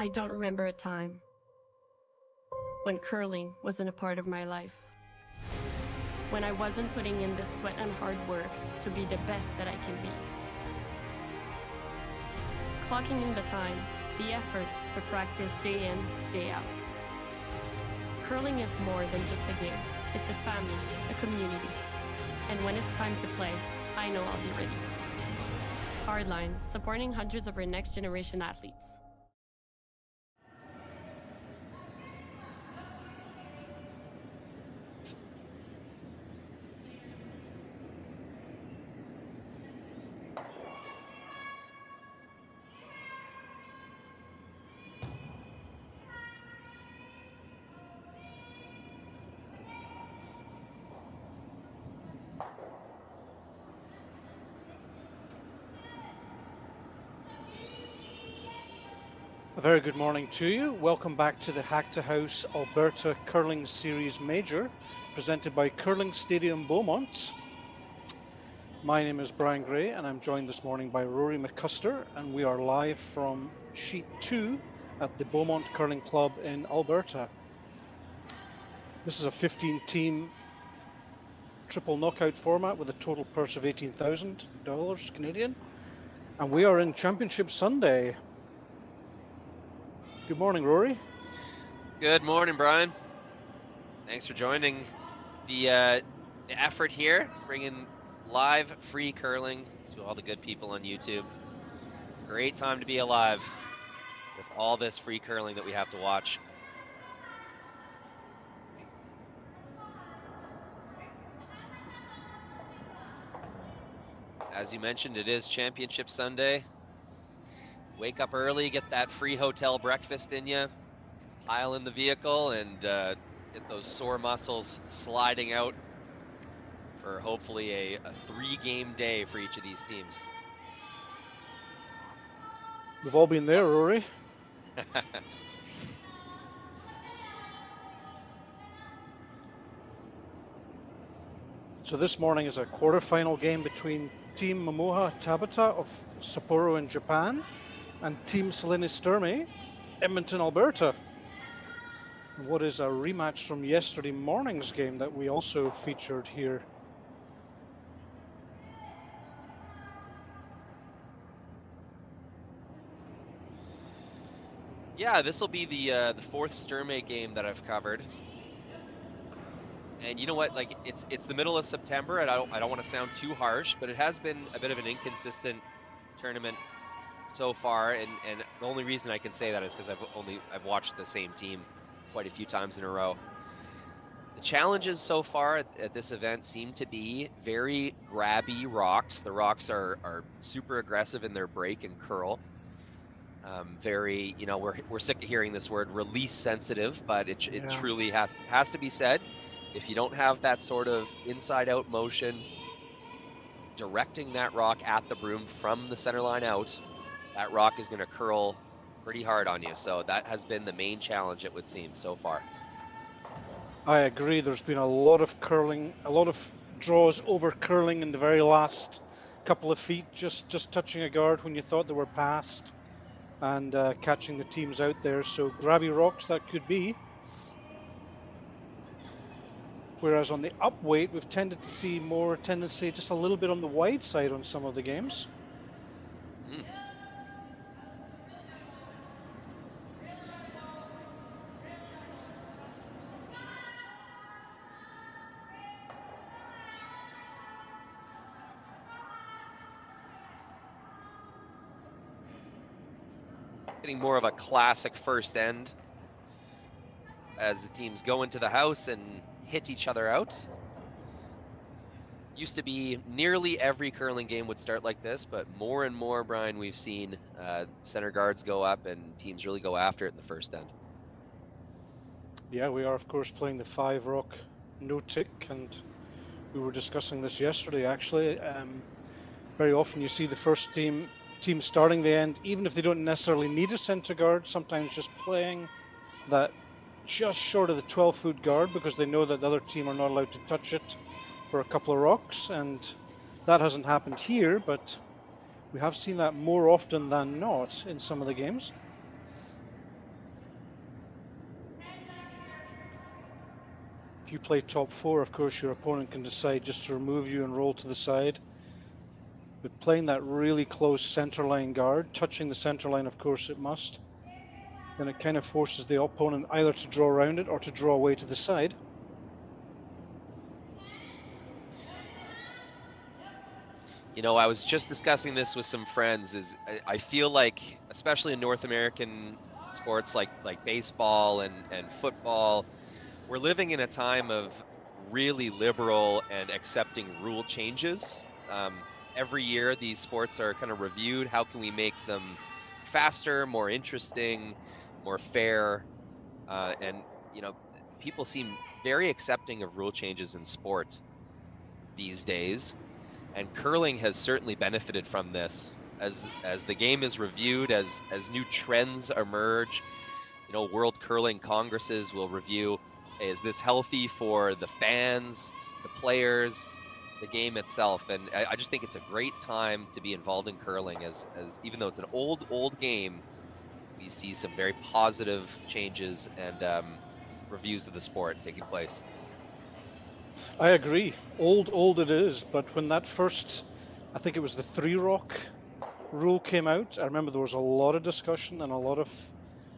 I don't remember a time when curling wasn't a part of my life. When I wasn't putting in the sweat and hard work to be the best that I can be. Clocking in the time, the effort to practice day in, day out. Curling is more than just a game. It's a family, a community. And when it's time to play, I know I'll be ready. Hardline, supporting hundreds of our next generation athletes. A very good morning to you. Welcome back to the Hack2House Alberta Curling Series Major, presented by Curling Stadium Beaumont. My name is Brian Gray, and I'm joined this morning by Rory McCusker, and we are live from Sheet 2 at the Beaumont Curling Club in Alberta. This is a 15-team triple knockout format with a total purse of $18,000 Canadian, and we are in Championship Sunday. Good morning, Rory. Good morning, Brian. Thanks for joining the effort here, bringing live free curling to all the good people on YouTube. Great time to be alive with all this free curling that we have to watch. As you mentioned, it is Championship Sunday. Wake up early, get that free hotel breakfast in you, pile in the vehicle, and get those sore muscles sliding out for hopefully a 3-game day for each of these teams. We've all been there, Rory. So this morning is a quarterfinal game between Team Momoha Tabata of Sapporo in Japan and Team Selena Sturmay, Edmonton, Alberta. And what is a rematch from yesterday morning's game that we also featured here. Yeah, this will be the fourth Sturmay game that I've covered. And you know what? Like it's the middle of September, and I don't want to sound too harsh, but it has been a bit of an inconsistent tournament so far, and the only reason I can say that is because I've watched the same team quite a few times in a row. The challenges so far at this event seem to be very grabby rocks. The rocks are super aggressive in their break and curl. Very, you know, we're sick of hearing this word, release sensitive, but it truly has to be said. If you don't have that sort of inside out motion, directing that rock at the broom from the center line out, that rock is going to curl pretty hard on you. So that has been the main challenge, it would seem, so far. I agree. There's been a lot of curling, a lot of draws over curling in the very last couple of feet, just touching a guard when you thought they were past, and catching the teams out there. So grabby rocks that could be. Whereas on the up weight, we've tended to see more tendency just a little bit on the wide side on some of the games. Getting more of a classic first end as the teams go into the house and hit each other out. Used to be nearly every curling game would start like this, but more and more, Brian, we've seen center guards go up and teams really go after it in the first end. Yeah, we are, of course, playing the 5-rock no-tick, and we were discussing this yesterday, actually. Very often you see the first team starting the end, even if they don't necessarily need a center guard, sometimes just playing that just short of the 12-foot guard because they know that the other team are not allowed to touch it for a couple of rocks, and that hasn't happened here, but we have seen that more often than not in some of the games. if you play top 4, of course, your opponent can decide just to remove you and roll to the side. But playing that really close centerline guard, touching the centerline, of course, it must. Then it kind of forces the opponent either to draw around it or to draw away to the side. You know, I was just discussing this with some friends. I feel like, especially in North American sports like baseball and football, we're living in a time of really liberal and accepting rule changes. Every year, these sports are kind of reviewed. How can we make them faster, more interesting, more fair? And you know, people seem very accepting of rule changes in sport these days. And curling has certainly benefited from this as the game is reviewed, as new trends emerge. You know, World Curling Congresses will review, hey, is this healthy for the fans, the players, the game itself? And I just think it's a great time to be involved in curling, as even though it's an old game, we see some very positive changes and reviews of the sport taking place. I agree. Old it is, but when that first, I think it was the 3-rock rule came out, I remember there was a lot of discussion and a lot of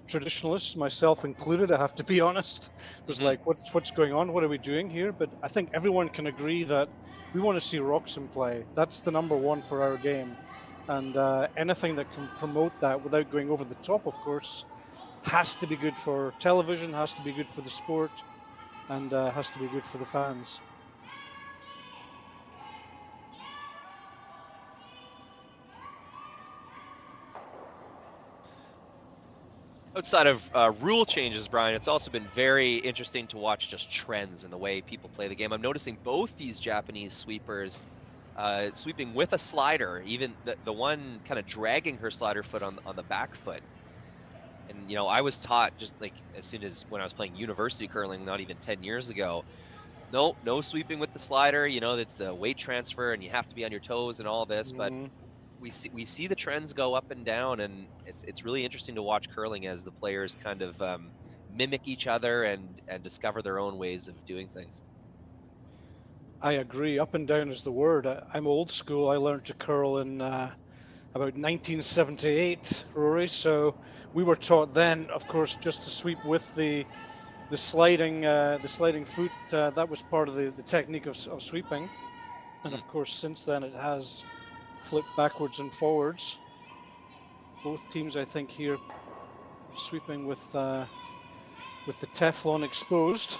traditionalists, myself included, I have to be honest, was like, what's going on? What are we doing here? But I think everyone can agree that we want to see rocks in play. That's the number one for our game. And anything that can promote that without going over the top, of course, has to be good for television, has to be good for the sport, and has to be good for the fans. Outside of rule changes, Brian, it's also been very interesting to watch just trends in the way people play the game. I'm noticing both these Japanese sweepers sweeping with a slider, even the one kind of dragging her slider foot on the back foot. And, you know, I was taught just like as soon as when I was playing university curling, not even 10 years ago, no sweeping with the slider. You know, it's the weight transfer and you have to be on your toes and all this. But we see the trends go up and down, and it's really interesting to watch curling as the players kind of mimic each other and discover their own ways of doing things. I agree. Up and down is the word. I'm old school. I learned to curl in about 1978, Rory. So we were taught then, of course, just to sweep with the sliding foot. That was part of the technique of sweeping. And of course, since then it has flipped backwards and forwards. Both teams, I think, here sweeping with the Teflon exposed.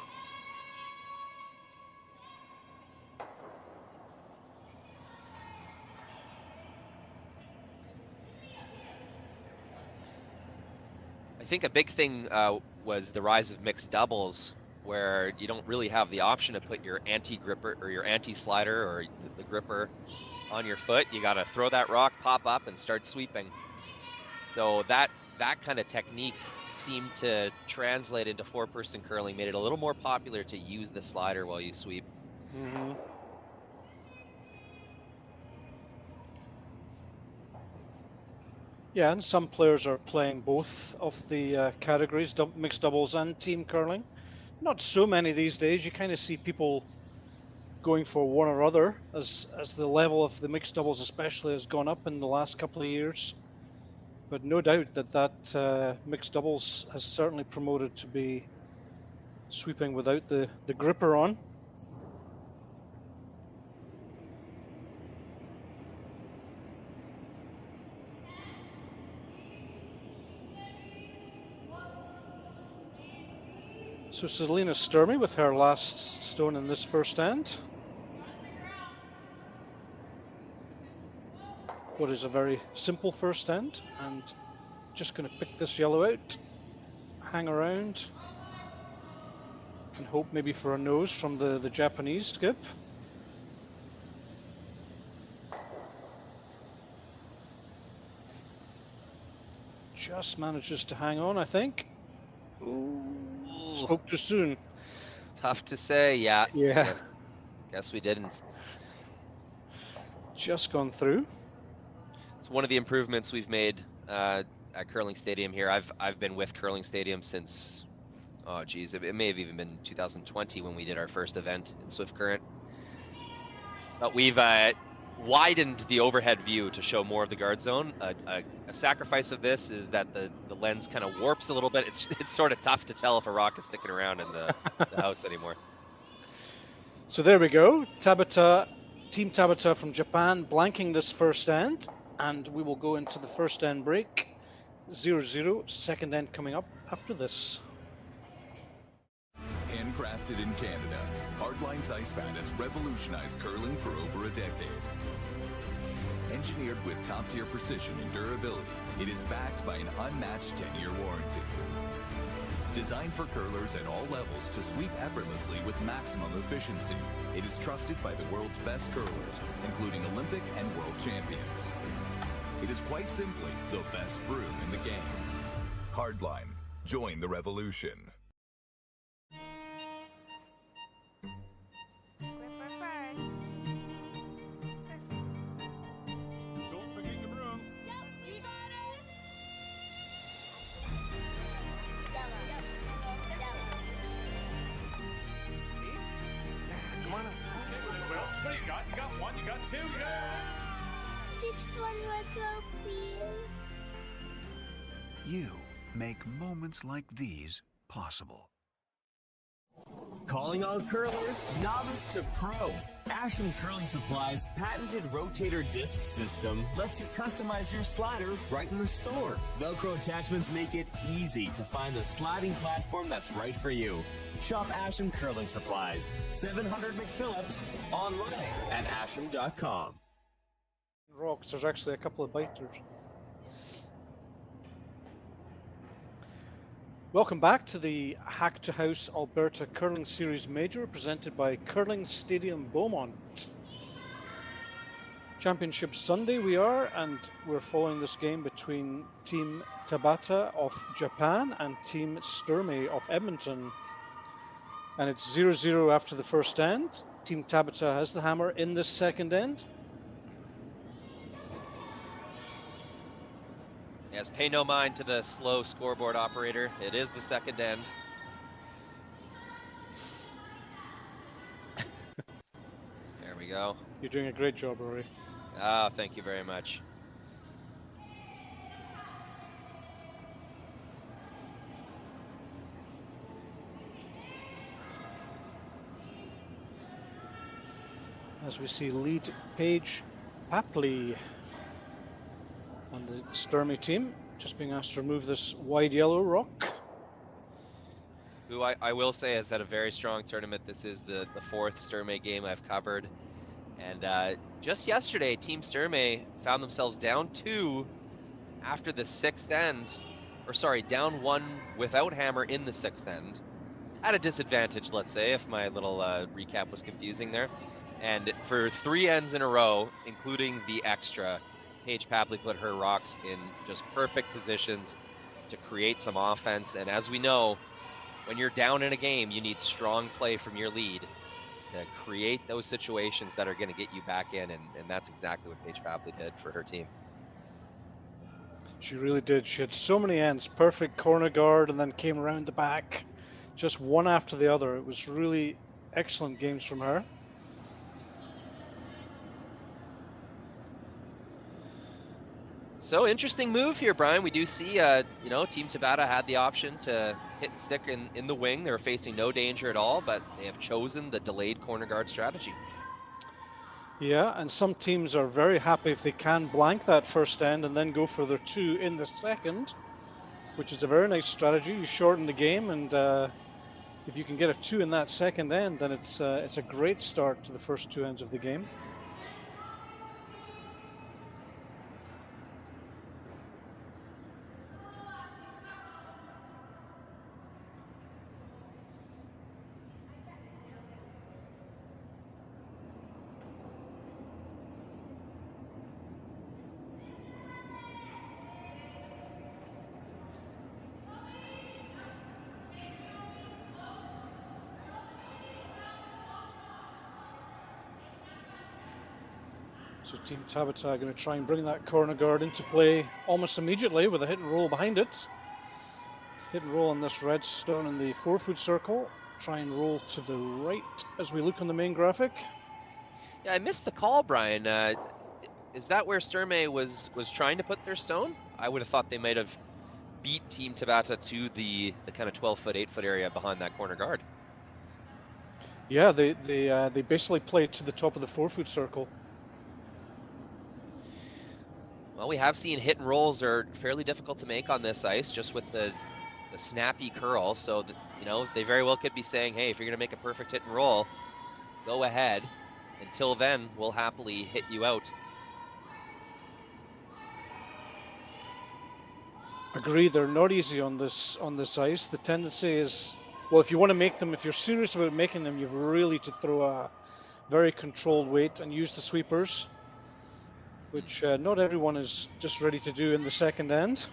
I think a big thing was the rise of mixed doubles, where you don't really have the option to put your anti-gripper or your anti-slider or the gripper on your foot. You got to throw that rock, pop up, and start sweeping. So that kind of technique seemed to translate into 4-person curling, made it a little more popular to use the slider while you sweep. Yeah, and some players are playing both of the categories, mixed doubles and team curling. Not so many these days. You kind of see people going for one or other as the level of the mixed doubles especially has gone up in the last couple of years. But no doubt that mixed doubles has certainly promoted to be sweeping without the gripper on. So Selena Sturmay with her last stone in this first end. What is a very simple first end, and just going to pick this yellow out, hang around, and hope maybe for a nose from the Japanese skip. Just manages to hang on, I think. Ooh, spoke too soon. Tough to say, yeah. Yeah. Guess we didn't. Just gone through. It's one of the improvements we've made at Curling Stadium here. I've been with Curling Stadium since Oh, geez, it may have even been 2020 when we did our first event in Swift Current. But we've widened the overhead view to show more of the guard zone. A sacrifice of this is that the lens kind of warps a little bit. It's sort of tough to tell if a rock is sticking around in the house anymore. So there we go. Tabata, Team Tabata from Japan blanking this first end, and we will go into the first end break. 0-0, second end coming up after this. Handcrafted in Canada, Hardline's ice pad has revolutionized curling for over a decade. Engineered with top-tier precision and durability, it is backed by an unmatched 10-year warranty. Designed for curlers at all levels to sweep effortlessly with maximum efficiency, it is trusted by the world's best curlers, including Olympic and world champions. It is quite simply the best broom in the game. Hardline, join the revolution. Don't forget the brooms. Yep, you got it. Come on up. Well, what do you got? You got one, you got two, you got... Just one more throw, please. You make moments like these possible. Calling all curlers, novice to pro. Asham Curling Supply's patented rotator disc system lets you customize your slider right in the store. Velcro attachments make it easy to find the sliding platform that's right for you. Shop Asham Curling Supplies, 700 McPhillips, online at asham.com. Rocks, there's actually a couple of biters. Welcome back to the Hack2House Alberta Curling Series Major, presented by Curling Stadium Beaumont. Championship Sunday we are, and we're following this game between Team Tabata of Japan and Team Sturmay of Edmonton. And it's 0-0 after the first end. Team Tabata has the hammer in this second end. Yes, pay no mind to the slow scoreboard operator. It is the second end. There we go. You're doing a great job, Rory. Ah, thank you very much. As we see lead Paige Papley on the Sturmay team, just being asked to remove this wide yellow rock. Who I will say has had a very strong tournament. This is the fourth Sturmay game I've covered. And just yesterday, Team Sturmay found themselves down 2 after the sixth end. Or sorry, down 1 without hammer in the sixth end. At a disadvantage, let's say, if my little recap was confusing there. And for 3 ends in a row, including the extra, Paige Papley put her rocks in just perfect positions to create some offense. And as we know, when you're down in a game, you need strong play from your lead to create those situations that are going to get you back in. And that's exactly what Paige Papley did for her team. She really did. She had so many ends, perfect corner guard, and then came around the back, just one after the other. It was really excellent games from her. So interesting move here, Brian. We do see, you know, Team Tabata had the option to hit and stick in the wing. They were facing no danger at all, but they have chosen the delayed corner guard strategy. Yeah, and some teams are very happy if they can blank that first end and then go for their 2 in the second, which is a very nice strategy. You shorten the game, and if you can get a 2 in that second end, then it's a great start to the first 2 ends of the game. So Team Tabata are going to try and bring that corner guard into play almost immediately with a hit and roll behind it. Hit and roll on this red stone in the 4-foot circle. Try and roll to the right as we look on the main graphic. Yeah, I missed the call, Brian. Is that where Sturmay was trying to put their stone? I would have thought they might have beat Team Tabata to the kind of 12-foot, 8-foot area behind that corner guard. Yeah, they basically played to the top of the 4-foot circle. Well, we have seen hit and rolls are fairly difficult to make on this ice, just with the snappy curl. So that, you know, they very well could be saying, hey, if you're going to make a perfect hit and roll, go ahead. Until then, we'll happily hit you out. Agree, they're not easy on this ice. The tendency is, well, if you want to make them, if you're serious about making them, you've really to throw a very controlled weight and use the sweepers, which not everyone is just ready to do in the second end.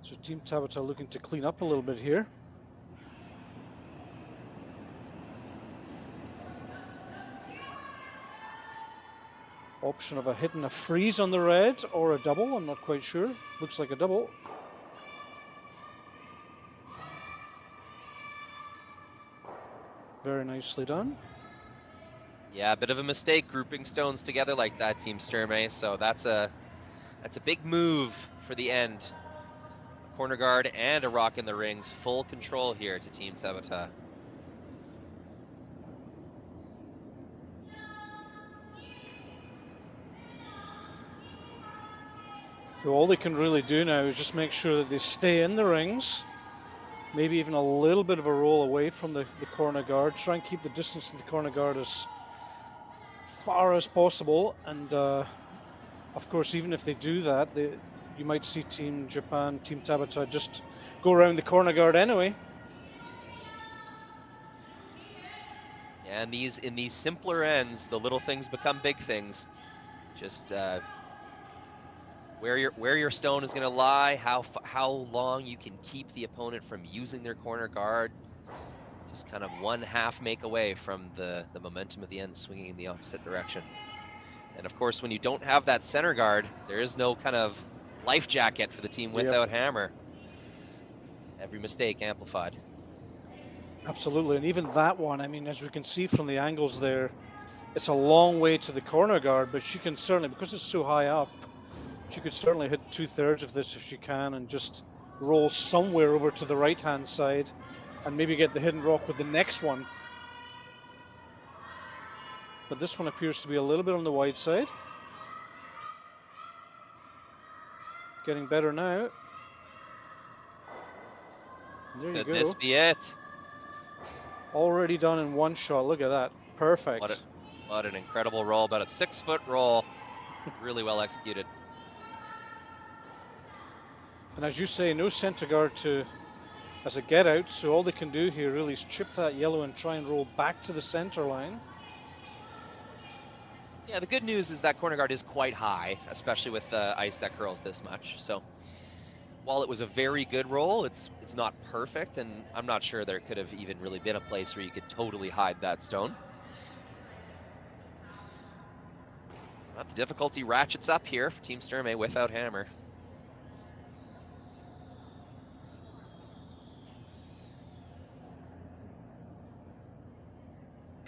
So Team Tabata looking to clean up a little bit here. Option of a hit and a freeze on the red or a double, I'm not quite sure. Looks like a double. Very nicely done. Yeah, a bit of a mistake grouping stones together like that, Team Sturmay. So that's a big move for the end. A corner guard and a rock in the rings. Full control here to Team Tabata. So all they can really do now is just make sure that they stay in the rings. Maybe even a little bit of a roll away from the corner guard. Try and keep the distance to the corner guard as far as possible. And of course, even if they do that, you might see Team Japan, Team Tabata just go around the corner guard anyway. And in these simpler ends, the little things become big things. Just where your stone is going to lie, how long you can keep the opponent from using their corner guard. Just kind of one half make away from the momentum of the end swinging in the opposite direction. And of course, when you don't have that center guard, there is no kind of life jacket for the team without hammer. Every mistake amplified. Absolutely, and even that one, I mean, as we can see from the angles there, it's a long way to the corner guard, but she can certainly, because it's so high up, she could certainly hit 2/3 of this if she can and just roll somewhere over to the right-hand side and maybe get the hidden rock with the next one. But this one appears to be a little bit on the wide side. Getting better now. There you go. Could this be it? Already done in one shot. Look at that. Perfect. What an incredible roll. About a 6-foot roll. Really well executed. And as you say, no center guard as a get out, so all they can do here really is chip that yellow and try and roll back to the center line. Yeah, the good news is that corner guard is quite high, especially with ice that curls this much. So while it was a very good roll, it's not perfect, and I'm not sure there could have even really been a place where you could totally hide that stone. But the difficulty ratchets up here for Team Sturmay without hammer.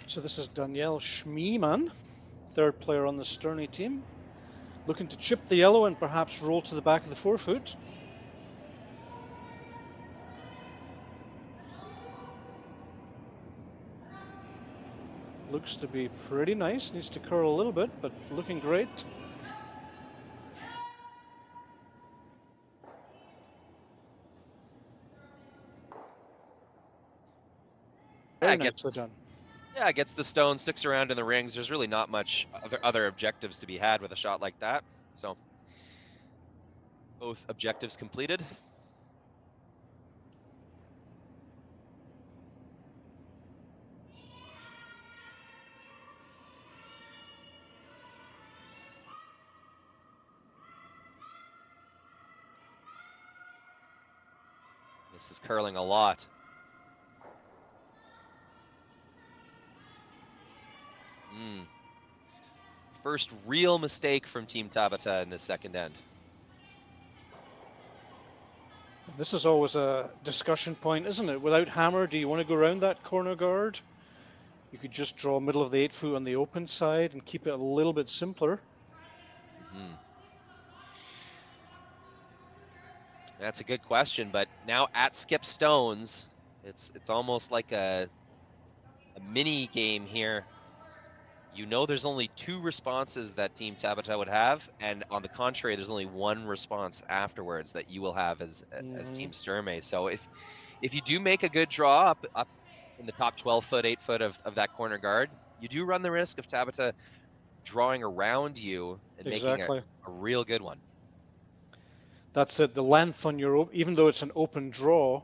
So this is Danielle Schmiemann, third player on the Sturmay team, looking to chip the yellow and perhaps roll to the back of the 4-foot. Looks to be pretty nice, needs to curl a little bit, but looking great. Very nicely done. Yeah, gets the stone, sticks around in the rings. There's really not much other objectives to be had with a shot like that. So both objectives completed. This is curling a lot. first real mistake from Team Tabata in the second end. This is always a discussion point, isn't it? Without hammer, do you want to go around that corner guard? You could just draw middle of the 8 foot on the open side and keep it a little bit simpler. Mm-hmm. That's a good question, but now at skip stones, it's almost like a mini game here. You know there's only 2 responses that Team Tabata would have, and on the contrary, there's only 1 response afterwards that you will have as Team Sturmay. So if you do make a good draw up in the top 12 foot, 8 foot of that corner guard, you do run the risk of Tabata drawing around you and making a real good one. That's it. The length on your, even though it's an open draw,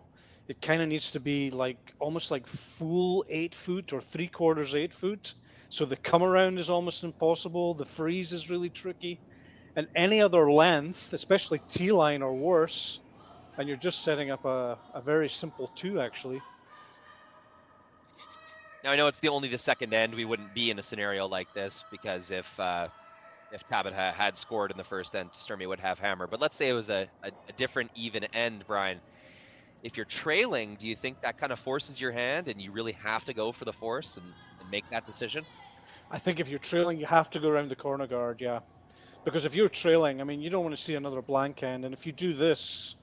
it kind of needs to be like almost like full 8 foot or 3/4 8 foot. So the come around is almost impossible. The freeze is really tricky. And any other length, especially T-line or worse, and you're just setting up a very simple 2 actually. Now I know it's only the second end. We wouldn't be in a scenario like this because if Tabata had scored in the first end, Sturmay would have hammer. But let's say it was a different even end, Brian. If you're trailing, do you think that kind of forces your hand and you really have to go for the force and make that decision? I think if you're trailing, you have to go around the corner guard, yeah. Because if you're trailing, I mean, you don't want to see another blank end. And if you do this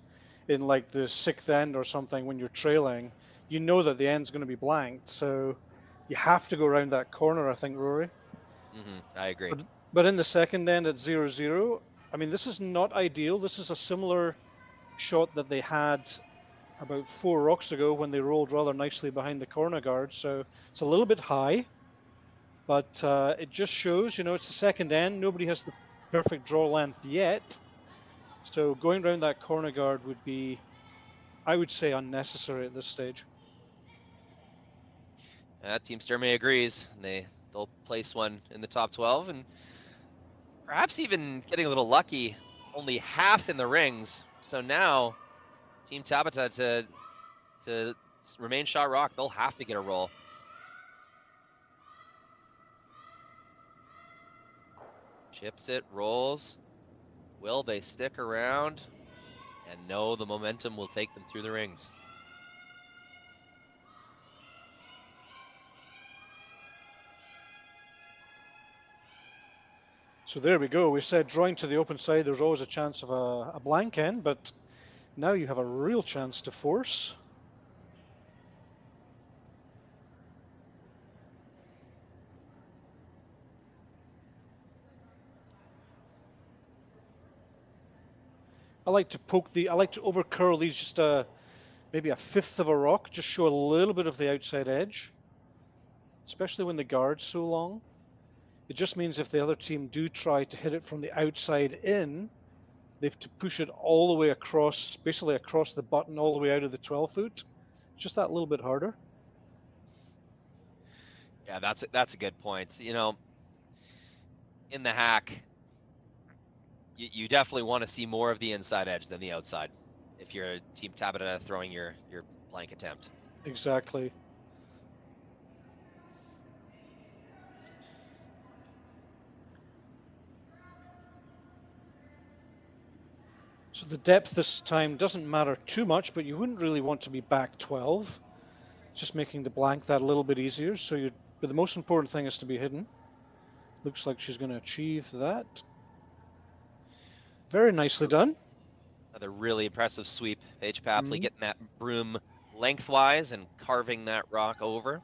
in like the 6th end or something when you're trailing, you know that the end's going to be blanked. So you have to go around that corner, I think, Rory. I agree. But in the second end at 0-0, I mean, this is not ideal. This is a similar shot that they had about 4 rocks ago when they rolled rather nicely behind the corner guard. So it's a little bit high, but it just shows, you know, it's the second end. Nobody has the perfect draw length yet. So going around that corner guard would be, I would say, unnecessary at this stage. Team Sturmay agrees. They'll place one in the top 12 and perhaps even getting a little lucky, only half in the rings. So now Team Tabata to remain shot rock, they'll have to get a roll. Chips it, rolls. Will they stick around? And no, the momentum will take them through the rings. So there we go. We said drawing to the open side, there's always a chance of a blank end, but now you have a real chance to force. I like to overcurl these just maybe a 1/5 of a rock, just show a little bit of the outside edge, especially when the guard's so long. It just means if the other team do try to hit it from the outside in, they have to push it all the way across, basically across the button, all the way out of the 12 foot. Just that little bit harder. Yeah, that's a good point. You know, in the hack, you definitely want to see more of the inside edge than the outside if you're a Team Tabata throwing your blank attempt. Exactly. So the depth this time doesn't matter too much, but you wouldn't really want to be back 12. Just making the blank that a little bit easier. But the most important thing is to be hidden. Looks like she's going to achieve that. Very nicely done. Another really impressive sweep. Paige Papley getting that broom lengthwise and carving that rock over.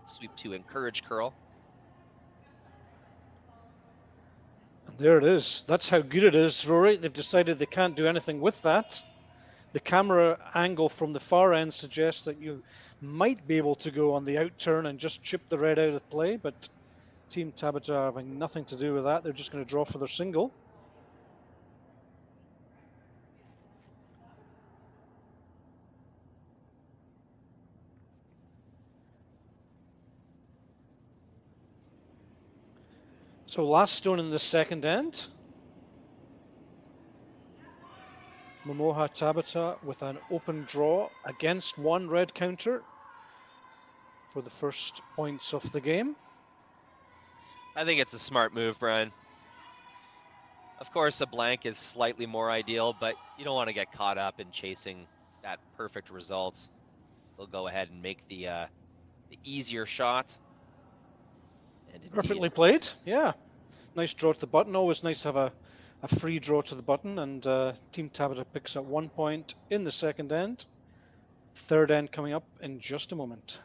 Sweep to encourage curl. And there it is. That's how good it is, Rory. They've decided they can't do anything with that. The camera angle from the far end suggests that you might be able to go on the out turn and just chip the red out of play, but Team Tabata are having nothing to do with that. They're just going to draw for their single. So last stone in the second end. Momoha Tabata with an open draw against 1 red counter for the first points of the game. I think it's a smart move, Brian. Of course, a blank is slightly more ideal, but you don't want to get caught up in chasing that perfect result. They'll go ahead and make the easier shot. And indeed, Perfectly played. Yeah. Nice draw to the button. Always nice to have a free draw to the button. And Team Tabata picks up 1 point in the second end. Third end coming up in just a moment.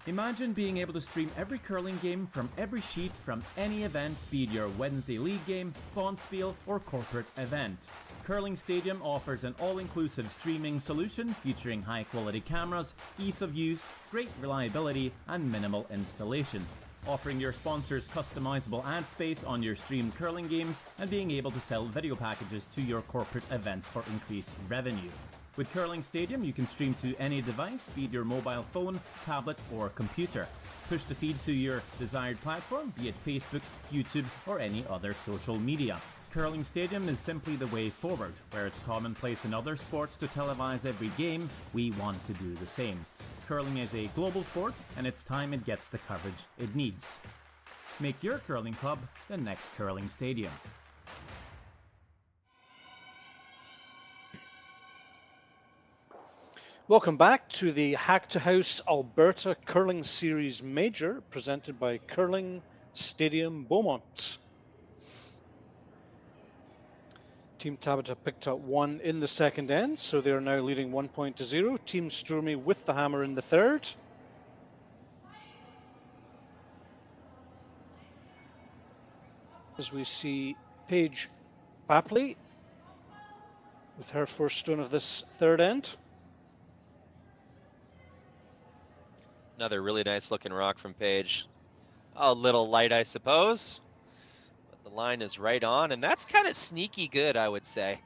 Imagine being able to stream every curling game from every sheet from any event, be it your Wednesday league game, bonspiel, or corporate event. Curling Stadium offers an all-inclusive streaming solution featuring high-quality cameras, ease of use, great reliability, and minimal installation. Offering your sponsors customizable ad space on your streamed curling games and being able to sell video packages to your corporate events for increased revenue. With Curling Stadium, you can stream to any device, be it your mobile phone, tablet, or computer. Push the feed to your desired platform, be it Facebook, YouTube, or any other social media. Curling Stadium is simply the way forward. Where it's commonplace in other sports to televise every game, we want to do the same. Curling is a global sport, and it's time it gets the coverage it needs. Make your curling club the next Curling Stadium. Welcome back to the Hack2House Alberta Curling Series Major, presented by Curling Stadium Beaumont. Team Tabata picked up 1 in the second end, so they are now leading 1 point to 0. Team Sturmay with the hammer in the third. As we see Paige Papley with her first stone of this third end. another really nice looking rock from Paige. A little light, I suppose, but the line is right on, and that's kind of sneaky good, I would say.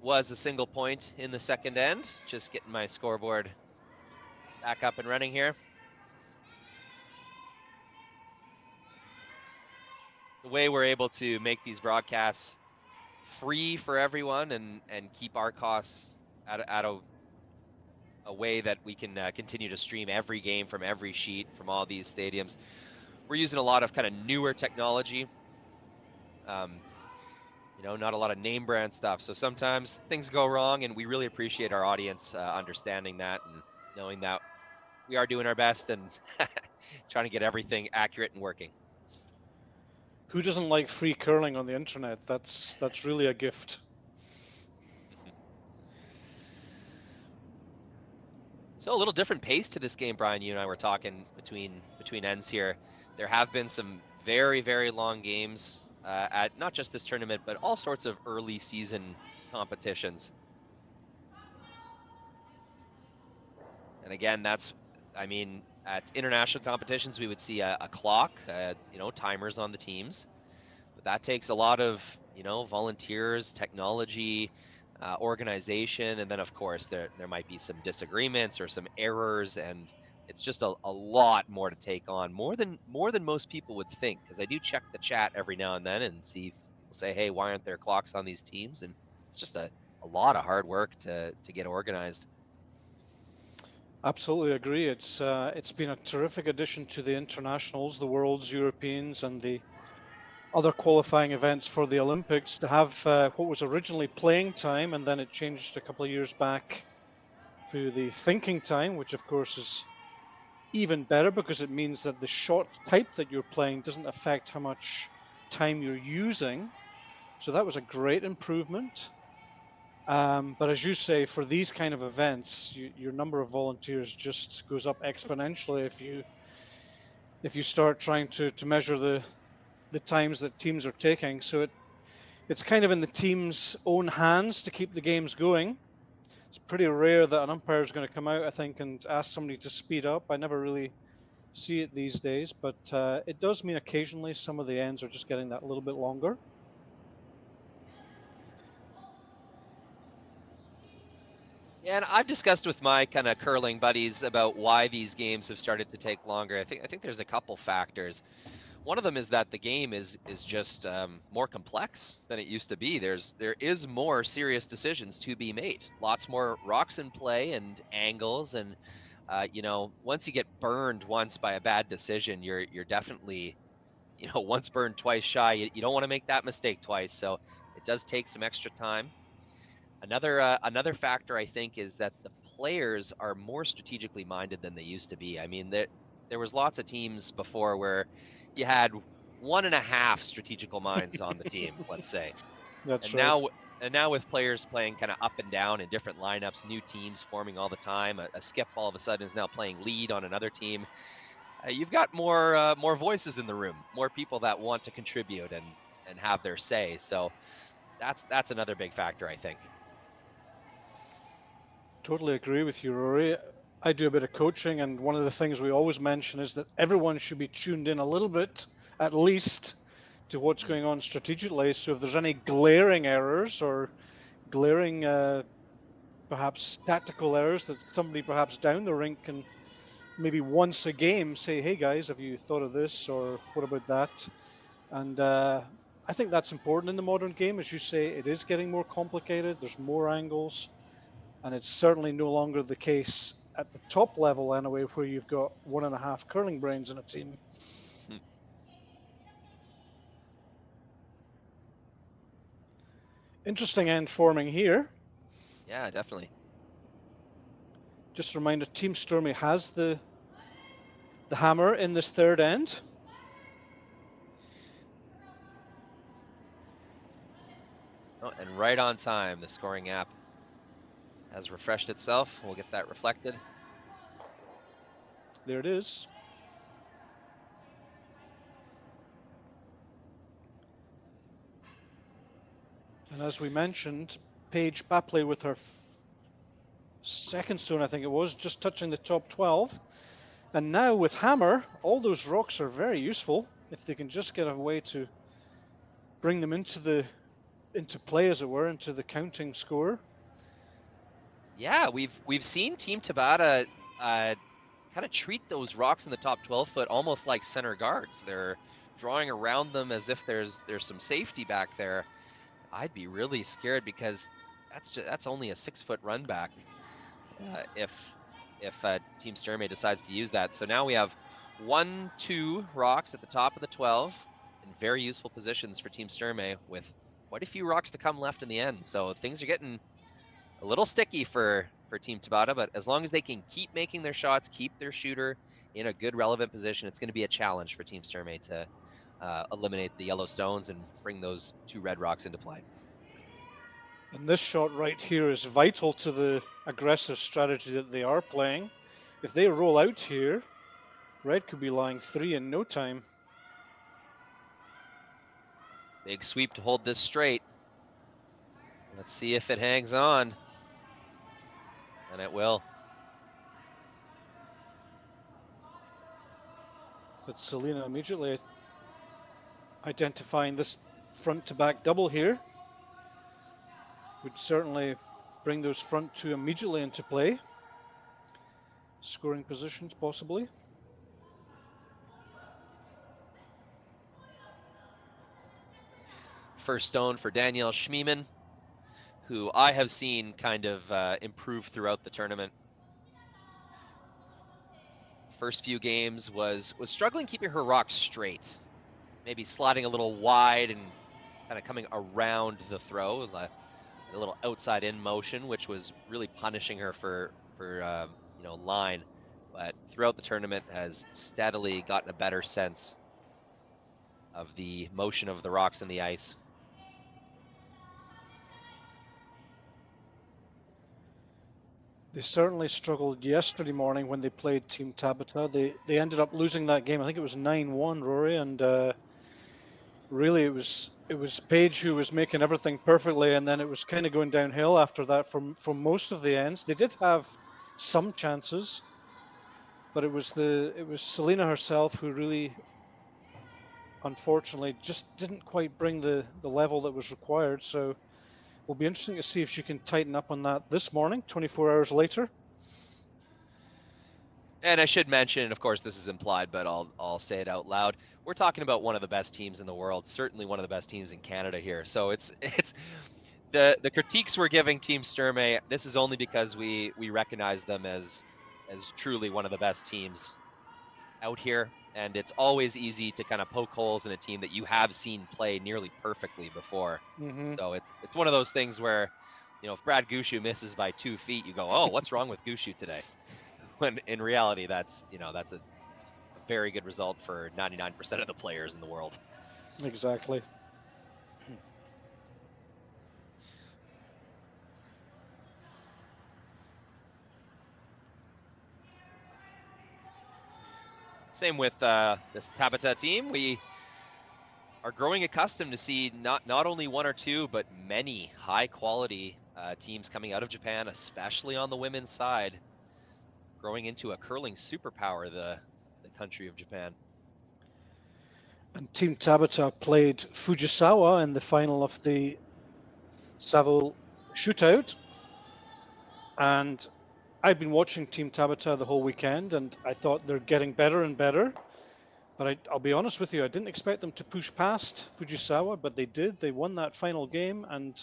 Was a single point in the second end. Just getting my scoreboard back up and running here. The way we're able to make these broadcasts free for everyone and keep our costs at a way that we can continue to stream every game from every sheet from all these stadiums. We're using a lot of kind of newer technology. You know, not a lot of name brand stuff. So sometimes things go wrong, and we really appreciate our audience understanding that and knowing that we are doing our best and trying to get everything accurate and working. Who doesn't like free curling on the internet? That's really a gift. So a little different pace to this game, Brian. You and I were talking between ends here. There have been some very, very long games at not just this tournament, but all sorts of early season competitions. And again, that's, I mean, at international competitions, we would see a clock, you know, timers on the teams. But that takes a lot of, you know, volunteers, technology, organization, and then of course there might be some disagreements or some errors, and it's just a lot more to take on, more than most people would think, because I do check the chat every now and then and see people say, hey, why aren't there clocks on these teams? And it's just a lot of hard work to get organized. Absolutely agree. It's been a terrific addition to the internationals, the Worlds, Europeans, and the other qualifying events for the Olympics to have what was originally playing time, and then it changed a couple of years back to the thinking time, which of course is even better because it means that the shot type that you're playing doesn't affect how much time you're using. So that was a great improvement. But as you say, for these kind of events, your number of volunteers just goes up exponentially if you start trying to measure the times that teams are taking. So it's kind of in the team's own hands to keep the games going. It's pretty rare that an umpire is going to come out, I think, and ask somebody to speed up. I never really see it these days, but it does mean occasionally some of the ends are just getting that little bit longer. Yeah, and I've discussed with my kind of curling buddies about why these games have started to take longer. I think there's a couple factors. One of them is that the game is just more complex than it used to be. There is more serious decisions to be made. Lots more rocks in play and angles, and you know, once you get burned once by a bad decision, you're definitely, you know, once burned twice shy. You don't want to make that mistake twice. So it does take some extra time. Another factor I think is that the players are more strategically minded than they used to be. I mean, there was lots of teams before where you had 1.5 strategical minds on the team, let's say. That's And right. now with players playing kind of up and down in different lineups, new teams forming all the time, a skip all of a sudden is now playing lead on another team. You've got more voices in the room, more people that want to contribute and have their say. So that's another big factor, I think. Totally agree with you, Rory. I do a bit of coaching, and one of the things we always mention is that everyone should be tuned in a little bit, at least, to what's going on strategically. So if there's any glaring errors or glaring, perhaps tactical errors that somebody perhaps down the rink can maybe once a game say, "Hey guys, have you thought of this?" or "What about that?" And I think that's important in the modern game. As you say, it is getting more complicated. There's more angles. And it's certainly no longer the case at the top level, anyway, where you've got 1.5 curling brains in a team. Interesting end forming here. Yeah, definitely. Just a reminder, Team Sturmay has the hammer in this third end. Oh, and right on time, the scoring app has refreshed itself. We'll get that reflected. There it is. And as we mentioned, Paige Bapley with her second stone, I think it was, just touching the top 12. And now with hammer, all those rocks are very useful if they can just get a way to bring them into play, as it were, into the counting score. Yeah, we've seen Team Tabata kind of treat those rocks in the top 12 foot almost like center guards. They're drawing around them as if there's some safety back there. I'd be really scared because that's only a 6-foot run back if Team Sturmay decides to use that. So now we have 1-2 rocks at the top of the 12 in very useful positions for Team Sturmay with quite a few rocks to come left in the end. So things are getting a little sticky for Team Tabata, but as long as they can keep making their shots, keep their shooter in a good relevant position, it's going to be a challenge for Team Sturmay to eliminate the yellow stones and bring those 2 red rocks into play. And this shot right here is vital to the aggressive strategy that they are playing. If they roll out here, red could be lying 3 in no time. Big sweep to hold this straight. Let's see if it hangs on. And it will. But Selena immediately identifying this front to back double here would certainly bring those front 2 immediately into play. Scoring positions, possibly. First stone for Danielle Schmiemann, who I have seen kind of improve throughout the tournament. First few games was struggling keeping her rocks straight, maybe sliding a little wide and kind of coming around the throw, a little outside in motion, which was really punishing her for you know, line. But throughout the tournament has steadily gotten a better sense of the motion of the rocks in the ice. They certainly struggled yesterday morning when they played Team Tabata. They ended up losing that game. I think it was 9-1, Rory, and really it was Paige who was making everything perfectly, and then it was kind of going downhill after that from most of the ends. They did have some chances, but it was Selena herself who really, unfortunately, just didn't quite bring the level that was required. So it'll be interesting to see if she can tighten up on that this morning, 24 hours later. And I should mention, of course, this is implied, but I'll say it out loud. We're talking about one of the best teams in the world, certainly one of the best teams in Canada here. So it's the critiques we're giving Team Sturmay. This is only because we recognize them as truly one of the best teams out here, and it's always easy to kind of poke holes in a team that you have seen play nearly perfectly before. So it's one of those things where, you know, if Brad Gushu misses by 2 feet, you go, oh, what's wrong with Gushu today? When in reality, that's a very good result for 99% of the players in the world. Exactly. Same with this Tabata team. We are growing accustomed to see not only one or two, but many high-quality teams coming out of Japan, especially on the women's side, growing into a curling superpower, the country of Japan. And Team Tabata played Fujisawa in the final of the Savo shootout. And I've been watching Team Tabata the whole weekend, and I thought they're getting better and better. But I'll be honest with you, I didn't expect them to push past Fujisawa, but they did. They won that final game, and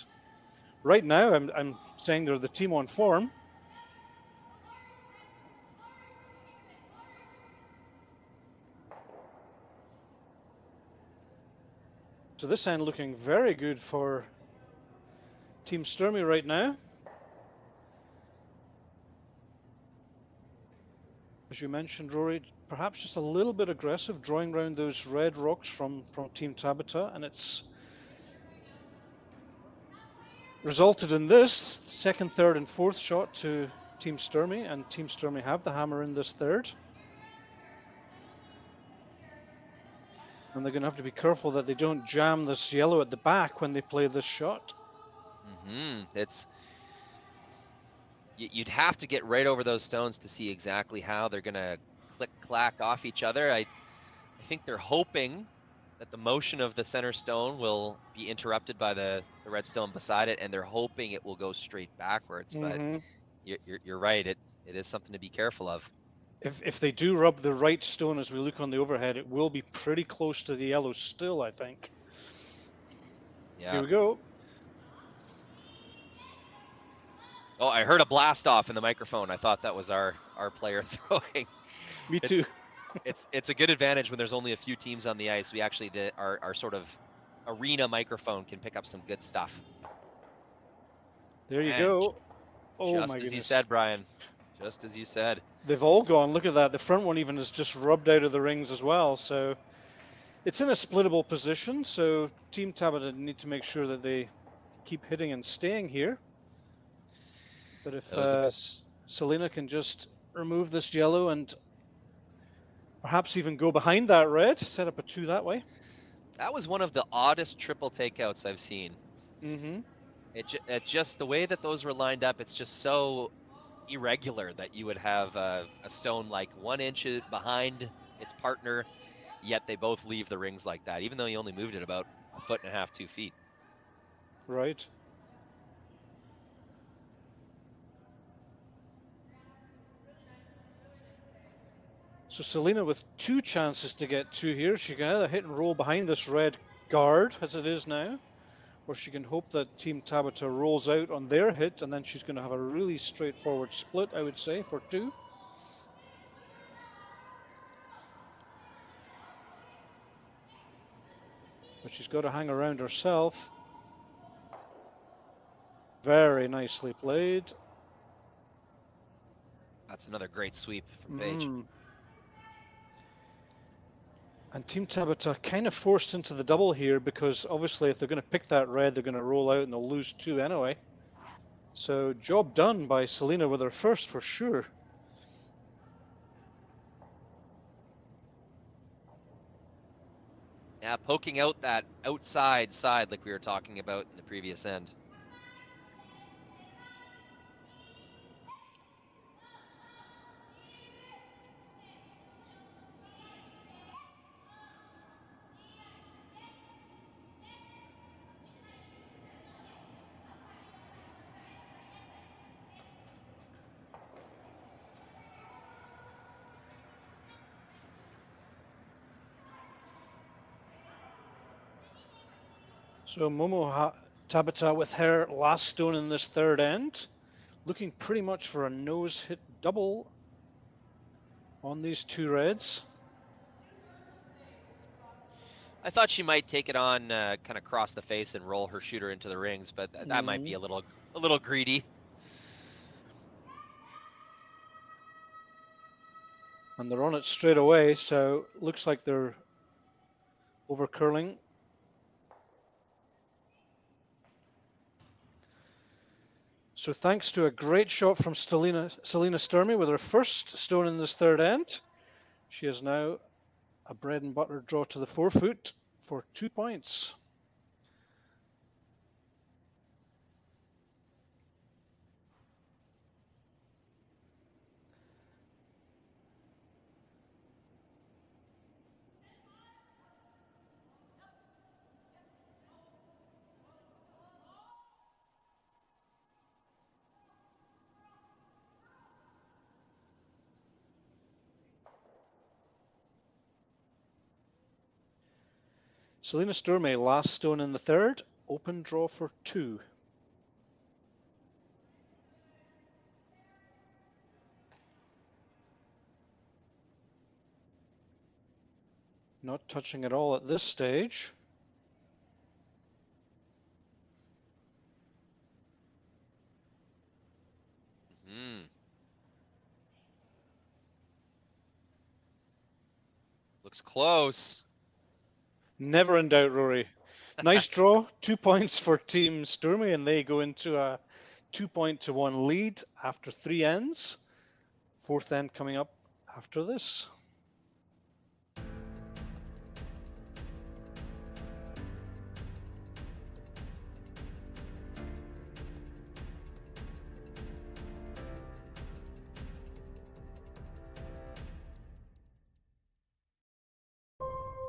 right now I'm saying they're the team on form. So this end looking very good for Team Sturmay right now. As you mentioned, Rory, perhaps just a little bit aggressive, drawing around those red rocks from Team Tabata, and it's resulted in this second, third, and fourth shot to Team Sturmay, and Team Sturmay have the hammer in this third. And they're going to have to be careful that they don't jam this yellow at the back when they play this shot. It's you'd have to get right over those stones to see exactly how they're going to click-clack off each other. I think they're hoping that the motion of the center stone will be interrupted by the red stone beside it, and they're hoping it will go straight backwards. But you're right, it is something to be careful of. If they do rub the right stone as we look on the overhead, it will be pretty close to the yellow still, I think. Yeah. Here we go. Oh, I heard a blast off in the microphone. I thought that was our player throwing. Me too. It's a good advantage when there's only a few teams on the ice. We actually our sort of arena microphone can pick up some good stuff. There you go. Oh my goodness. Just as you said, Brian. Just as you said. They've all gone. Look at that. The front one even is just rubbed out of the rings as well. So it's in a splittable position. So Team Tabata need to make sure that they keep hitting and staying here. But if Selena can just remove this yellow and perhaps even go behind that red, set up a 2 that way. That was one of the oddest triple takeouts I've seen. It just the way that those were lined up, it's just so irregular that you would have a stone like 1 inch behind its partner, yet they both leave the rings like that, even though you only moved it about 1.5 feet, 2 feet. Right. So Selena with 2 chances to get 2 here. She can either hit and roll behind this red guard as it is now, or she can hope that Team Tabata rolls out on their hit, and then she's going to have a really straightforward split, I would say, for 2. But she's got to hang around herself. Very nicely played. That's another great sweep from Paige. And Team Tabata kind of forced into the double here, because obviously if they're going to pick that red, they're going to roll out and they'll lose 2 anyway. So job done by Selena with her first for sure. Yeah, poking out that outside side like we were talking about in the previous end. So Momoha Tabata with her last stone in this third end, looking pretty much for a nose hit double on these two reds. I thought she might take it on, kind of cross the face and roll her shooter into the rings, but that might be a little greedy. And they're on it straight away, so looks like they're over curling. So thanks to a great shot from Selena Sturmay with her first stone in this third end, she has now a bread and butter draw to the 4-foot for 2 points. Selena Sturmay, last stone in the third, open draw for 2. Not touching at all at this stage. Looks close. Never in doubt, Rory. Nice draw, 2 points for Team Sturmay, and they go into a 2-1 lead after 3 ends. 4th end coming up after this.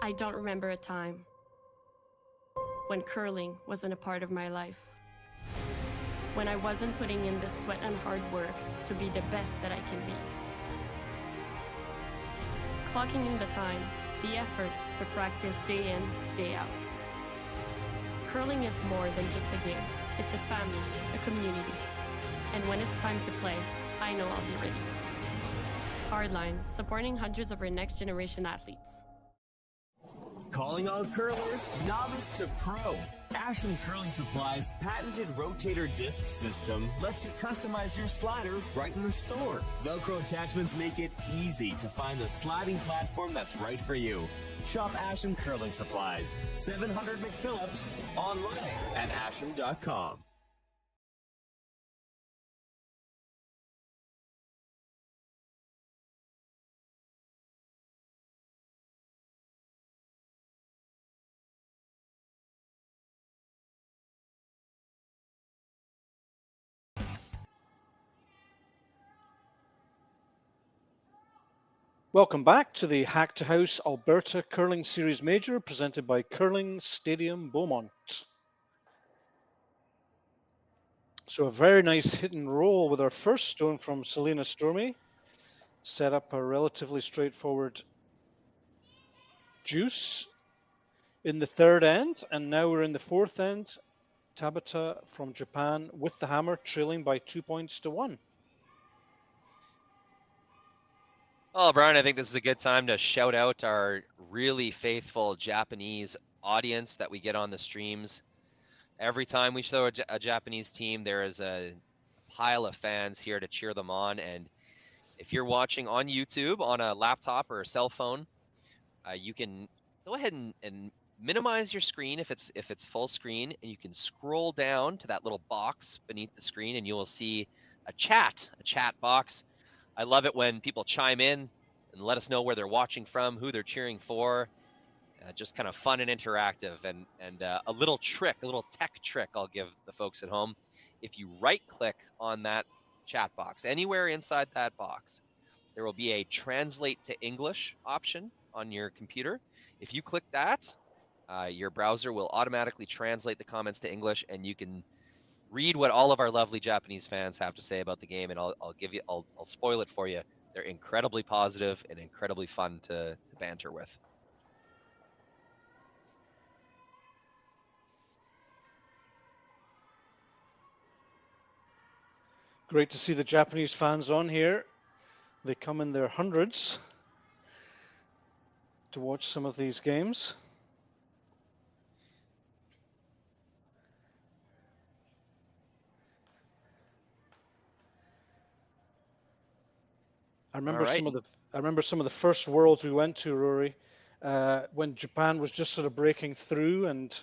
I don't remember a time when curling wasn't a part of my life. When I wasn't putting in the sweat and hard work to be the best that I can be. Clocking in the time, the effort to practice day in, day out. Curling is more than just a game. It's a family, a community. And when it's time to play, I know I'll be ready. Hardline, supporting hundreds of our next generation athletes. Calling all curlers, novice to pro. Ashland Curling Supply's patented rotator disc system lets you customize your slider right in the store. Velcro attachments make it easy to find the sliding platform that's right for you. Shop Ashland Curling Supplies, 700 McPhillips, online at ashland.com. Welcome back to the Hack2House Alberta Curling Series Major presented by Curling Stadium Beaumont. So a very nice hit and roll with our first stone from Selena Sturmay. Set up a relatively straightforward juice in the third end, and now we're in the 4th end. Tabata from Japan with the hammer, trailing by 2-1. Well, Brian, I think this is a good time to shout out our really faithful Japanese audience that we get on the streams. Every time we show a Japanese team, there is a pile of fans here to cheer them on. And if you're watching on YouTube on a laptop or a cell phone, you can go ahead and minimize your screen if it's full screen, and you can scroll down to that little box beneath the screen, and you will see a chat box. I love it when people chime in and let us know where they're watching from, who they're cheering for. Just kind of fun and interactive, and a little tech trick I'll give the folks at home. If you right-click on that chat box, anywhere inside that box, there will be a translate to English option on your computer. If you click that, your browser will automatically translate the comments to English, and you can read what all of our lovely Japanese fans have to say about the game, and I'll spoil it for you. They're incredibly positive and incredibly fun to banter with. Great to see the Japanese fans on here. They come in their hundreds to watch some of these games. I remember some of the first Worlds we went to, Rory, when Japan was just sort of breaking through, and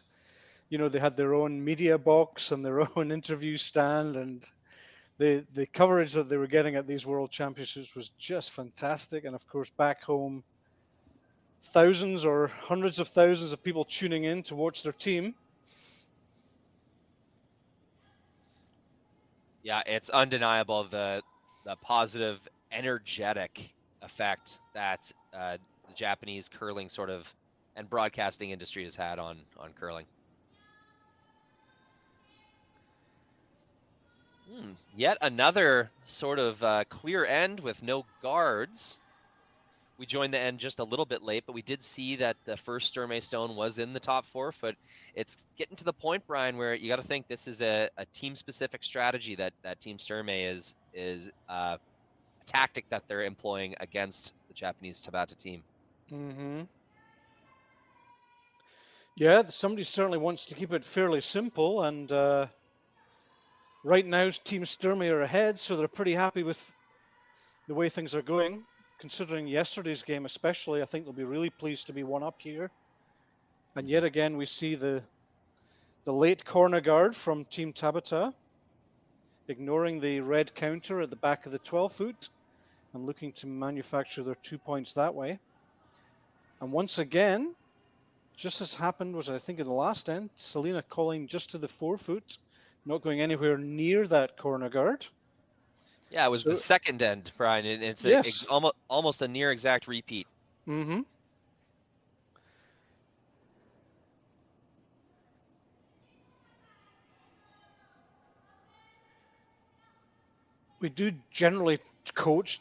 they had their own media box and their own interview stand, and the coverage that they were getting at these World Championships was just fantastic. And of course, back home, thousands or hundreds of thousands of people tuning in to watch their team. Yeah, it's undeniable the positive, energetic effect that the Japanese curling sort of and broadcasting industry has had on curling. Yet another sort of clear end with no guards. We joined the end just a little bit late, but we did see that the first Sturmay stone was in the top 4 foot. It's getting to the point, Brian, where you got to think this is a team-specific strategy that Team Sturmay is a tactic that they're employing against the Japanese Tabata team. Mm-hmm. Yeah, somebody certainly wants to keep it fairly simple, and right now Team Sturmay are ahead, so they're pretty happy with the way things are going. Considering yesterday's game especially, I think they'll be really pleased to be one up here. And yet again, we see the late corner guard from Team Tabata, ignoring the red counter at the back of the 12 foot and looking to manufacture their 2 points that way. And once again, just as happened was, I think, in the last end, Selena calling just to the 4 foot, not going anywhere near that corner guard. Yeah, it was the second end, Brian. It's almost a near exact repeat. Mm-hmm. We do generally coach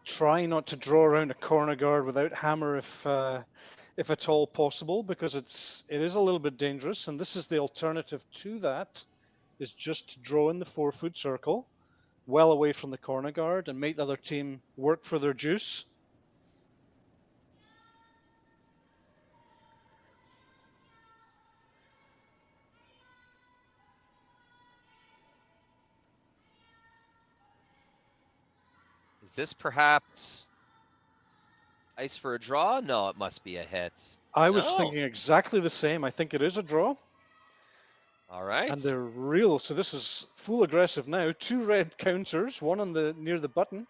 try not to draw around a corner guard without hammer if at all possible, because it is a little bit dangerous, and this is the alternative to that, is just to draw in the 4 foot circle well away from the corner guard and make the other team work for their juice. Is this perhaps ice for a draw? No, it must be a hit. I was thinking exactly the same. I think it is a draw. All right. And they're real. So this is full aggressive now. 2 red counters, one on near the button,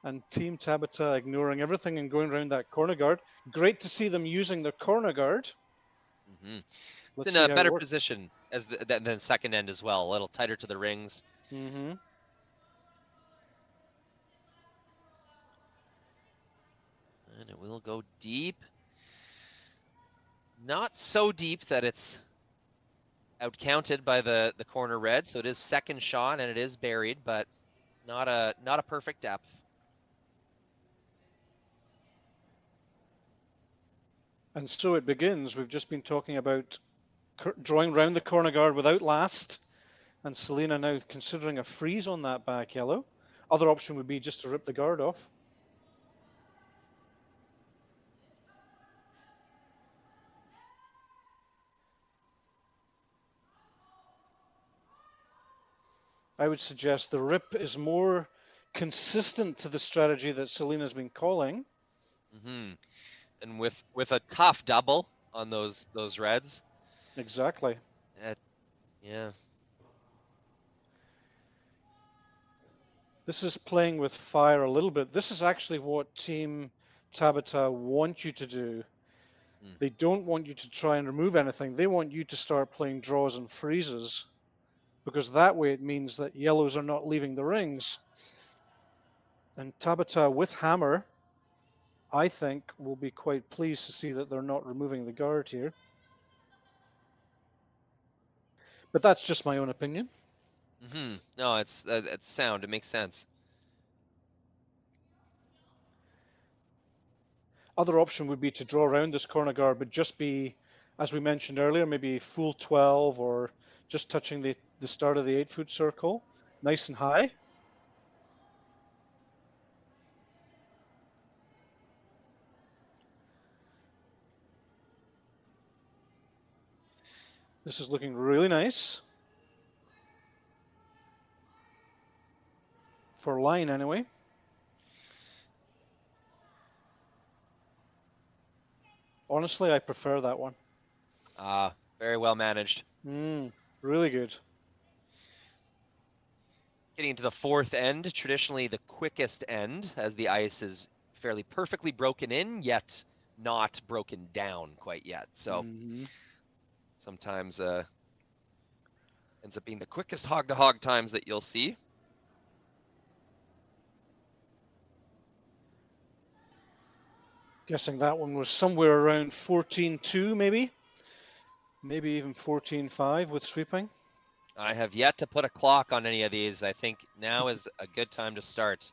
and Team Tabata ignoring everything and going around that corner guard. Great to see them using their corner guard. Mm-hmm. It's in a better position as than second end as well. A little tighter to the rings. Mm-hmm. And it will go deep. Not so deep that it's outcounted by the corner red, so it is second shot and it is buried, but not a perfect depth. And so it begins. We've just been talking about drawing round the corner guard without last, and Selena now considering a freeze on that back yellow. Other option would be just to rip the guard off. I would suggest the rip is more consistent to the strategy that Selena's been calling. Mm-hmm. And with a tough double on those reds. Exactly. Yeah. This is playing with fire a little bit. This is actually what Team Tabata want you to do. They don't want you to try and remove anything. They want you to start playing draws and freezes, because that way it means that yellows are not leaving the rings. And Tabata with hammer, I think, will be quite pleased to see that they're not removing the guard here. But that's just my own opinion. No, it's sound. It makes sense. Other option would be to draw around this corner guard, but just be, as we mentioned earlier, maybe full 12 or just touching the start of the 8-foot circle, nice and high. This is looking really nice. For line, anyway. Honestly, I prefer that one. Very well managed. Really good. Getting into the fourth end, traditionally the quickest end, as the ice is fairly perfectly broken in, yet not broken down quite yet. So sometimes ends up being the quickest hog-to-hog times that you'll see. Guessing that one was somewhere around 14-2, maybe even 14-5 with sweeping. I have yet to put a clock on any of these. I think now is a good time to start.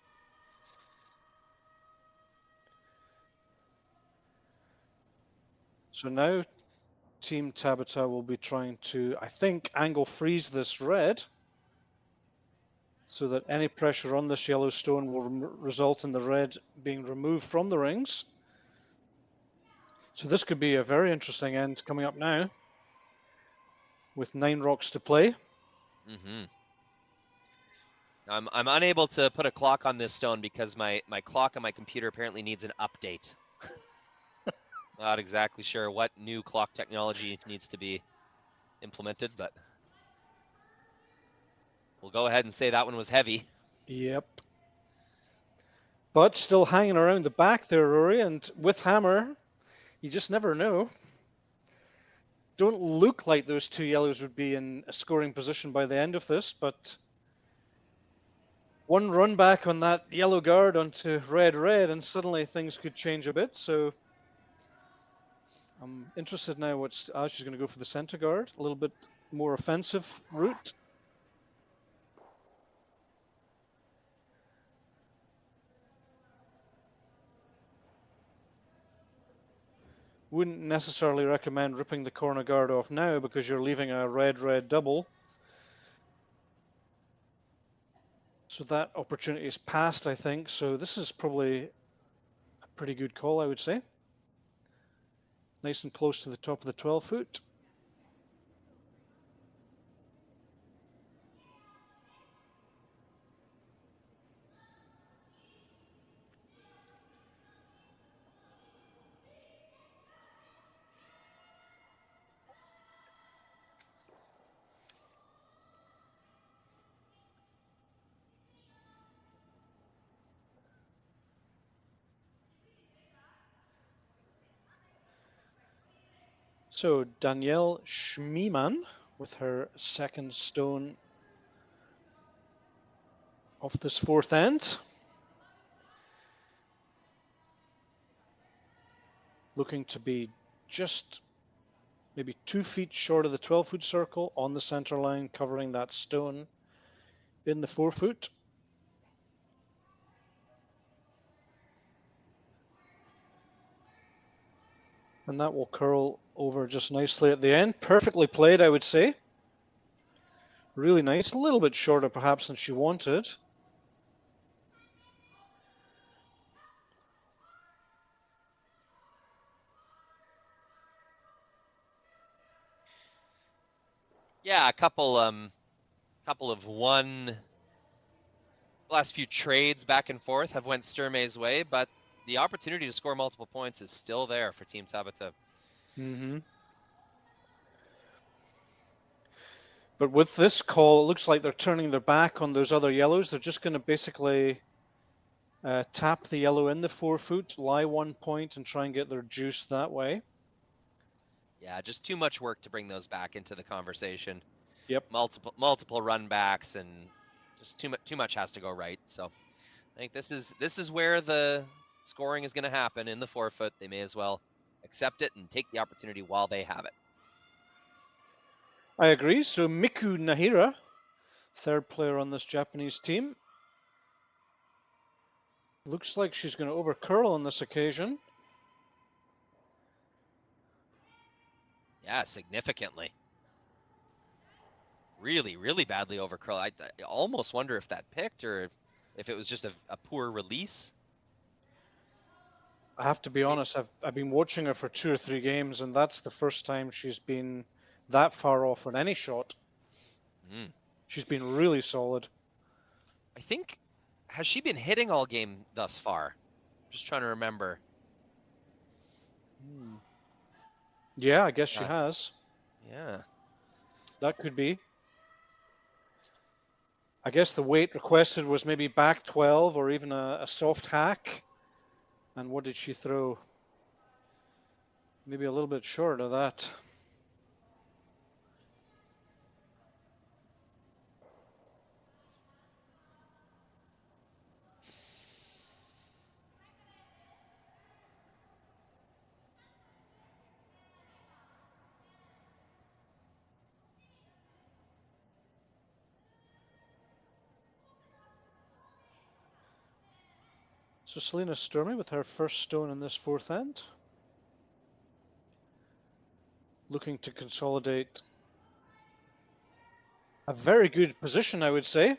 So now Team Tabata will be trying to, I think, angle freeze this red so that any pressure on this yellow stone will result in the red being removed from the rings. So this could be a very interesting end coming up now with 9 rocks to play. I'm unable to put a clock on this stone because my clock on my computer apparently needs an update. Not exactly sure what new clock technology needs to be implemented, but we'll go ahead and say that one was heavy. Yep. But still hanging around the back there, Rory, and with hammer, you just never know. Don't look like those 2 yellows would be in a scoring position by the end of this, but one run back on that yellow guard onto red, and suddenly things could change a bit. So I'm interested now what she's going to go for the center guard, a little bit more offensive route. Wouldn't necessarily recommend ripping the corner guard off now because you're leaving a red double. So that opportunity is passed, I think. So this is probably a pretty good call, I would say. Nice and close to the top of the 12-foot. So Danielle Schmiemann with her second stone of this fourth end. Looking to be just maybe 2 feet short of the 12-foot circle on the center line, covering that stone in the 4-foot. And that will curl over just nicely at the end. Perfectly played, I would say. Really nice. A little bit shorter, perhaps, than she wanted. Yeah, a couple of last few trades back and forth have went Sturmay's way, but the opportunity to score multiple points is still there for Team Tabata. Mm-hmm. But with this call, it looks like they're turning their back on those other yellows. They're just going to basically tap the yellow in the 4-foot, lie 1 point, and try and get their juice that way. Yeah, just too much work to bring those back into the conversation. Yep. Multiple run backs, and just too much has to go right. So I think this is where the scoring is going to happen in the 4-foot. They may as well accept it and take the opportunity while they have it. I agree. So Miku Nahira, third player on this Japanese team. Looks like she's going to overcurl on this occasion. Yeah, significantly. Really, really badly overcurl. I almost wonder if that picked or if it was just a poor release. I have to be honest, I've been watching her for 2 or 3 games, and that's the first time she's been that far off on any shot. She's been really solid. I think, has she been hitting all game thus far? Just trying to remember. Yeah, I guess she has. Yeah. That could be. I guess the weight requested was maybe back 12 or even a soft hack. And what did she throw? Maybe a little bit short of that. So Selena Sturmay with her first stone in this 4th end. Looking to consolidate a very good position, I would say.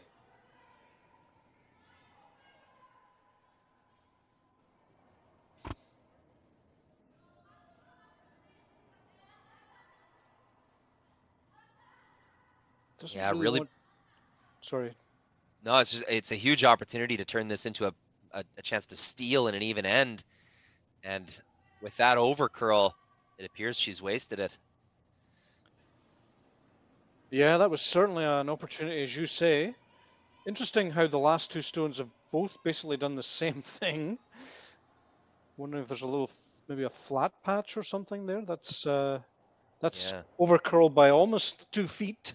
Yeah, really. Sorry. No, it's a huge opportunity to turn this into a chance to steal in an even end. And with that overcurl, it appears she's wasted it. Yeah, that was certainly an opportunity, as you say. Interesting how the last 2 stones have both basically done the same thing. Wondering if there's a little, maybe a flat patch or something there. That's overcurled by almost 2 feet.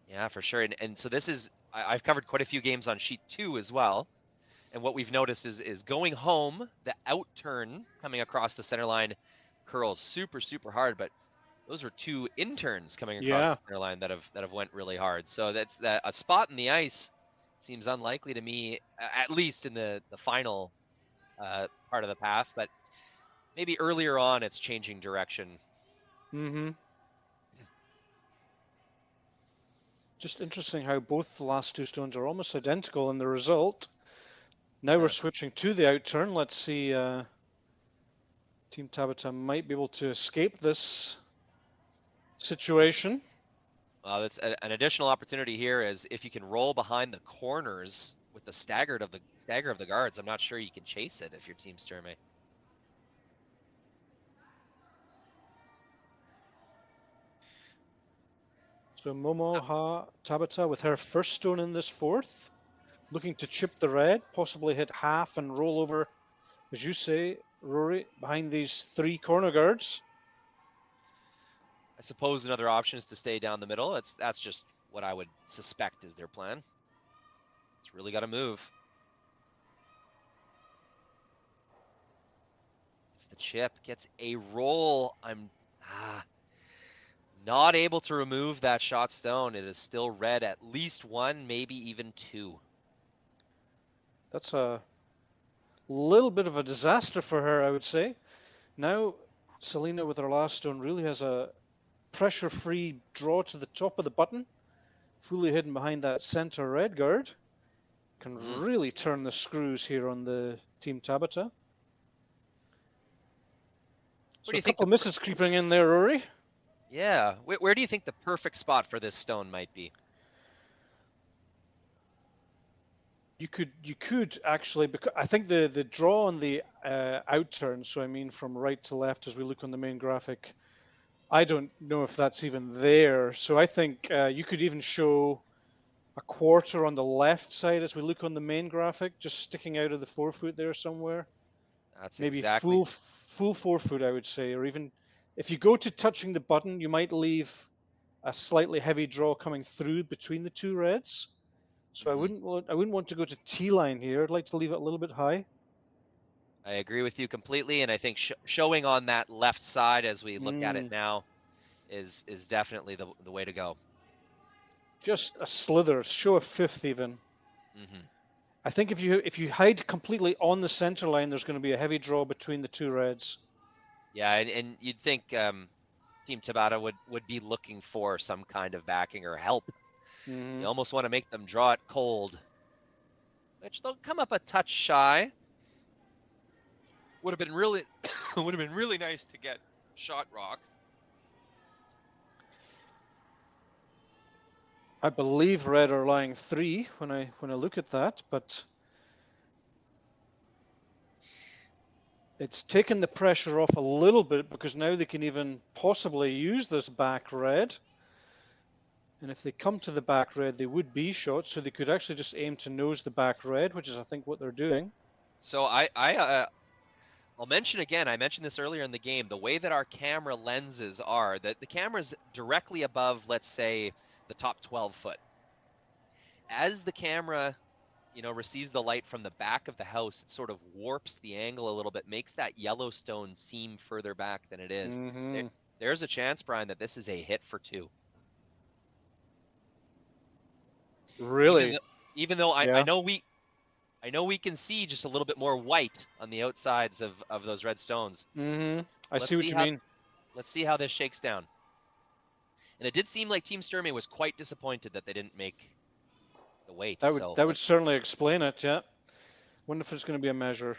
Yeah, for sure. And so this is, I've covered quite a few games on sheet 2 as well. And what we've noticed is going home, the out turn coming across the center line curls super, super hard, but those are 2 interns coming across the center line that have went really hard. So that's a spot in the ice seems unlikely to me, at least in the final part of the path, but maybe earlier on it's changing direction. Mm-hmm. Just interesting how both the last 2 stones are almost identical in the result. Now we're switching to the out turn. Let's see. Team Tabata might be able to escape this situation. That's an additional opportunity here is if you can roll behind the corners with the stagger of the guards. I'm not sure you can chase it if your Team Sturmay. So Momoha Tabata with her first stone in this 4th, looking to chip the red, possibly hit half and roll over, as you say, Rory, behind these 3 corner guards. I suppose another option is to stay down the middle. That's just what I would suspect is their plan. It's really got to move. It's the chip, gets a roll. I'm not able to remove that shot stone. It is still red, at least 1, maybe even 2. That's a little bit of a disaster for her, I would say. Now, Selena with her last stone really has a pressure-free draw to the top of the button, fully hidden behind that center red guard. Can really turn the screws here on the Team Tabata. So a couple of misses creeping in there, Rory. Yeah. Where do you think the perfect spot for this stone might be? You could actually, because I think the draw on the outturn, so I mean from right to left as we look on the main graphic, I don't know if that's even there. So I think you could even show a quarter on the left side as we look on the main graphic, just sticking out of the forefoot there somewhere. That's Maybe exactly. full forefoot, I would say, or even if you go to touching the button, you might leave a slightly heavy draw coming through between the two reds. So I wouldn't want to go to T-line here. I'd like to leave it a little bit high. I agree with you completely, and I think showing on that left side as we look at it now is definitely the way to go. Just a slither, show a fifth even. Mm-hmm. I think if you hide completely on the center line, there's going to be a heavy draw between the two reds. Yeah, and you'd think Team Tabata would be looking for some kind of backing or help. You almost want to make them draw it cold, which they'll come up a touch shy. Would have been really nice to get shot rock. I believe red are lying 3 when I look at that, but it's taken the pressure off a little bit because now they can even possibly use this back red. And if they come to the back red, they would be shot, so they could actually just aim to nose the back red, which is I think what they're doing. So I'll mention again, I mentioned this earlier in the game, the way that our camera lenses are, that the camera's directly above, let's say, the top 12 foot. As the camera, receives the light from the back of the house, it sort of warps the angle a little bit, makes that Yellowstone seem further back than it is. There's a chance, Brian, that this is a hit for 2. Really? Even though I know we can see just a little bit more white on the outsides of those red stones. I see what you mean. Let's see how this shakes down. And it did seem like Team Sturmay was quite disappointed that they didn't make the weight. That would certainly explain it, yeah. Wonder if it's going to be a measure.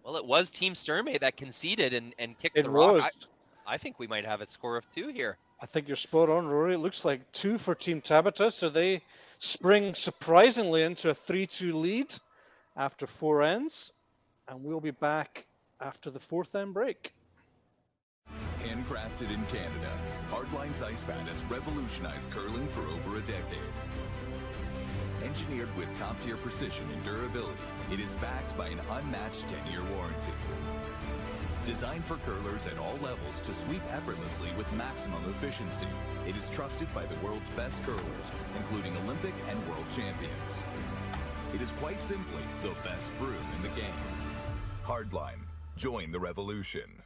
Well, it was Team Sturmay that conceded and kicked the rock. I think we might have a score of 2 here. I think you're spot on, Rory. It looks like 2 for Team Tabata, so they spring surprisingly into a 3-2 lead after 4 ends, and we'll be back after the 4th end break. Handcrafted in Canada, Hardline's ice pad has revolutionized curling for over a decade. Engineered with top-tier precision and durability, it is backed by an unmatched 10-year warranty. Designed for curlers at all levels to sweep effortlessly with maximum efficiency, it is trusted by the world's best curlers, including Olympic and world champions. It is quite simply the best brew in the game. Hardline. Join the revolution.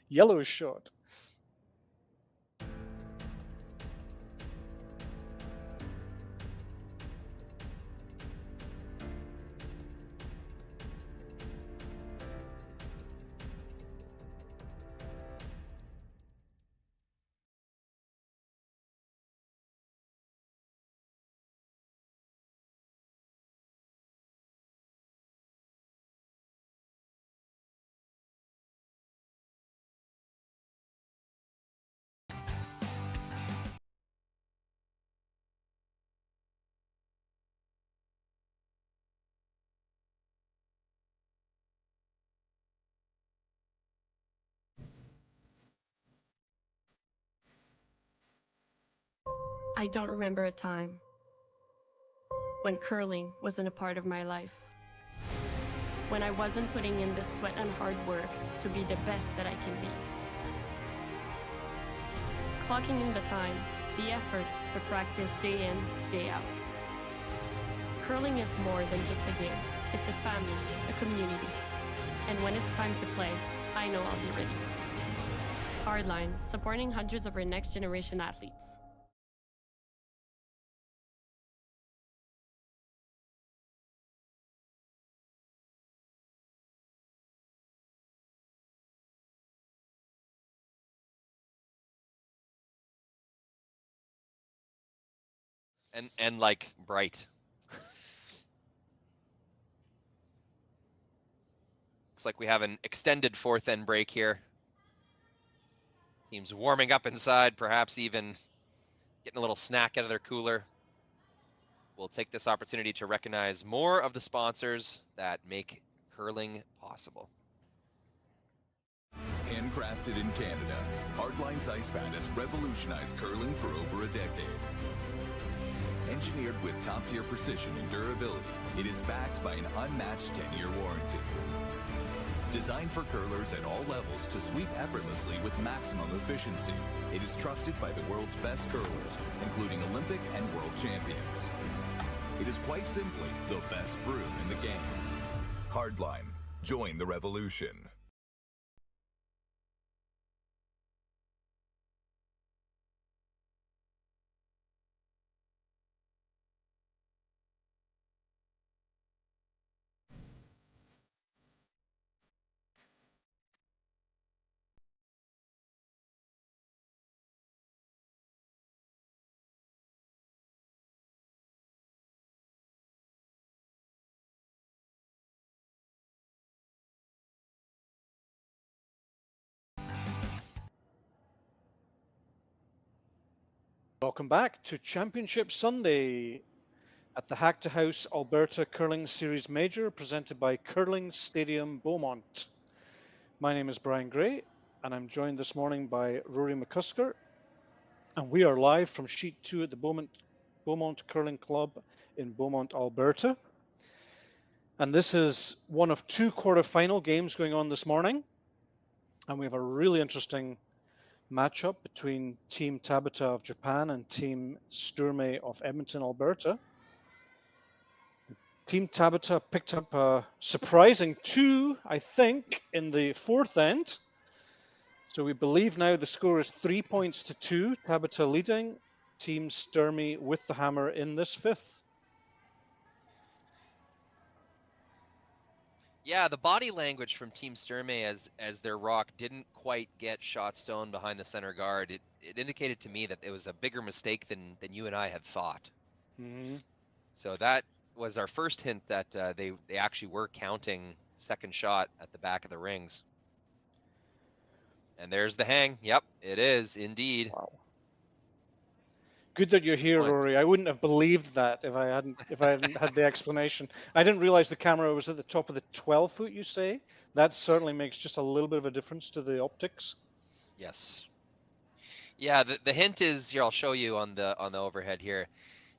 Yellow shot. I don't remember a time when curling wasn't a part of my life. When I wasn't putting in the sweat and hard work to be the best that I can be. Clocking in the time, the effort to practice day in, day out. Curling is more than just a game. It's a family, a community. And when it's time to play, I know I'll be ready. Hardline, supporting hundreds of our next generation athletes. And like bright. Looks like we have an extended fourth end break here. Teams warming up inside, perhaps even getting a little snack out of their cooler. We'll take this opportunity to recognize more of the sponsors that make curling possible. Handcrafted in Canada, Hardline's ice pad has revolutionized curling for over a decade. Engineered with top-tier precision and durability, it is backed by an unmatched 10-year warranty. Designed for curlers at all levels to sweep effortlessly with maximum efficiency, it is trusted by the world's best curlers, including Olympic and world champions. It is quite simply the best broom in the game. Hardline. Join the revolution. Welcome back to Championship Sunday at the Hack2House Alberta Curling Series Major, presented by Curling Stadium Beaumont. My name is Brian Gray, and I'm joined this morning by Rory McCusker, and we are live from Sheet 2 at the Beaumont Curling Club in Beaumont, Alberta. And this is one of two quarterfinal games going on this morning, and we have a really interesting matchup between Team Tabata of Japan and Team Sturmay of Edmonton, Alberta. Team Tabata picked up a surprising 2, I think, in the fourth end. So we believe now the score is 3 points to 2, Tabata leading, Team Sturmay with the hammer in this fifth. Yeah, the body language from Team Sturmay as their rock didn't quite get shot stone behind the center guard. It indicated to me that it was a bigger mistake than you and I had thought. Mm-hmm. So that was our first hint that they actually were counting second shot at the back of the rings. And there's the hang. Yep, it is indeed. Wow. Good that you're here, Rory. I wouldn't have believed that if I hadn't had the explanation. I didn't realize the camera was at the top of the 12 foot, you say. That certainly makes just a little bit of a difference to the optics. Yes. Yeah, the hint is here. I'll show you on the overhead here.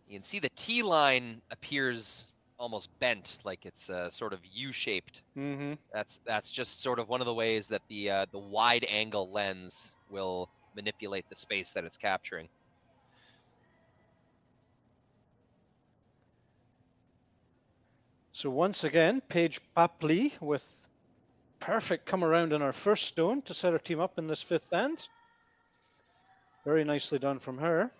You can see the T line appears almost bent, like it's sort of U-shaped. Mm-hmm. That's just sort of one of the ways that the wide angle lens will manipulate the space that it's capturing. So once again, Paige Papli with perfect come around in our first stone to set her team up in this fifth end. Very nicely done from her.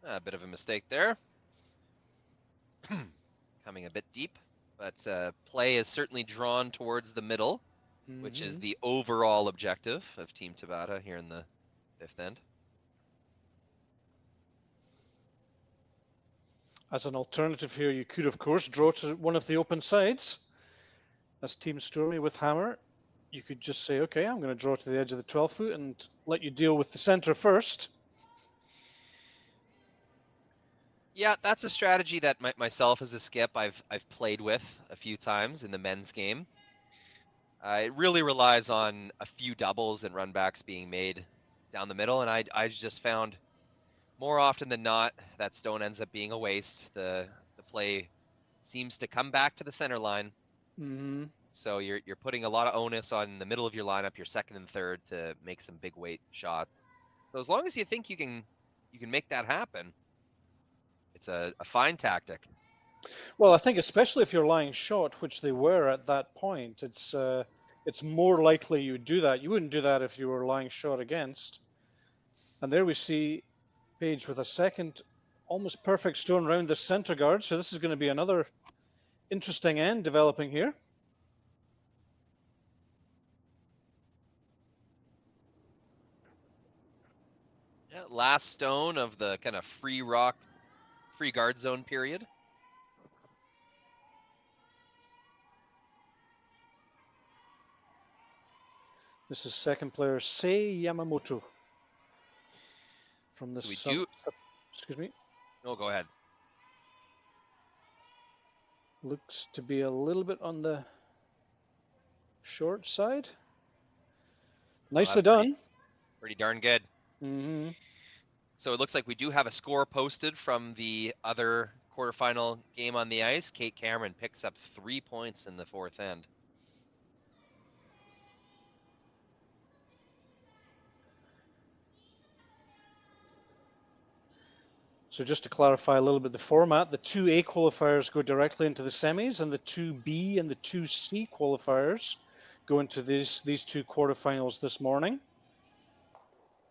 A bit of a mistake there. Coming a bit deep, but play is certainly drawn towards the middle, which is the overall objective of Team Tabata here in the fifth end. As an alternative here, you could, of course, draw to one of the open sides. As Team Sturmay with hammer, you could just say, okay, I'm going to draw to the edge of the 12 foot and let you deal with the center first. Yeah, that's a strategy that myself as a skip I've played with a few times in the men's game. It really relies on a few doubles and runbacks being made down the middle, and I just found more often than not that stone ends up being a waste. The play seems to come back to the center line. Mm-hmm. So you're putting a lot of onus on the middle of your lineup, your second and third, to make some big weight shots. So as long as you think you can make that happen, it's a fine tactic. Well, I think especially if you're lying short, which they were at that point, it's more likely you would do that. You wouldn't do that if you were lying short against. And there we see Page with a second almost perfect stone round the center guard. So this is going to be another interesting end developing here. Yeah, last stone of the kind of free guard zone period. This is second player Sei Yamamoto from the excuse me. No, go ahead. Looks to be a little bit on the short side. Nicely done. Pretty darn good. Mm-hmm. So it looks like we do have a score posted from the other quarterfinal game on the ice. Kate Cameron picks up 3 points in the fourth end. So just to clarify a little bit the format, the 2A qualifiers go directly into the semis, and the 2B and the 2C qualifiers go into these two quarterfinals this morning. In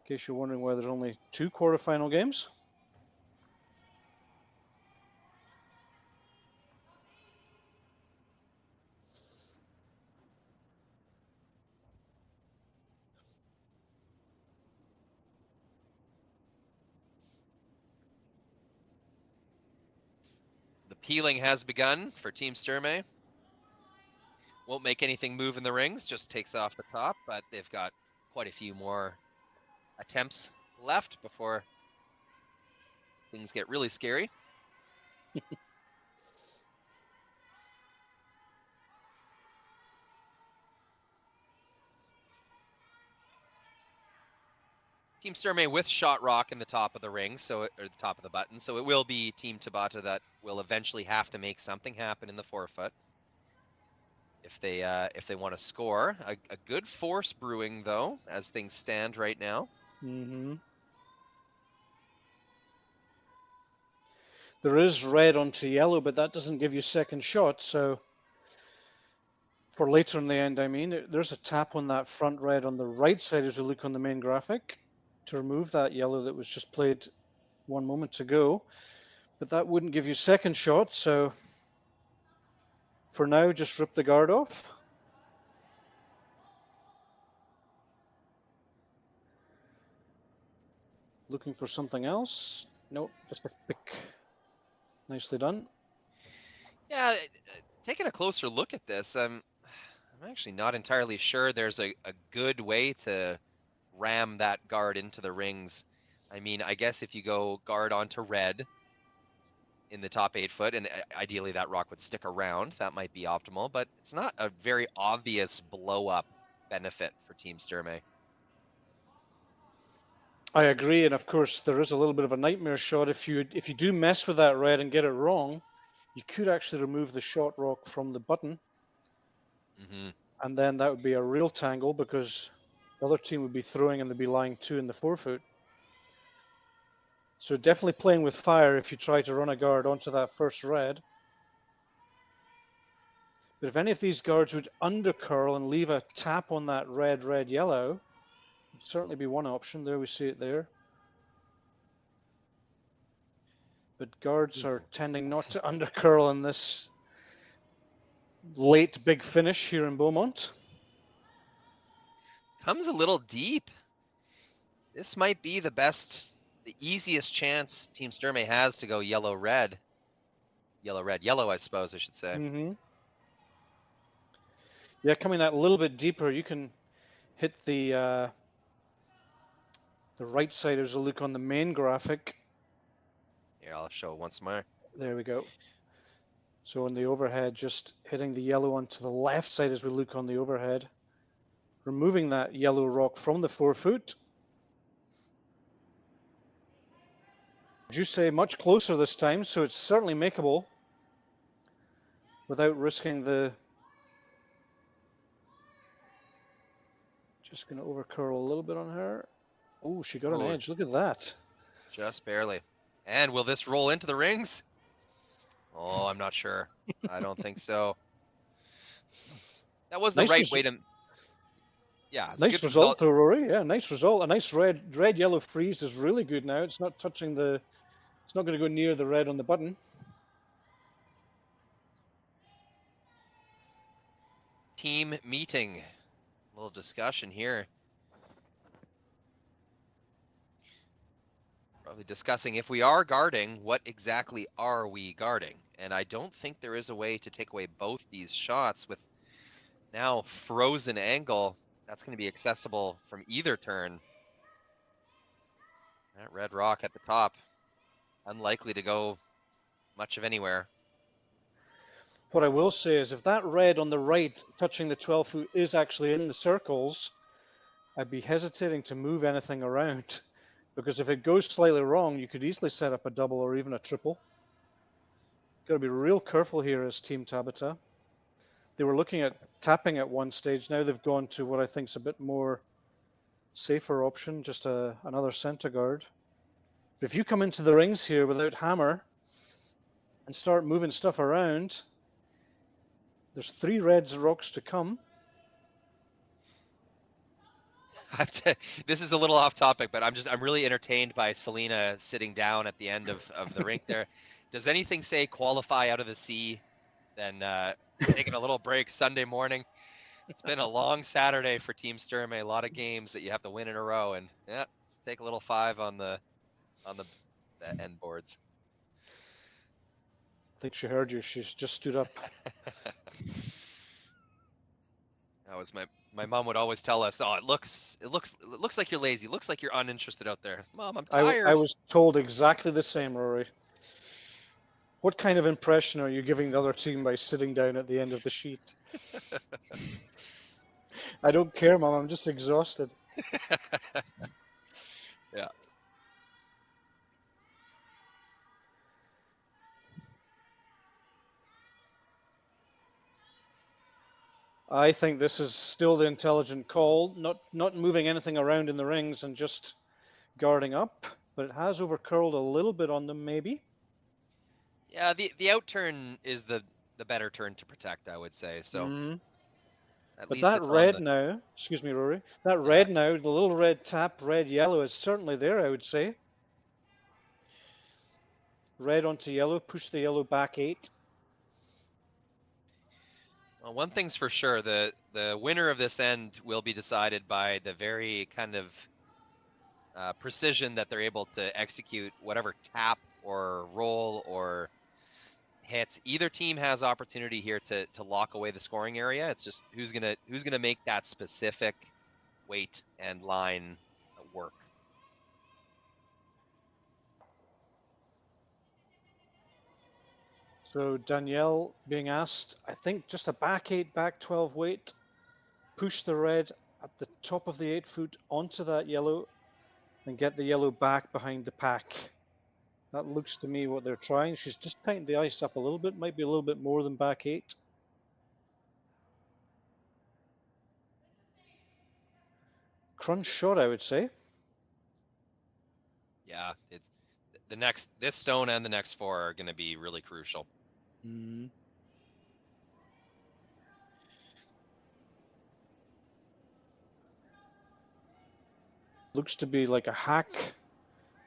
case you're wondering why there's only 2 quarterfinal games. The peeling has begun for Team Sturmay. Won't make anything move in the rings, just takes off the top, but they've got quite a few more attempts left before things get really scary. Team Sturmay with shot rock in the top of the ring, or the top of the button, so it will be Team Tabata that will eventually have to make something happen in the forefoot if they want to score. A good force brewing though, as things stand right now. Mm-hmm. There is red onto yellow, but that doesn't give you second shot. So for later in the end, I mean, there's a tap on that front red on the right side as we look on the main graphic to remove that yellow that was just played 1 moment ago. But that wouldn't give you second shot. So for now, just rip the guard off. Looking for something else. Nope, just a pick. Nicely done. Yeah, taking a closer look at this, I'm actually not entirely sure there's a good way to ram that guard into the rings. I mean, I guess if you go guard onto red in the top 8 foot, and ideally that rock would stick around, that might be optimal, but it's not a very obvious blow up benefit for Team Sturmay. I agree, and of course there is a little bit of a nightmare shot. If you do mess with that red and get it wrong, you could actually remove the shot rock from the button. Mm-hmm. And then that would be a real tangle because the other team would be throwing and they'd be lying 2 in the forefoot. So definitely playing with fire if you try to run a guard onto that first red. But if any of these guards would undercurl and leave a tap on that red, yellow, would certainly be one option. There we see it there. But guards are tending not to undercurl in this late big finish here in Beaumont. Comes a little deep. This might be the easiest chance Team Sturmay has to go yellow-red. Yellow, I suppose I should say. Mm-hmm. Yeah, coming that little bit deeper, you can hit the right side as a look on the main graphic. Here, I'll show it once more. There we go. So on the overhead, just hitting the yellow onto the left side as we look on the overhead. Removing that yellow rock from the forefoot. Would you say much closer this time, so it's certainly makeable. without risking the... Just going to overcurl a little bit on her. Oh, she got an edge. Look at that. Just barely. And will this roll into the rings? Oh, I'm not sure. I don't think so. That was the right way to... Yeah, it's a nice good result though, Rory. Yeah, nice result. A nice red-yellow freeze is really good now. It's not touching the... It's not going to go near the red on the button. Team meeting. A little discussion here. Probably discussing if we are guarding, what exactly are we guarding? And I don't think there is a way to take away both these shots with now frozen angle. That's going to be accessible from either turn. That red rock at the top, unlikely to go much of anywhere. What I will say is if that red on the right touching the 12-foot is actually in the circles, I'd be hesitating to move anything around. Because if it goes slightly wrong, you could easily set up a double or even a triple. Got to be real careful here as Team Tabata. They were looking at tapping at one stage. Now they've gone to what I think is a bit more safer option, just another center guard. But if you come into the rings here without hammer and start moving stuff around, there's 3 red rocks to come. This is a little off topic, but I'm really entertained by Selena sitting down at the end of the rink there. Does anything say qualify out of the sea? Then taking a little break Sunday morning. It's been a long Saturday for Team Sturmay. A lot of games that you have to win in a row, and yeah, just take a little 5 on the end boards. I think she heard you. She's just stood up. That was my mom would always tell us, "Oh, it looks like you're lazy. It looks like you're uninterested out there." Mom, I'm tired. I was told exactly the same, Rory. What kind of impression are you giving the other team by sitting down at the end of the sheet? I don't care, Mom. I'm just exhausted. Yeah. I think this is still the intelligent call, not moving anything around in the rings and just guarding up, but it has overcurled a little bit on them, maybe. Yeah, the out turn is the better turn to protect, I would say. So at but least that it's red now, excuse me, Rory, that red now, the little red tap, red yellow is certainly there, I would say. Red onto yellow, push the yellow back 8. Well, one thing's for sure, the winner of this end will be decided by the very kind of precision that they're able to execute whatever tap or roll or hit. Either team has opportunity here to lock away the scoring area. It's just who's gonna make that specific weight and line work. So Danielle being asked, I think just a back 8, back 12 weight, push the red at the top of the 8-foot onto that yellow and get the yellow back behind the pack. That looks to me what they're trying. She's just tightened the ice up a little bit, might be a little bit more than back 8. Crunch shot, I would say. Yeah, it's this stone and the next 4 are going to be really crucial. Looks to be like a hack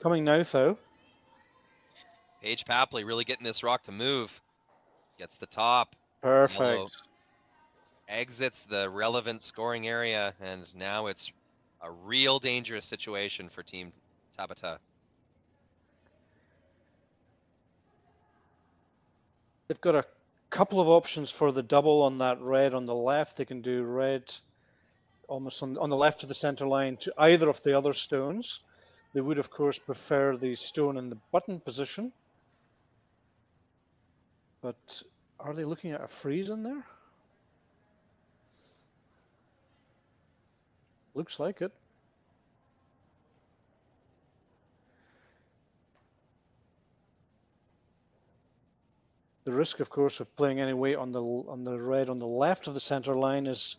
coming now, though. Paige Papley really getting this rock to move. Gets the top. Perfect. Yellow exits the relevant scoring area, and now it's a real dangerous situation for Team Tabata. They've got a couple of options for the double on that red on the left. They can do red almost on the left of the center line to either of the other stones. They would, of course, prefer the stone in the button position. But are they looking at a freeze in there? Looks like it. The risk, of course, of playing any weight on the red on the left of the center line is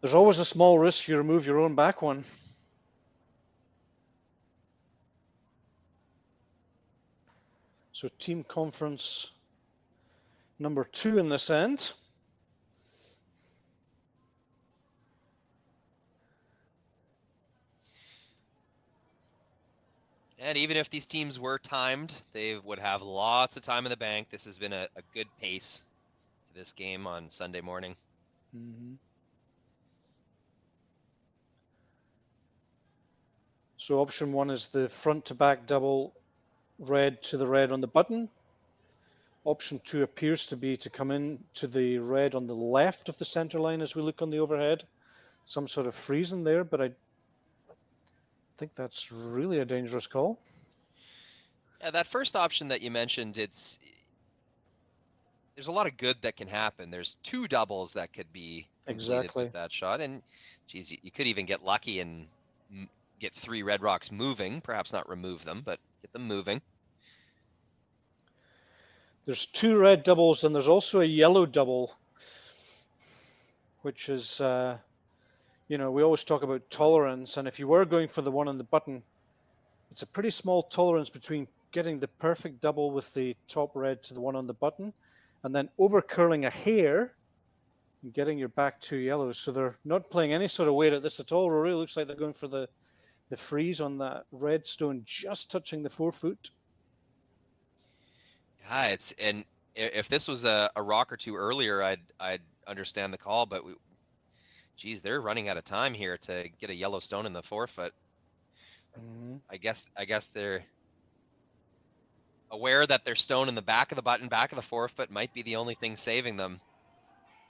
there's always a small risk you remove your own back one. So team conference number 2 in this end. And even if these teams were timed, they would have lots of time in the bank. This has been a good pace to this game on Sunday morning. Mm-hmm. So option 1 is the front to back double red to the red on the button. Option 2 appears to be to come in to the red on the left of the center line as we look on the overhead. Some sort of freezing there, but I think that's really a dangerous call. Yeah, that first option that you mentioned, there's a lot of good that can happen. There's 2 doubles that could be completed with that shot, and geez, you could even get lucky and get 3 red rocks moving. Perhaps not remove them, but get them moving. There's 2 red doubles and there's also a yellow double, which is, you know, we always talk about tolerance, and if you were going for the one on the button, it's a pretty small tolerance between getting the perfect double with the top red to the one on the button and then over curling a hair and getting your back 2 yellows. So they're not playing any sort of weight at this at all. Rory, looks like they're going for the freeze on that red stone just touching the 4-foot. Yeah, and if this was a rock or 2 earlier, I'd understand the call, but geez, they're running out of time here to get a yellow stone in the 4-foot. Mm-hmm. I guess they're aware that their stone in the back of the button, back of the 4-foot might be the only thing saving them.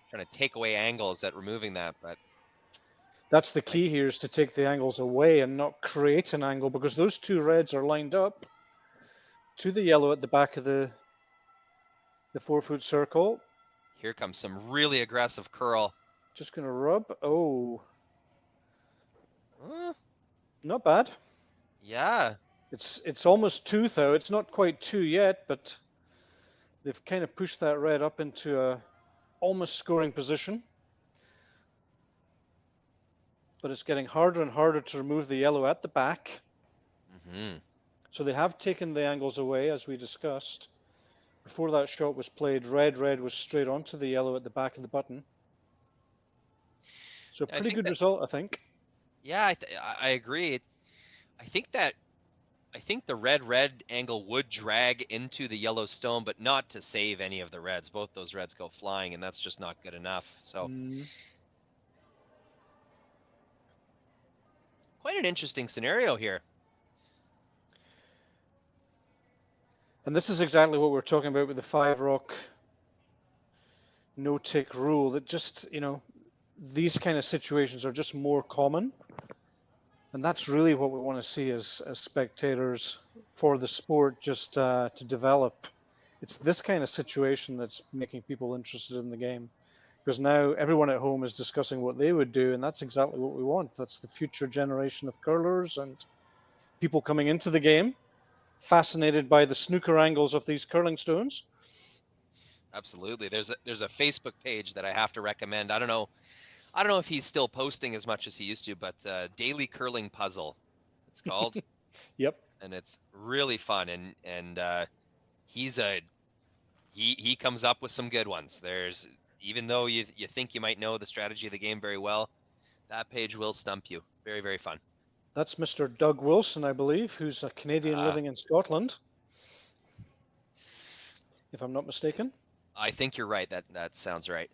Trying to take away angles at removing that, but that's the key here, is to take the angles away and not create an angle, because those 2 reds are lined up to the yellow at the back of the 4-foot circle. Here comes some really aggressive curl. Just gonna rub. Oh, not bad. Yeah, it's almost 2 though. It's not quite 2 yet, but they've kind of pushed that red up into a almost scoring position. But it's getting harder and harder to remove the yellow at the back. Mm-hmm. So they have taken the angles away, as we discussed. Before that shot was played, red was straight onto the yellow at the back of the button. So pretty good result, I think. Yeah, I agree. I think the red angle would drag into the yellow stone, but not to save any of the reds. Both those reds go flying, and that's just not good enough. So quite an interesting scenario here. And this is exactly what we're talking about with the 5-rock no-tick rule, that just, you know, these kind of situations are just more common. And that's really what we want to see as spectators for the sport, just to develop. It's this kind of situation that's making people interested in the game, because now everyone at home is discussing what they would do, and that's exactly what we want. That's the future generation of curlers and people coming into the game, fascinated by the snooker angles of these curling stones. Absolutely. There's a Facebook page that I have to recommend. I don't know if he's still posting as much as he used to, but Daily Curling Puzzle, it's called. Yep. And it's really fun, and he comes up with some good ones. There's, even though you think you might know the strategy of the game very well, that page will stump you. Very, very fun. That's Mr. Doug Wilson, I believe, who's a Canadian living in Scotland, if I'm not mistaken. I think you're right. That sounds right.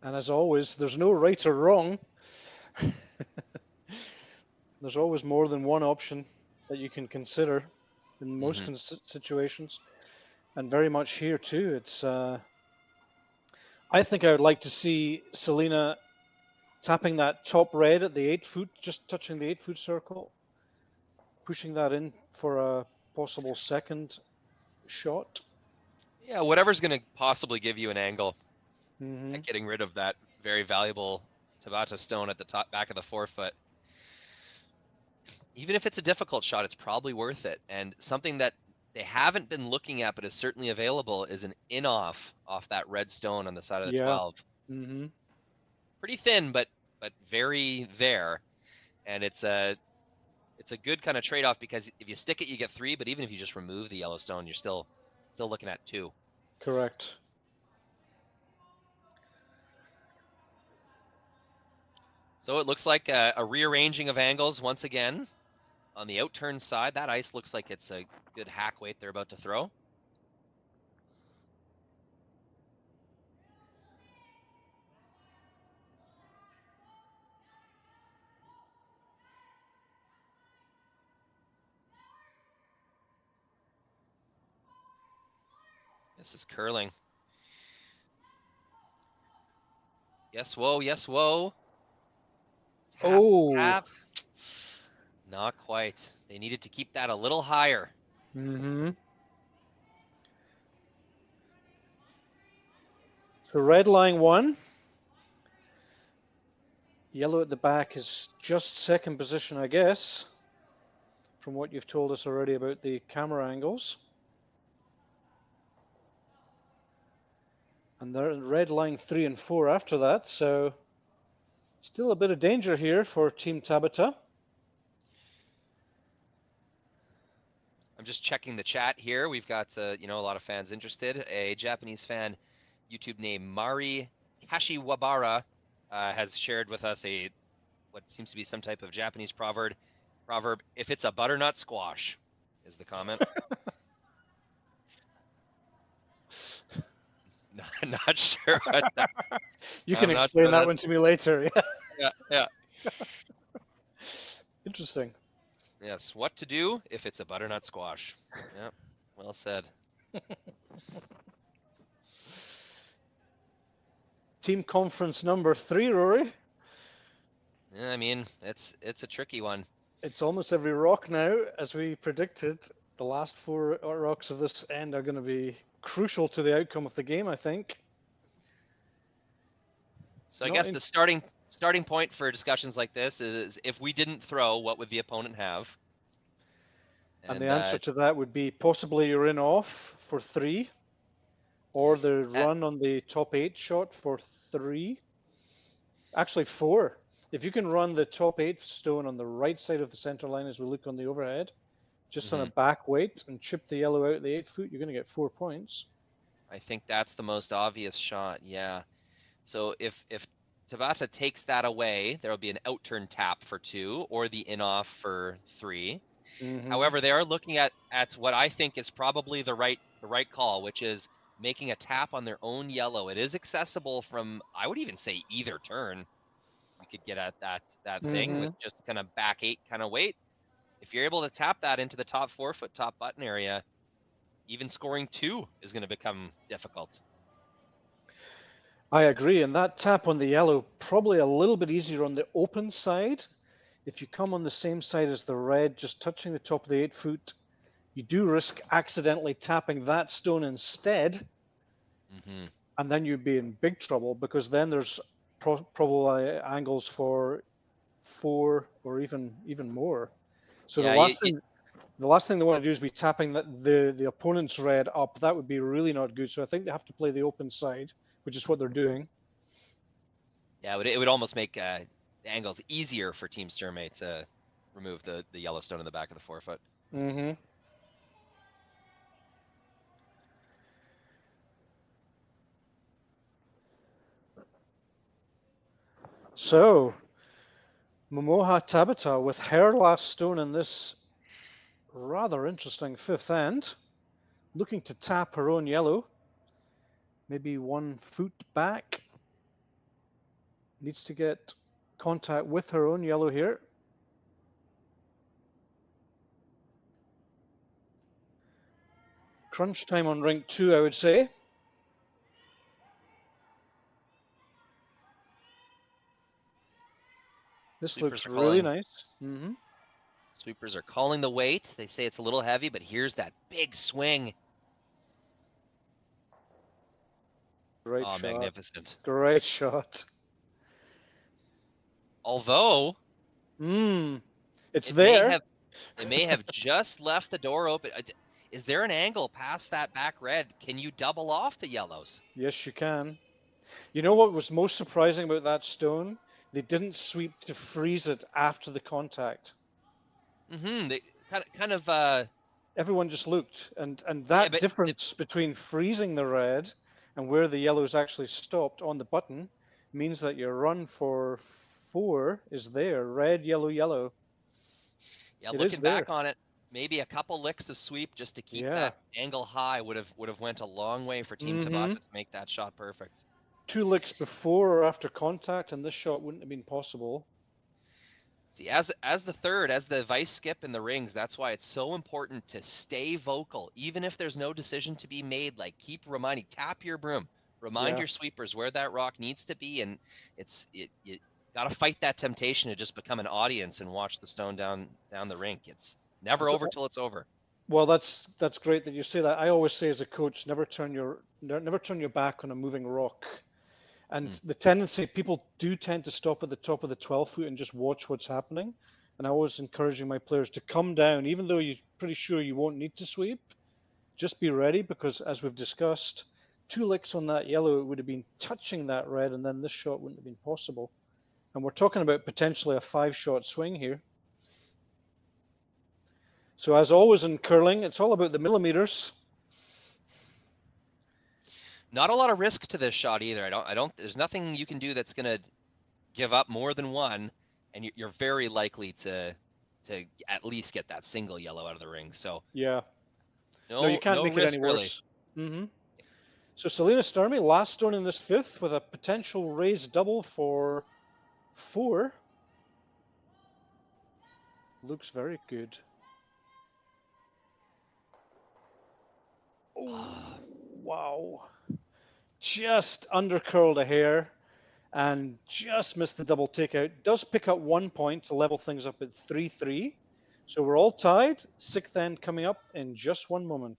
And as always, there's no right or wrong. There's always more than one option that you can consider in most situations, and very much here too. It's I think I would like to see Selena tapping that top red at the 8-foot, just touching the 8-foot circle, pushing that in for a possible second shot. Yeah, whatever's going to possibly give you an angle. And getting rid of that very valuable Tabata stone at the back of the 4-foot. even if it's a difficult shot, it's probably worth it. And something that they haven't been looking at, but is certainly available, is an in-off off that red stone on the side of the Yeah. 12. Mm-hmm. Pretty thin, but very there. And it's a good kind of trade-off, because if you stick it, you get 3, but even if you just remove the yellow stone, you're still looking at 2. Correct. So it looks like a rearranging of angles once again. On the outturn side, that ice looks like it's a good hack weight they're about to throw. This is curling. Yes, whoa, yes, whoa. Tap, Oh. tap. Not quite. They needed to keep that a little higher. Mm-hmm. So red line 1. Yellow at the back is just second position, I guess, from what you've told us already about the camera angles. And they're red line 3 and 4 after that, so still a bit of danger here for Team Tabata. I'm just checking the chat here. We've got a lot of fans interested. A Japanese fan, YouTube name Mari Kashiwabara, has shared with us what seems to be some type of Japanese proverb. If it's a butternut squash, is the comment. Not sure what that. You can I'm not explain sure that one to me later. Yeah. Interesting. Yes, what to do if it's a butternut squash. Yeah, well said. Team conference number 3, Rory. Yeah, I mean, it's a tricky one. It's almost every rock now, as we predicted. The last 4 rocks of this end are going to be crucial to the outcome of the game, I think. So I guess the starting point for discussions like this is, if we didn't throw, what would the opponent have? And the answer to that would be possibly you're in off for 3, or the run on the top 8 shot for 3. Actually 4. If you can run the top 8 stone on the right side of the center line as we look on the overhead, just on a back weight, and chip the yellow out the 8 foot, you're going to get 4 points. I think that's the most obvious shot, yeah. So if Tabata takes that away, there will be an outturn tap for 2, or the in-off for 3. Mm-hmm. However, they are looking at what I think is probably the right call, which is making a tap on their own yellow. It is accessible from, I would even say, either turn. You could get at that thing with just kind of back 8 kind of weight. If you're able to tap that into the top 4 foot top button area, even scoring 2 is going to become difficult. I agree, and that tap on the yellow probably a little bit easier on the open side. If you come on the same side as the red, just touching the top of the 8 foot, you do risk accidentally tapping that stone instead, and then you'd be in big trouble, because then there's probably angles for 4 or even more. So yeah, the last thing they want to do is be tapping the opponent's red up. That would be really not good. So I think they have to play the open side, which is what they're doing. Yeah, it would almost make the angles easier for Team Sturmay to remove the yellow stone in the back of the 4 foot. Mm-hmm. So, Momoha Tabata with her last stone in this rather interesting 5th end, looking to tap her own yellow, maybe 1 foot back. Needs to get contact with her own yellow here. Crunch time on rink 2, I would say. This Sweepers looks really calling, nice. Mm-hmm. Sweepers are calling the weight. They say it's a little heavy, but here's that big swing. Great shot. Magnificent. Great shot. Although, It's It there. may have just left the door open. Is there an angle past that back red? Can you double off the yellows? Yes, you can. You know what was most surprising about that stone? They didn't sweep to freeze it after the contact. They kind of Everyone just looked, and yeah, that difference between freezing the red and where the yellows actually stopped on the button means that your run for 4 is there. Red, yellow, yellow. yeah, It is looking there. back on it, maybe a couple licks of sweep just to keep Yeah. that angle high would have went a long way for Team Tabata to make that shot perfect. 2 licks before or after contact, and this shot wouldn't have been possible. See, as the vice skip in the rings, that's why it's so important to stay vocal, even if there's no decision to be made. Like, keep reminding, tap your broom, remind your sweepers where that rock needs to be, and you got to fight that temptation to just become an audience and watch the stone down the rink. It's never over till it's over. Well, that's great that you say that. I always say as a coach, never turn your back on a moving rock. And the tendency, people do tend to stop at the top of the 12 foot and just watch what's happening. And I always encouraging my players to come down, even though you're pretty sure you won't need to sweep. Just be ready, because as we've discussed, 2 licks on that yellow, it would have been touching that red, and then this shot wouldn't have been possible. And we're talking about potentially a 5-shot swing here. So as always in curling, it's all about the millimeters. Not a lot of risk to this shot either. I don't. There's nothing you can do that's gonna give up more than one, and you're very likely to at least get that single yellow out of the ring. So yeah, no, you can't make it any worse. Really. So Selena Sturmay, last stone in this 5th, with a potential raised double for 4. Looks very good. Oh, wow. Just undercurled a hair and just missed the double takeout. Does pick up 1 point to level things up at 3-3. So we're all tied. 6th end coming up in just one moment.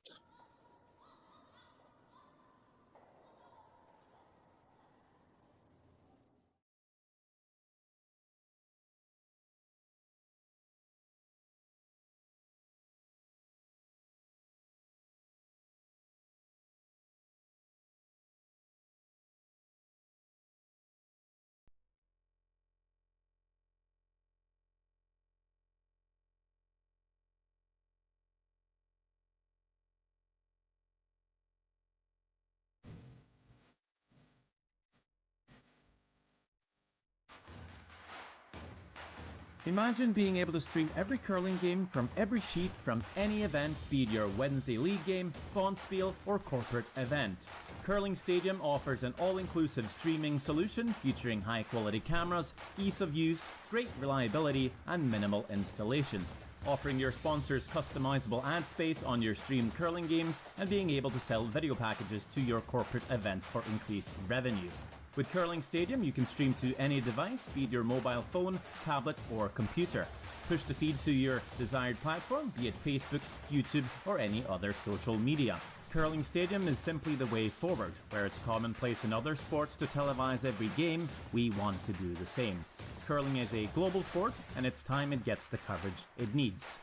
Imagine being able to stream every curling game from every sheet from any event, be it your Wednesday league game, bonspiel, or corporate event. Curling Stadium offers an all-inclusive streaming solution featuring high-quality cameras, ease of use, great reliability, and minimal installation. Offering your sponsors customizable ad space on your streamed curling games and being able to sell video packages to your corporate events for increased revenue. With Curling Stadium, you can stream to any device, be it your mobile phone, tablet, or computer. Push the feed to your desired platform, be it Facebook, YouTube, or any other social media. Curling Stadium is simply the way forward. Where it's commonplace in other sports to televise every game, we want to do the same. Curling is a global sport, and it's time it gets the coverage it needs.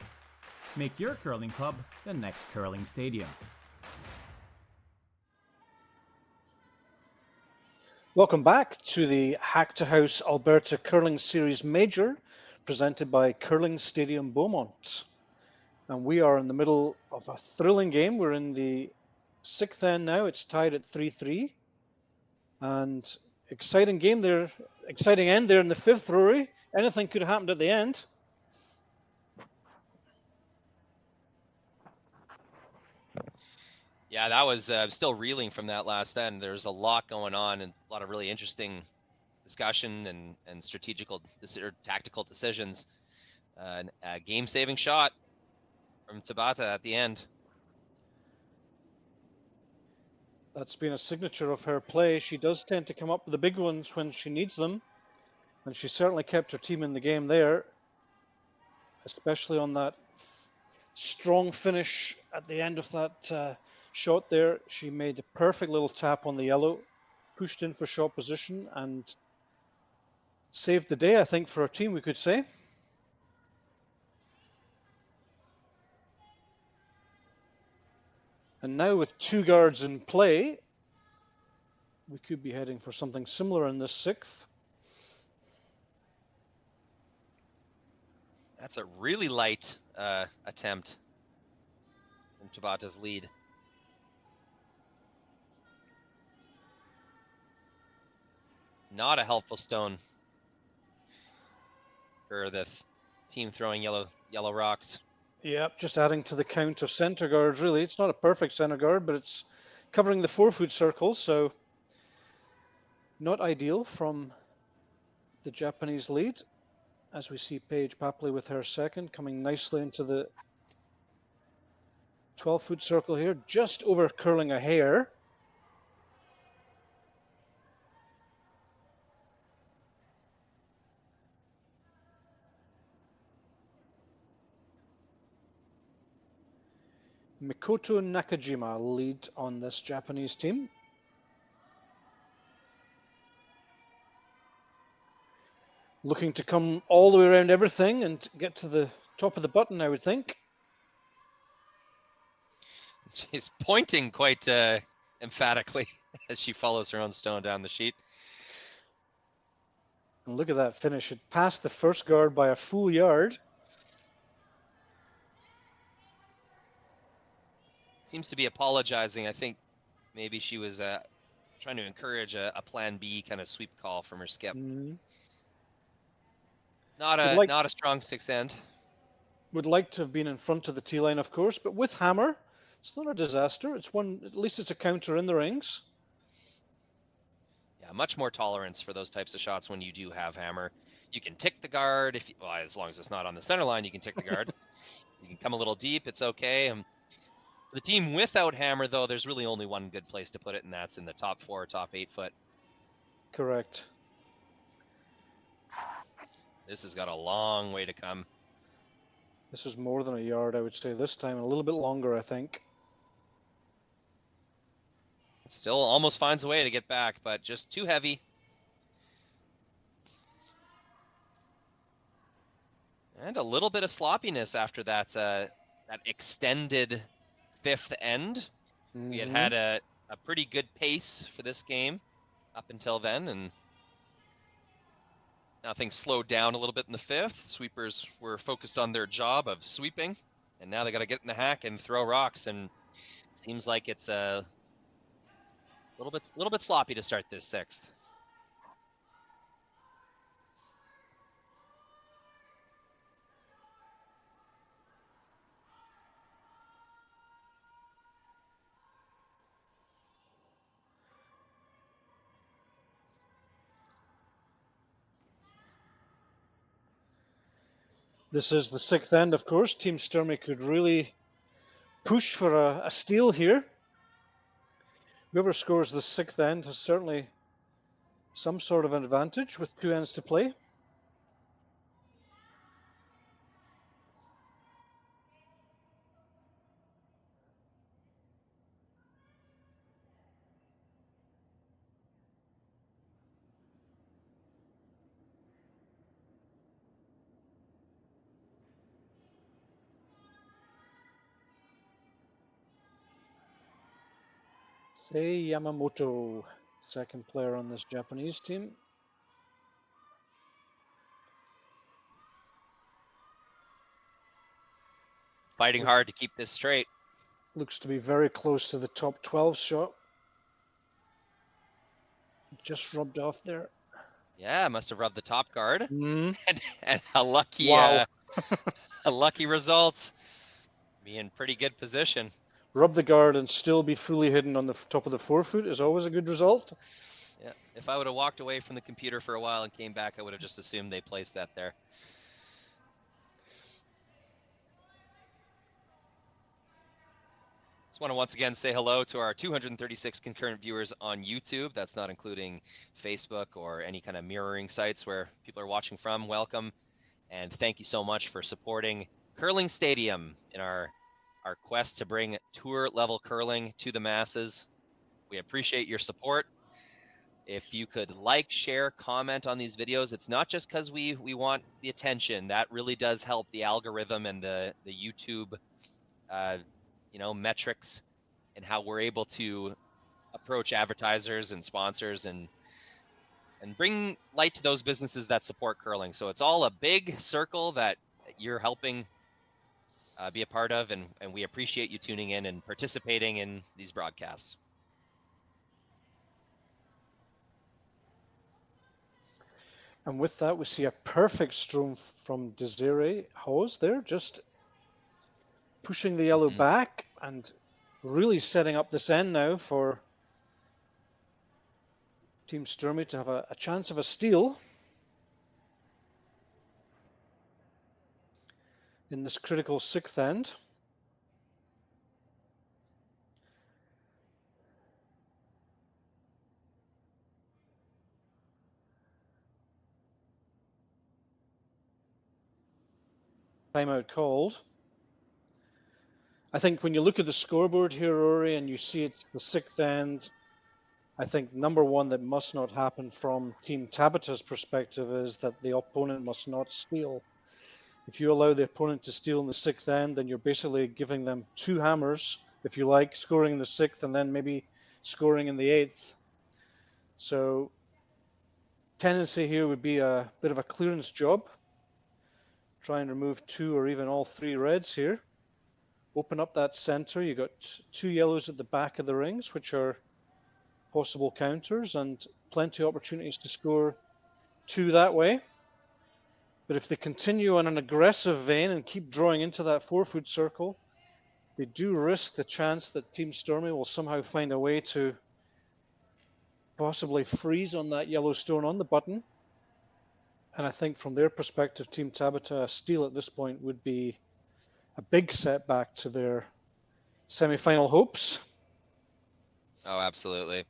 Make your curling club the next Curling Stadium. Welcome back to the Hack2House Alberta Curling Series Major, presented by Curling Stadium Beaumont. And we are in the middle of a thrilling game. We're in the 6th end now. It's tied at 3-3. And exciting game there, exciting end there in the 5th, Rory. Anything could have happened at the end. Yeah, that was still reeling from that last end. There's a lot going on and a lot of really interesting discussion and strategical or tactical decisions. A game-saving shot from Tabata at the end. That's been a signature of her play. She does tend to come up with the big ones when she needs them. And she certainly kept her team in the game there, especially on that strong finish at the end of that shot there. She made a perfect little tap on the yellow, pushed in for shot position, and saved the day, I think, for her team, we could say. And now with 2 guards in play, we could be heading for something similar in this 6th. That's a really light attempt from Tabata's lead. Not a helpful stone for the team throwing yellow rocks. Yep, just adding to the count of center guards, really. It's not a perfect center guard, but it's covering the 4-foot circle, so not ideal from the Japanese lead. As we see Paige Papley with her second, coming nicely into the 12-foot circle here, just over curling a hair. Mikoto Nakajima lead on this Japanese team. Looking to come all the way around everything and get to the top of the button, I would think. She's pointing quite emphatically as she follows her own stone down the sheet. And look at that finish. It passed the first guard by a full yard. Seems to be apologizing. I think maybe she was trying to encourage a plan B kind of sweep call from her skip. Mm-hmm. Not a strong 6th end. Would like to have been in front of the tee line, of course, but with hammer, it's not a disaster. It's one. At least it's a counter in the rings. Yeah, much more tolerance for those types of shots when you do have hammer. You can tick the guard if well, as long as it's not on the center line, you can tick the guard. You can come a little deep, it's okay. The team without hammer, though, there's really only one good place to put it, and that's in the top 4, top 8 foot. Correct. This has got a long way to come. This is more than a yard, I would say, this time. A little bit longer, I think. Still almost finds a way to get back, but just too heavy. And a little bit of sloppiness after that that extended 5th end. We had a pretty good pace for this game up until then, and now things slowed down a little bit in the 5th. Sweepers were focused on their job of sweeping, and now they got to get in the hack and throw rocks, and it seems like it's a little bit sloppy to start this 6th. This is the 6th end, of course. Team Sturmay could really push for a steal here. Whoever scores the 6th end has certainly some sort of an advantage with 2 ends to play. Sei Yamamoto, second player on this Japanese team. Fighting hard to keep this straight. Looks to be very close to the top 12 shot. Just rubbed off there. Yeah, must have rubbed the top guard. Mm. And a lucky, wow. a lucky result. Be in pretty good position. Rub the guard and still be fully hidden on the top of the 4-foot is always a good result. Yeah, if I would have walked away from the computer for a while and came back, I would have just assumed they placed that there. Just want to once again say hello to our 236 concurrent viewers on YouTube. That's not including Facebook or any kind of mirroring sites where people are watching from. Welcome, and thank you so much for supporting Curling Stadium in our quest to bring tour-level curling to the masses. We appreciate your support. If you could like, share, comment on these videos, it's not just because we want the attention. That really does help the algorithm and the YouTube, metrics and how we're able to approach advertisers and sponsors and bring light to those businesses that support curling. So it's all a big circle that you're helping be a part of, and we appreciate you tuning in and participating in these broadcasts. And with that, we see a perfect strum from Desiree Hose there, just pushing the yellow back and really setting up this end now for Team Sturmay to have a chance of a steal in this critical 6th end. Timeout called. I think when you look at the scoreboard here, Rory, and you see it's the 6th end, I think number one that must not happen from Team Tabata's perspective is that the opponent must not steal. If you allow the opponent to steal in the 6th end, then you're basically giving them 2 hammers, if you like, scoring in the 6th and then maybe scoring in the 8th. So tendency here would be a bit of a clearance job. Try and remove 2 or even all 3 reds here. Open up that center. You got 2 yellows at the back of the rings, which are possible counters, and plenty of opportunities to score 2 that way. But if they continue on an aggressive vein and keep drawing into that 4-foot circle, they do risk the chance that Team Sturmay will somehow find a way to possibly freeze on that yellow stone on the button. And I think from their perspective, Team Tabata, a steal at this point would be a big setback to their semi-final hopes. Oh, absolutely.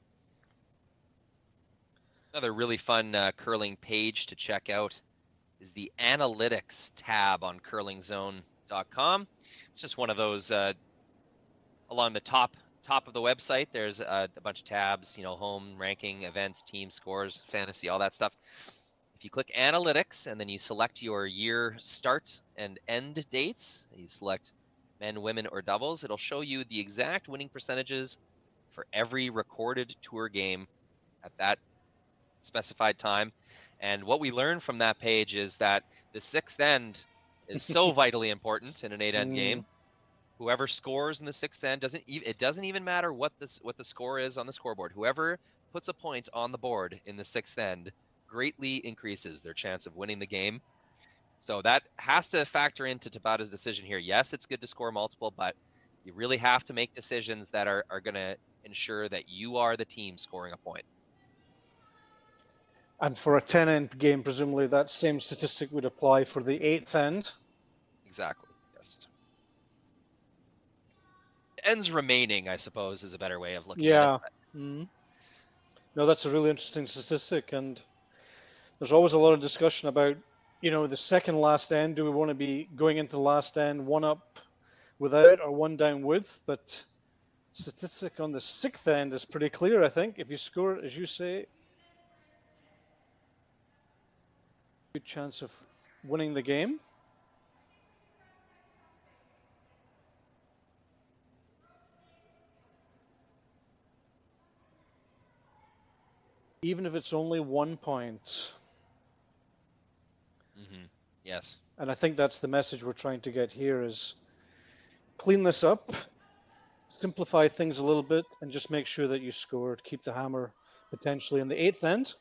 Another really fun curling page to check out is the analytics tab on curlingzone.com. It's just one of those along the top of the website. There's a bunch of tabs, you know, home, ranking, events, team scores, fantasy, all that stuff. If you click analytics and then you select your year start and end dates, you select men, women, or doubles, it'll show you the exact winning percentages for every recorded tour game at that specified time. And what we learned from that page is that the 6th end is so vitally important in an 8-end game. Whoever scores in the 6th end it doesn't even matter what the score is on the scoreboard. Whoever puts a point on the board in the 6th end greatly increases their chance of winning the game. So that has to factor into Tabata's decision here. Yes, it's good to score multiple, but you really have to make decisions that are going to ensure that you are the team scoring a point. And for a 10-end game, presumably that same statistic would apply for the 8th end. Exactly, yes. Ends remaining, I suppose, is a better way of looking at it. No, that's a really interesting statistic, and there's always a lot of discussion about, you know, the second last end. Do we want to be going into the last end 1 up without or 1 down with? But statistic on the 6th end is pretty clear, I think. If you score, as you say, good chance of winning the game. Even if it's only 1 point. Yes. And I think that's the message we're trying to get here is clean this up, simplify things a little bit, and just make sure that you scored. Keep the hammer potentially in the 8th end.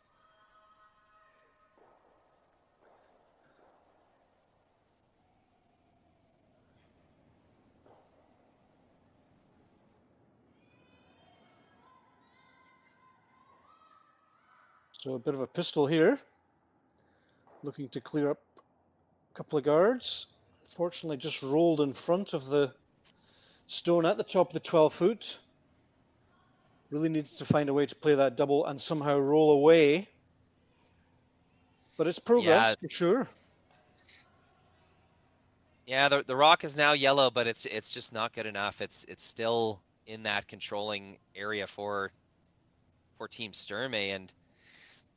So a bit of a pistol here. Looking to clear up a couple of guards. Fortunately, just rolled in front of the stone at the top of the 12-foot. Really needed to find a way to play that double and somehow roll away. But it's progress, for sure. Yeah, the rock is now yellow, but it's just not good enough. It's still in that controlling area for Team Sturmay, and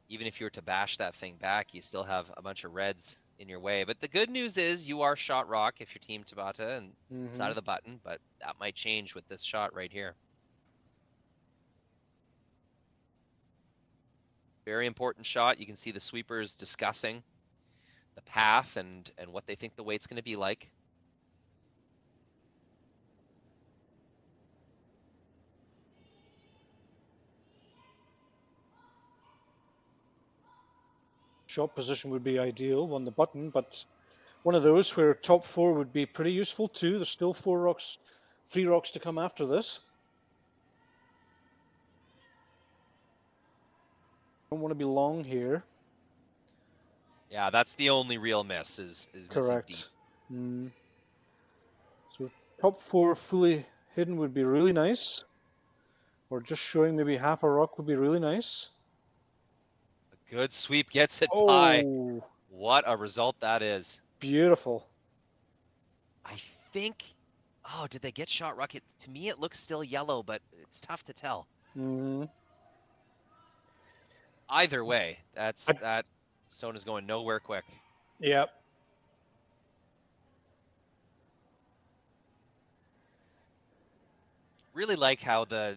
even if you were to bash that thing back, you still have a bunch of reds in your way. But the good news is you are shot rock if you're Team Tabata and side of the button, but that might change with this shot right here. Very important shot. You can see the sweepers discussing the path and what they think the weight's going to be like. Shot position would be ideal on the button, but one of those where top 4 would be pretty useful too. There's still 3 rocks to come after this. Don't want to be long here. Yeah, that's the only real miss is missing deep. Correct. So top 4 fully hidden would be really nice. Or just showing maybe half a rock would be really nice. A good sweep gets it by. Oh, What a result that is. beautiful. I think, oh, did they get shot rocket? To me, it looks still yellow, but it's tough to tell. Either way, that stone is going nowhere quick. Yep. Really like how the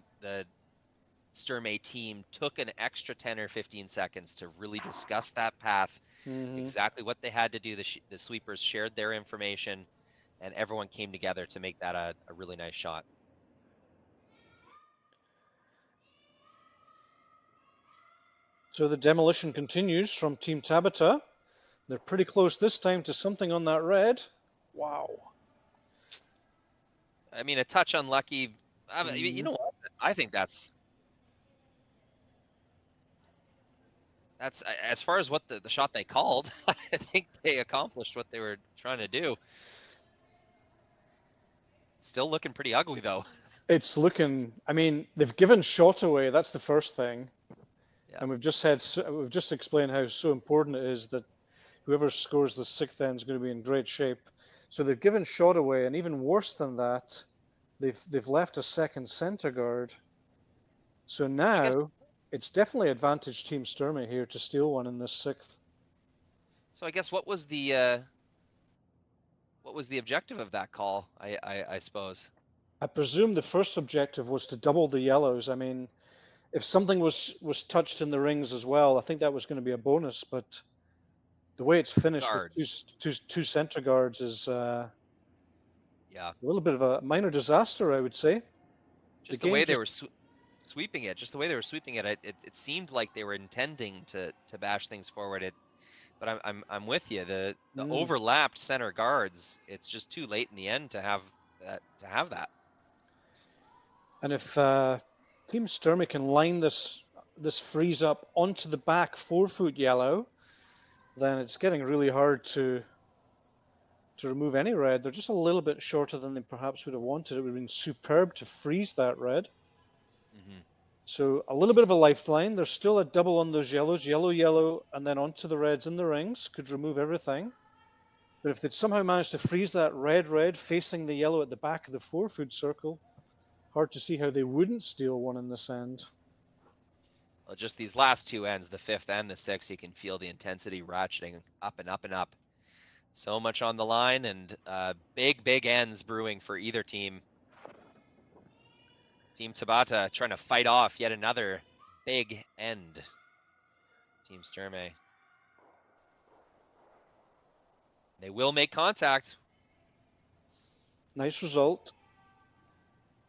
Sturmay team took an extra 10 or 15 seconds to really discuss that path, exactly what they had to do. The sweepers shared their information, and everyone came together to make that a really nice shot. So the demolition continues from Team Tabata. They're pretty close this time to something on that red. Wow. I mean, a touch unlucky. You know what? I think that's as far as what the shot they called. I think they accomplished what they were trying to do. Still looking pretty ugly though. It's looking, I mean, they've given shot away. That's the first thing. Yeah. And we've just explained how so important it is that whoever scores the 6th end is going to be in great shape. So they've given shot away, and even worse than that, they've left a second center guard. So now it's definitely advantage Team Sturmay here to steal one in this 6th. So I guess what was the objective of that call? I suppose. I presume the first objective was to double the yellows. I mean, if something was touched in the rings as well, I think that was going to be a bonus. But the way it's finished with two center guards is a little bit of a minor disaster, I would say. Just the way they were sweeping it, it seemed like they were intending to bash things forward. But I'm with you. The overlapped center guards, it's just too late in the end to have that. And if Team Sturmay can line this freeze up onto the back 4-foot yellow, then it's getting really hard to remove any red. They're just a little bit shorter than they perhaps would have wanted. It would have been superb to freeze that red. So a little bit of a lifeline. There's still a double on those yellows, yellow, yellow, and then onto the reds in the rings. Could remove everything. But if they'd somehow managed to freeze that red facing the yellow at the back of the 4-foot circle, hard to see how they wouldn't steal one in this end. Well, just these last two ends, the 5th and the 6th, you can feel the intensity ratcheting up and up and up. So much on the line, and big ends brewing for either team. Team Tabata trying to fight off yet another big end. Team Sturmay. They will make contact. Nice result.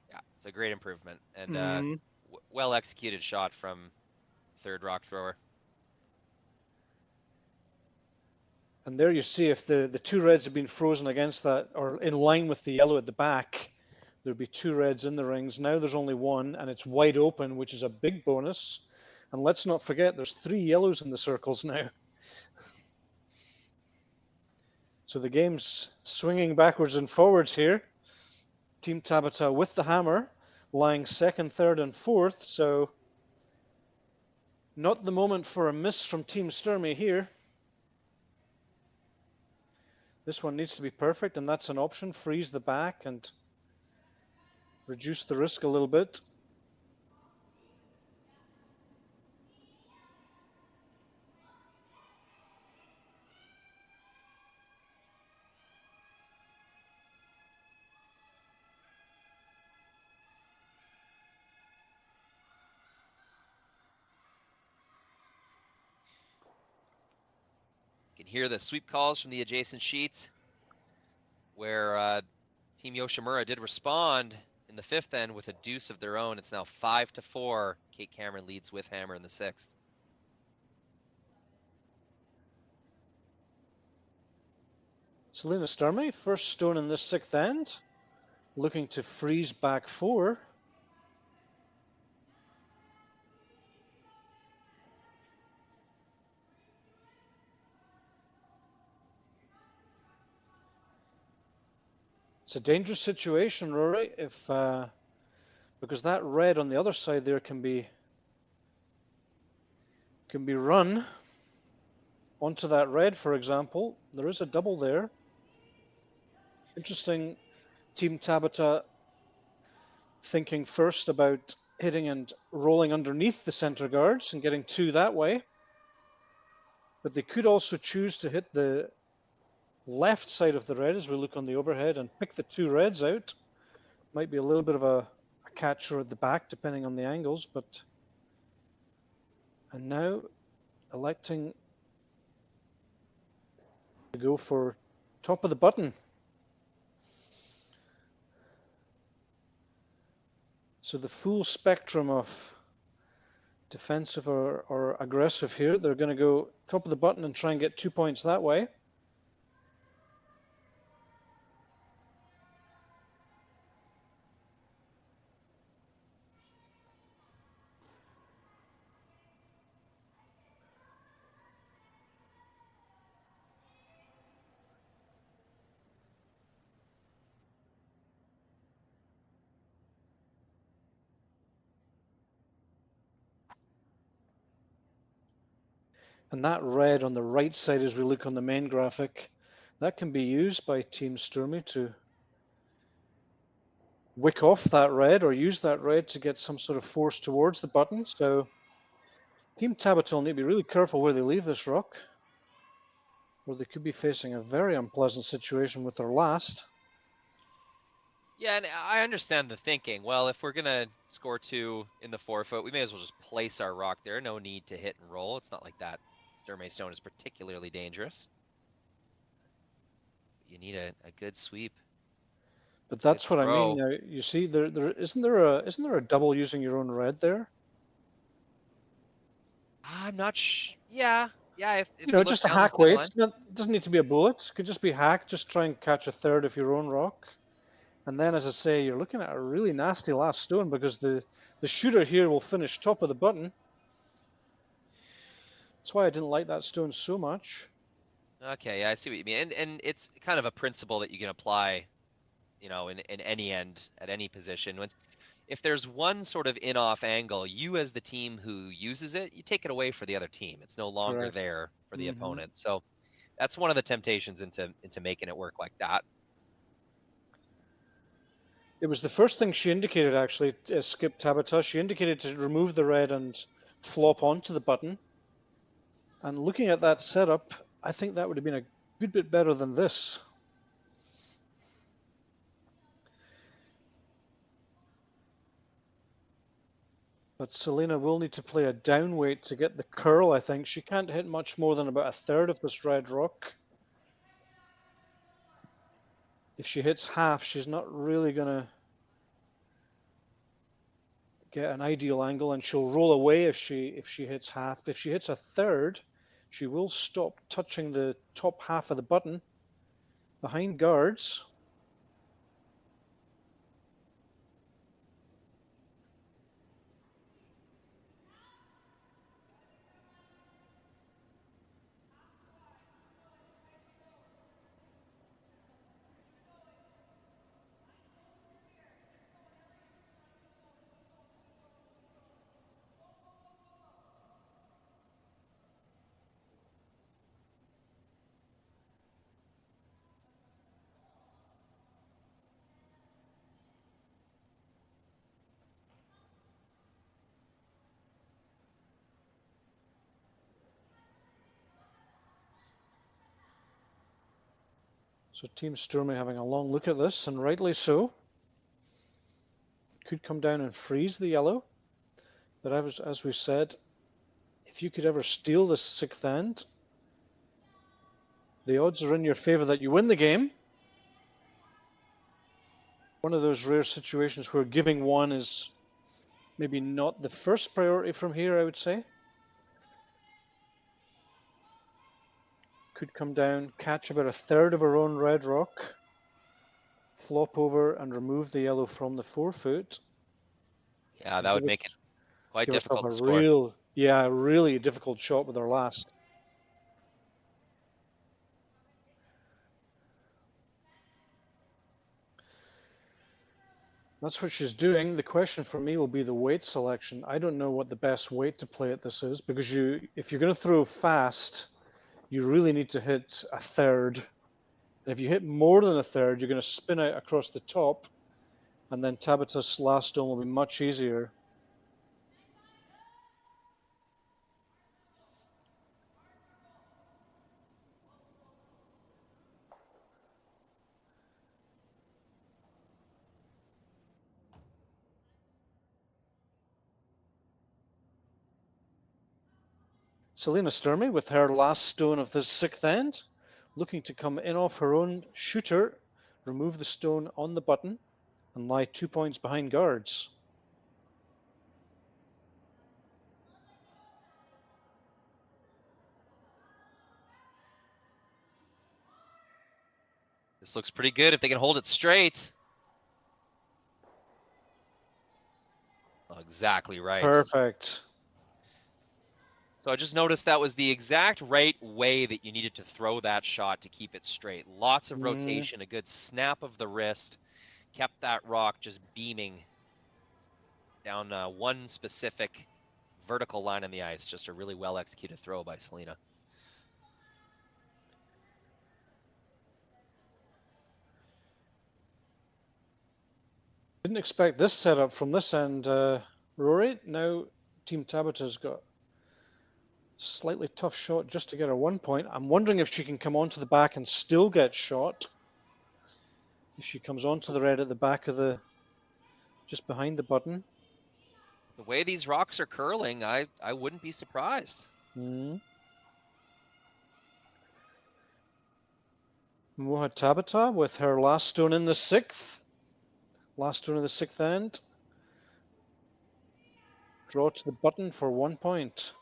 Yeah, it's a great improvement, and well executed shot from third rock thrower. And there you see if the 2 reds have been frozen against that, or in line with the yellow at the back, there'd be 2 reds in the rings. Now there's only 1, and it's wide open, which is a big bonus. And let's not forget, there's 3 yellows in the circles now. So the game's swinging backwards and forwards here. Team Tabata with the hammer, lying 2nd, 3rd, and 4th. So not the moment for a miss from Team Sturmay here. This one needs to be perfect, and that's an option. Freeze the back and reduce the risk a little bit. can hear the sweep calls from the adjacent sheet, where Team Yoshimura did respond in the 5th end with a deuce of their own. It's now 5-4. Kate Cameron leads with hammer in the 6th. Selena Sturmay, first stone in this 6th end, looking to freeze back 4. It's a dangerous situation, Rory, if because that red on the other side there can be run onto that red, for example. There is a double there. Interesting, Team Tabata thinking first about hitting and rolling underneath the center guards and getting 2 that way. But they could also choose to hit the left side of the red as we look on the overhead and pick the 2 reds out. Might be a little bit of a catcher at the back depending on the angles, but and now electing to go for top of the button. So the full spectrum of defensive or aggressive here. They're going to go top of the button and try and get 2 points that way. And that red on the right side as we look on the main graphic, that can be used by Team Sturmay to wick off that red or use that red to get some sort of force towards the button. So Team Tabata will need to be really careful where they leave this rock, or they could be facing a very unpleasant situation with their last. Yeah, and I understand the thinking. Well, if we're going to score 2 in the 4-foot, we may as well just place our rock there. No need to hit and roll. It's not like that Sturmay stone is particularly dangerous. You need a good sweep. But that's what I mean. Now, you see, isn't there a double using your own red there? I'm not yeah. If you know, just a hack weight. It doesn't need to be a bullet. It could just be hack. Just try and catch a third of your own rock. And then, as I say, you're looking at a really nasty last stone because the shooter here will finish top of the button. That's why I didn't like that stone so much. Okay, yeah, I see what you mean. And it's kind of a principle that you can apply, you know, in any end, at any position. If there's one sort of in-off angle, you as the team who uses it, you take it away for the other team. It's no longer Correct. there for the opponent. So that's one of the temptations into making it work like that. It was the first thing she indicated, actually, Skip Tabata. She indicated to remove the red and flop onto the button. And looking at that setup, I think that would have been a good bit better than this. But Selena will need to play a down weight to get the curl, I think. She can't hit much more than about a third of this red rock. If she hits half, she's not really going to get an ideal angle, and she'll roll away if she hits half. If she hits a third, she will stop touching the top half of the button behind guards. So Team Sturmay having a long look at this, and rightly so. Could come down and freeze the yellow. But as we said, if you could ever steal this 6th end, The odds are in your favor that you win the game. One of those rare situations where giving one is maybe not the first priority from here, I would say. Could come down, catch about a third of her own red rock, flop over and remove the yellow from the forefoot. Yeah, that would make it quite Give herself difficult a to score. really difficult shot with her last. That's what she's doing. The question for me will be the weight selection. I don't know what the best weight to play at this is, because if you're going to throw fast, you really need to hit a third. And if you hit more than a third, you're going to spin out across the top, and then Tabata's last stone will be much easier. Selena Sturmay with her last stone of the sixth end, looking to come in off her own shooter, remove the stone on the button, and lie 2 points behind guards. This looks pretty good if they can hold it straight. Oh, exactly right. Perfect. So I just noticed that was the exact right way that you needed to throw that shot to keep it straight. Lots of rotation, a good snap of the wrist, kept that rock just beaming down one specific vertical line on the ice. Just a really well executed throw by Selena. Didn't expect this setup from this end, Rory. Now Team Tabata's got a slightly tough shot just to get her 1 point. I'm wondering if she can come onto the back and still get shot. If she comes onto the red at the back of just behind the button. The way these rocks are curling, I wouldn't be surprised. Momoha Tabata with her last stone in the sixth. Last stone of the sixth end. Draw to the button for 1 point.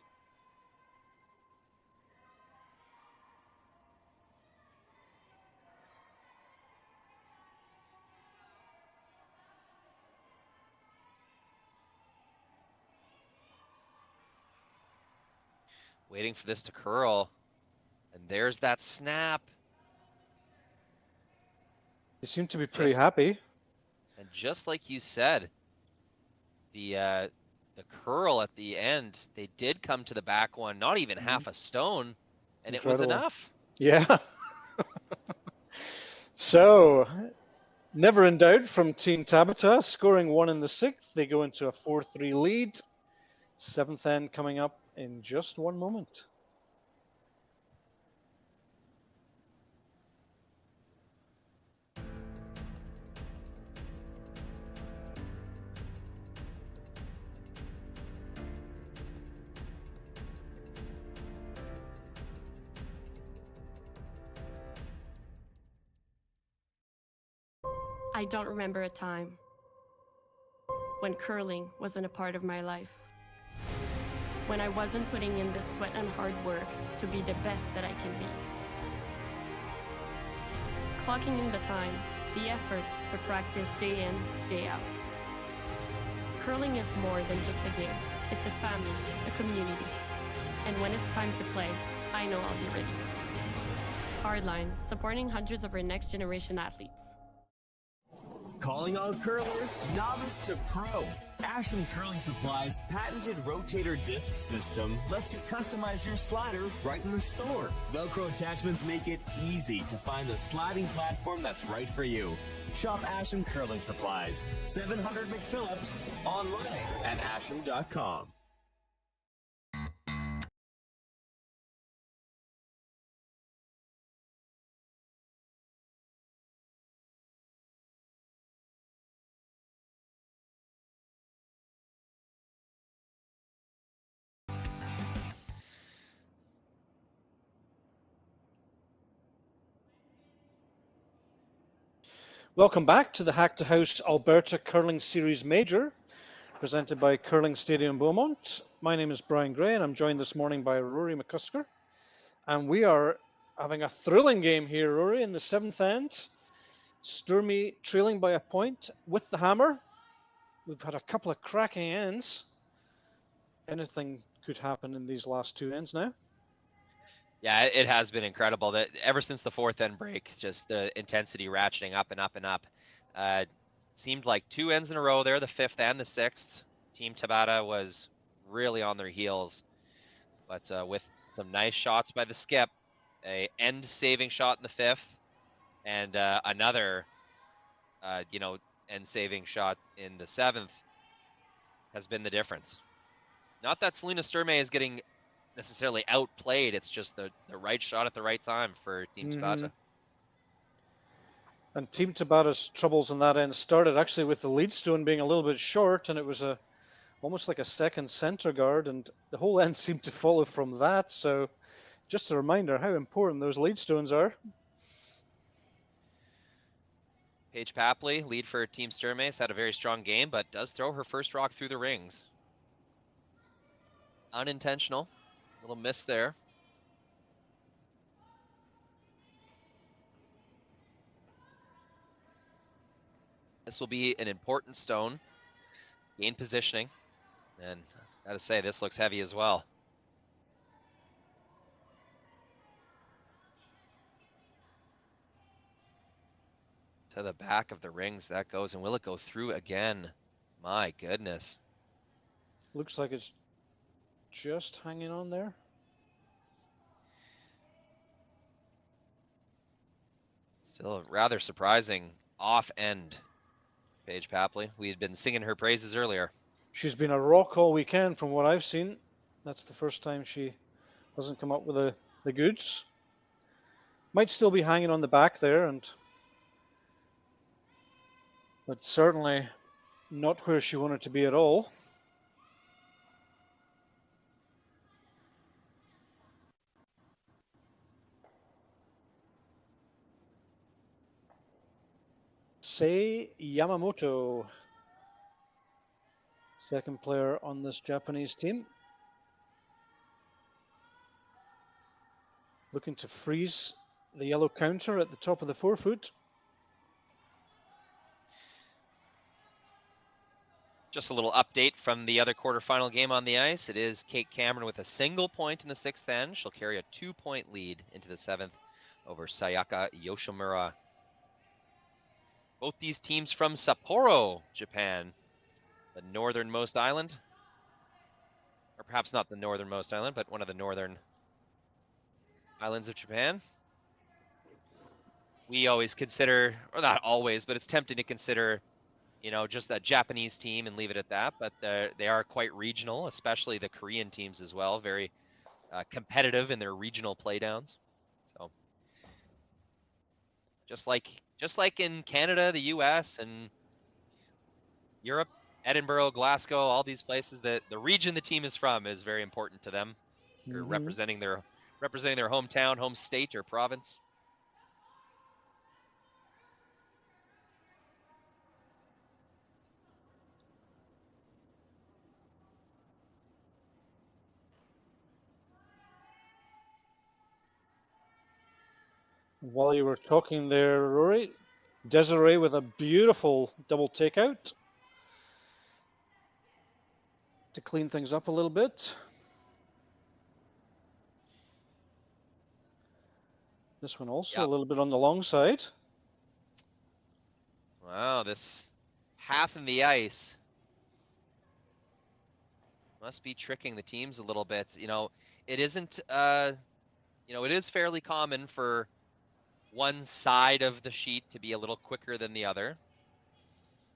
Waiting for this to curl. And there's that snap. They seem to be pretty happy. And just like you said, the curl at the end, they did come to the back one, not even half a stone, and Incredible. It was enough. Yeah. So, never in doubt from Team Tabata, scoring one in the sixth. They go into a 4-3 lead. Seventh end coming up in just one moment. I don't remember a time when curling wasn't a part of my life. When I wasn't putting in the sweat and hard work to be the best that I can be. Clocking in the time, the effort to practice day in, day out. Curling is more than just a game. It's a family, a community. And when it's time to play, I know I'll be ready. Hardline, supporting hundreds of our next generation athletes. Calling all curlers, novice to pro. Ashland Curling Supply's patented rotator disc system lets you customize your slider right in the store. Velcro attachments make it easy to find the sliding platform that's right for you. Shop Ashland Curling Supplies, 700 McPhillips, online at ashland.com. Welcome back to the Hack2House Alberta Curling Series Major, presented by Curling Stadium Beaumont. My name is Brian Gray, and I'm joined this morning by Rory McCusker. And we are having a thrilling game here, Rory, in the 7th end. Sturmay trailing by a point with the hammer. We've had a couple of cracking ends. Anything could happen in these last 2 ends now. Yeah, it has been incredible. That ever since the 4th end break, just the intensity ratcheting up and up and up. Seemed like 2 ends in a row there, the 5th and the 6th. Team Tabata was really on their heels, but with some nice shots by the skip, a end-saving shot in the 5th, and another, end-saving shot in the 7th has been the difference. Not that Selena Sturmay is getting necessarily outplayed. It's just the right shot at the right time for Team Tabata. And Team Tabata's troubles on that end started actually with the lead stone being a little bit short, and it was almost like a second center guard, and the whole end seemed to follow from that. So just a reminder how important those lead stones are. Paige Papley, lead for Team Sturmay, has had a very strong game, but does throw her first rock through the rings. Unintentional. Little miss there. This will be an important stone. Gain positioning. And I gotta say, this looks heavy as well. To the back of the rings that goes, and will it go through again? My goodness. Looks like it's just hanging on there. Still rather surprising off end, Paige Papley. We had been singing her praises earlier. She's been a rock all weekend from what I've seen. That's the first time she hasn't come up with the goods. Might still be hanging on the back there, but certainly not where she wanted to be at all. Sei Yamamoto, second player on this Japanese team. Looking to freeze the yellow counter at the top of the 4-foot. Just a little update from the other quarterfinal game on the ice. It is Kate Cameron with a single point in the 6th end. She'll carry a 2-point lead into the 7th over Sayaka Yoshimura. Both these teams from Sapporo, Japan, the northernmost island. Or perhaps not the northernmost island, but one of the northern islands of Japan. We always consider, or not always, but it's tempting to consider, just a Japanese team and leave it at that. But they are quite regional, especially the Korean teams as well. Very competitive in their regional playdowns. So just like in Canada, the U.S., and Europe, Edinburgh, Glasgow, all these places, the region the team is from is very important to them. They're representing their hometown, home state, or province. While you were talking there, Rory, Desiree with a beautiful double takeout to clean things up a little bit. This one also a little bit on the long side. Wow, this half in the ice must be tricking the teams a little bit. It isn't, it is fairly common for one side of the sheet to be a little quicker than the other.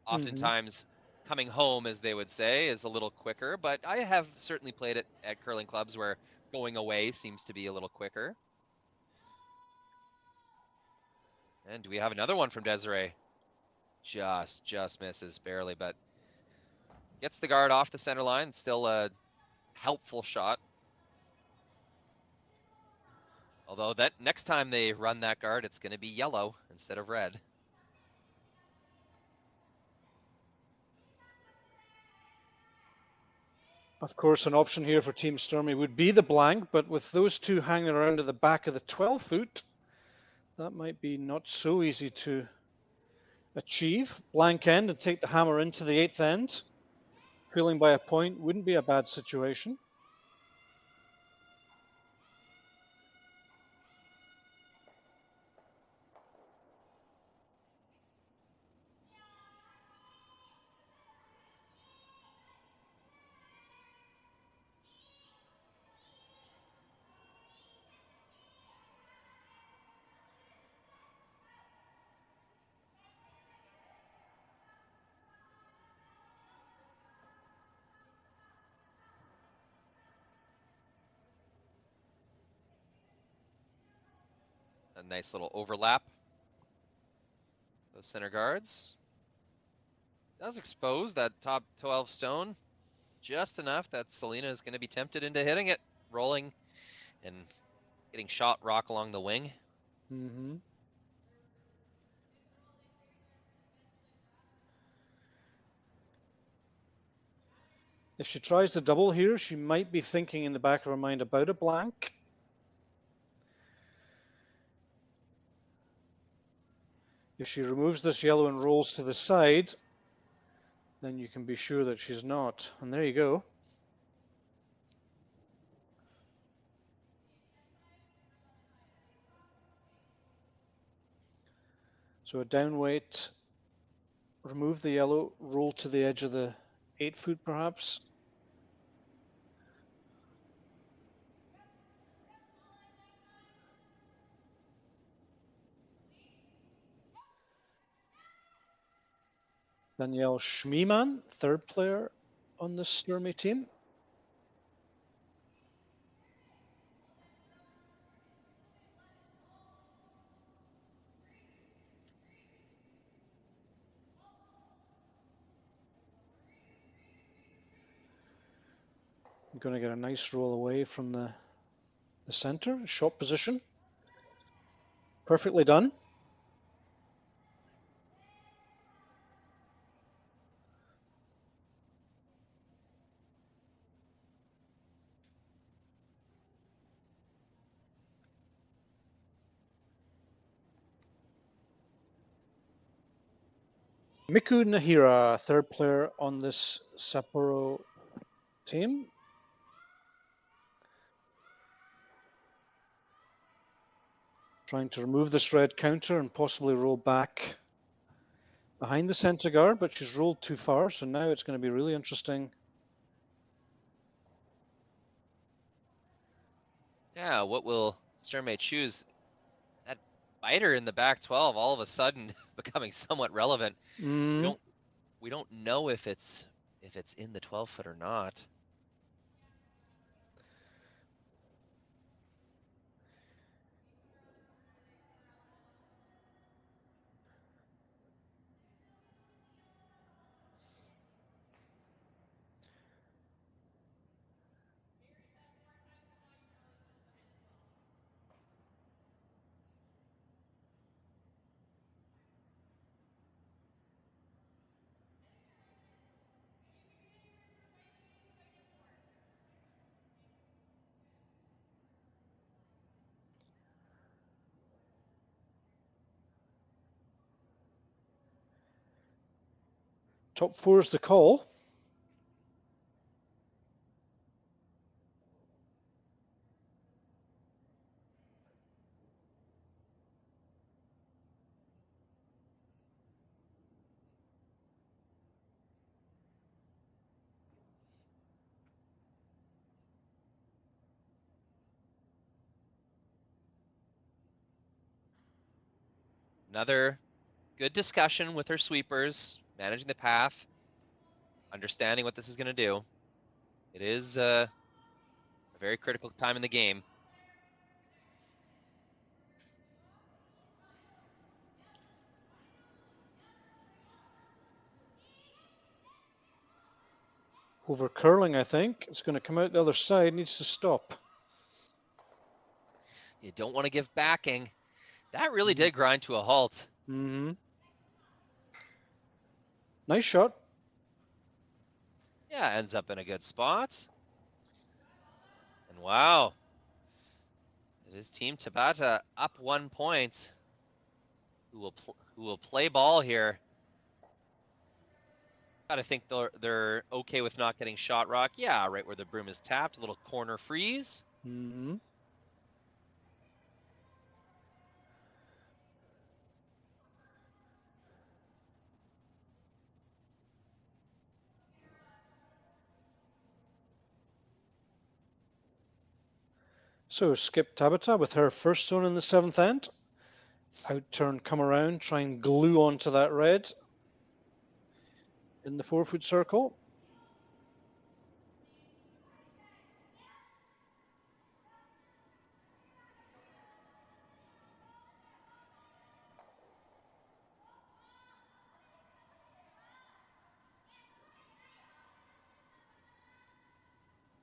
Oftentimes, coming home, as they would say, is a little quicker, but I have certainly played it at curling clubs where going away seems to be a little quicker. And do we have another one from Desiree? Just misses barely, but gets the guard off the center line. Still a helpful shot. Although that next time they run that guard, it's going to be yellow instead of red. Of course, an option here for Team Sturmay would be the blank, but with those two hanging around at the back of the 12 foot, that might be not so easy to achieve. Blank end and take the hammer into the 8th end. Trailing by a point wouldn't be a bad situation. A nice little overlap. Those center guards. Does expose that top 12 stone just enough that Selena is going to be tempted into hitting it, rolling and getting shot rock along the wing. Mm-hmm. If she tries the double here, she might be thinking in the back of her mind about a blank. If she removes this yellow and rolls to the side, then you can be sure that she's not. And there you go. So a down weight, remove the yellow, roll to the edge of the 8 foot perhaps. Danielle Schmiemann, third player on the Sturmay team. I'm going to get a nice roll away from the center, shot position. Perfectly done. Miku Nahira, third player on this Sapporo team. Trying to remove this red counter and possibly roll back behind the center guard, but she's rolled too far, so now it's going to be really interesting. Yeah, what will Sturmay choose? That biter in the back 12 all of a sudden becoming somewhat relevant. We don't know if it's in the 12 foot or not. Top four is the call. Another good discussion with her sweepers, managing the path, understanding what this is going to do. It is a very critical time in the game. Over curling, I think. It's going to come out the other side, needs to stop. You don't want to give backing. That really did grind to a halt. Mm-hmm. Nice shot. Yeah, ends up in a good spot. And wow, it is Team Tabata up 1 point. Who will play ball here? Gotta think they're okay with not getting shot rock. Yeah, right where the broom is tapped, a little corner freeze. Mm-hmm. So Skip Tabata with her first stone in the 7th end. Out turn, come around, try and glue onto that red in the 4-foot circle.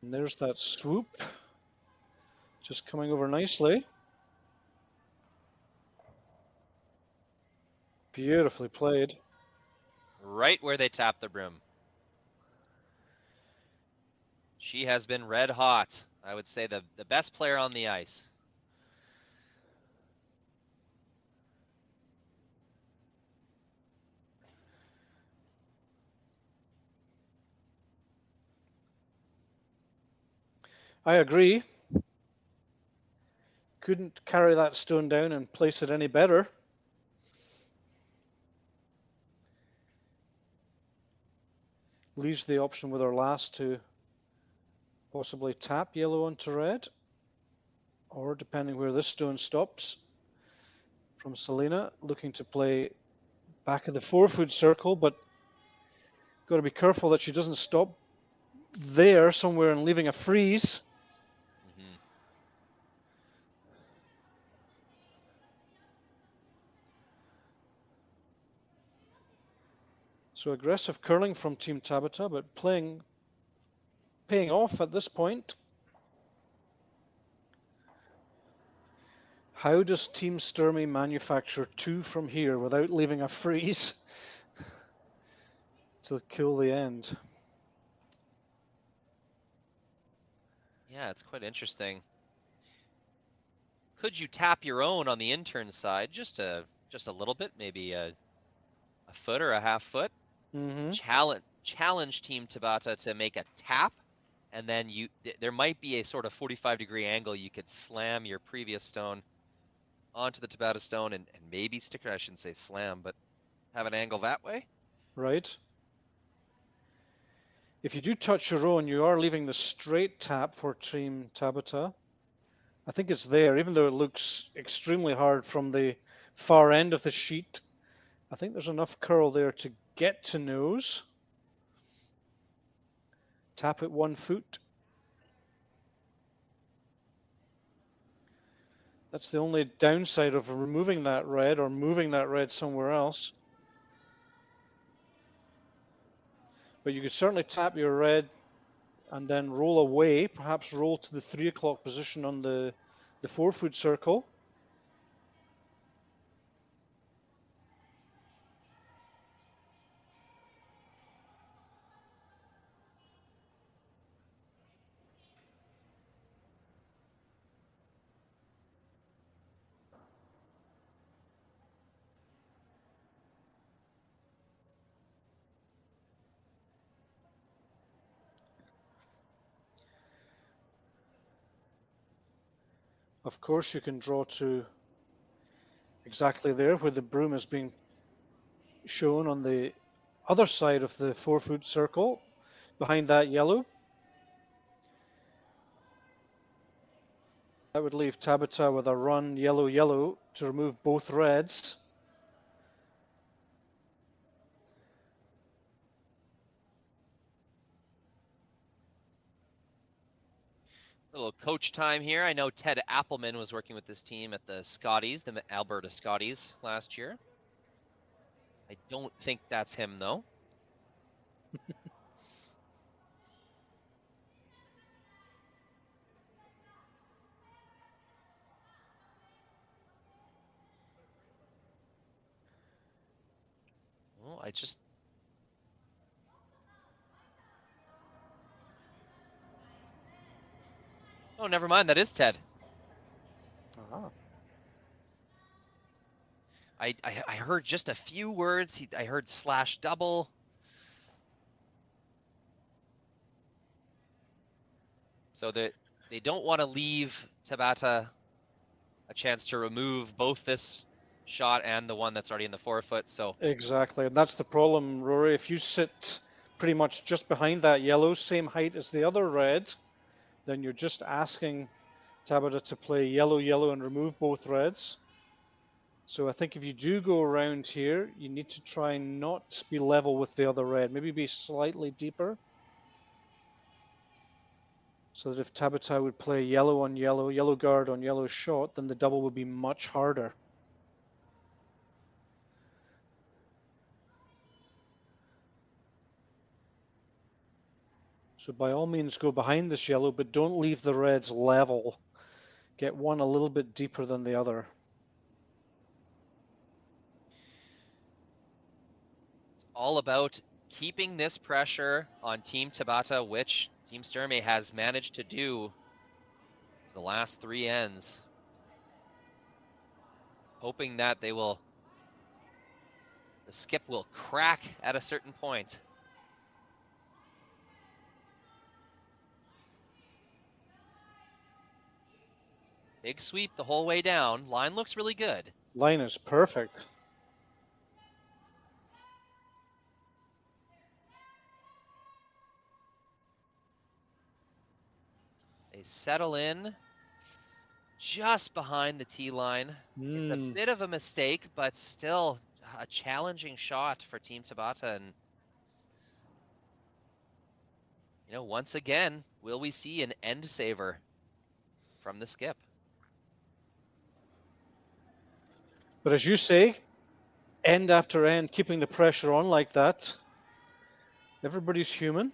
And there's that swoop, just coming over nicely. Beautifully played. Right where they tap the broom. She has been red hot. I would say the best player on the ice. I agree. Couldn't carry that stone down and place it any better. Leaves the option with her last to possibly tap yellow onto red, or depending where this stone stops, from Selena, looking to play back of the 4-foot circle, but got to be careful that she doesn't stop there somewhere and leaving a freeze. Mm-hmm. So aggressive curling from Team Tabata, but paying off at this point. How does Team Sturmay manufacture 2 from here without leaving a freeze to kill the end? Yeah, it's quite interesting. Could you tap your own on the intern side just a little bit, maybe a foot or a half foot? Mm-hmm. Challenge Team Tabata to make a tap, and then there might be a sort of 45-degree angle you could slam your previous stone onto the Tabata stone and maybe stick it. I shouldn't say slam, but have an angle that way. Right. If you do touch your own, you are leaving the straight tap for Team Tabata. I think it's there, even though it looks extremely hard from the far end of the sheet. I think there's enough curl there to get to nose. Tap at 1 foot. That's the only downside of removing that red or moving that red somewhere else. But you could certainly tap your red and then roll away, perhaps roll to the 3 o'clock position on the 4-foot circle. Of course, you can draw to exactly there where the broom is being shown on the other side of the 4-foot circle, behind that yellow. That would leave Tabata with a run yellow, yellow to remove both reds. A little coach time here. I know Ted Appleman was working with this team at the Scotties, the Alberta Scotties last year. I don't think that's him, though. Well, Oh, never mind. That is Ted. Ah. I heard just a few words. I heard slash double. So that they don't want to leave Tabata a chance to remove both this shot and the one that's already in the forefoot. So Exactly, and that's the problem, Rory. If you sit pretty much just behind that yellow, same height as the other red, then you're just asking Tabata to play yellow, yellow, and remove both reds. So I think if you do go around here, you need to try not be level with the other red. Maybe be slightly deeper. So that if Tabata would play yellow on yellow, yellow guard on yellow shot, then the double would be much harder. So by all means go behind this yellow, but don't leave the reds level. Get one a little bit deeper than the other. it's all about keeping this pressure on Team Tabata, which Team Sturmay has managed to do the last 3 ends. Hoping that the skip will crack at a certain point. Big sweep the whole way down. Line looks really good. Line is perfect. They settle in just behind the tee line. It's a bit of a mistake, but still a challenging shot for Team Tabata. And, you know, once again, will we see an end saver from the skip? But as you say, end after end, keeping the pressure on like that. Everybody's human.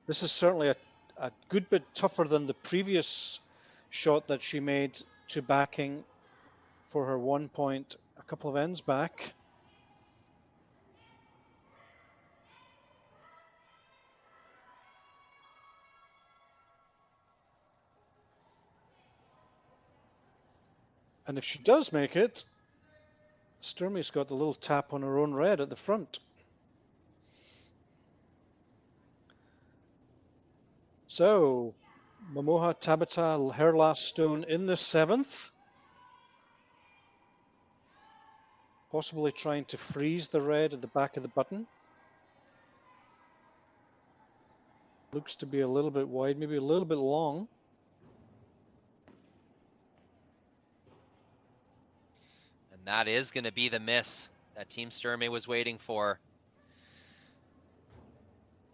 This is certainly a good bit tougher than the previous shot that she made to backing for her 1 point a couple of ends back. And if she does make it, Sturmay's got the little tap on her own red at the front. So, Momoha Tabata, her last stone in the 7th. Possibly trying to freeze the red at the back of the button. Looks to be a little bit wide, maybe a little bit long. And that is going to be the miss that Team Sturmay was waiting for.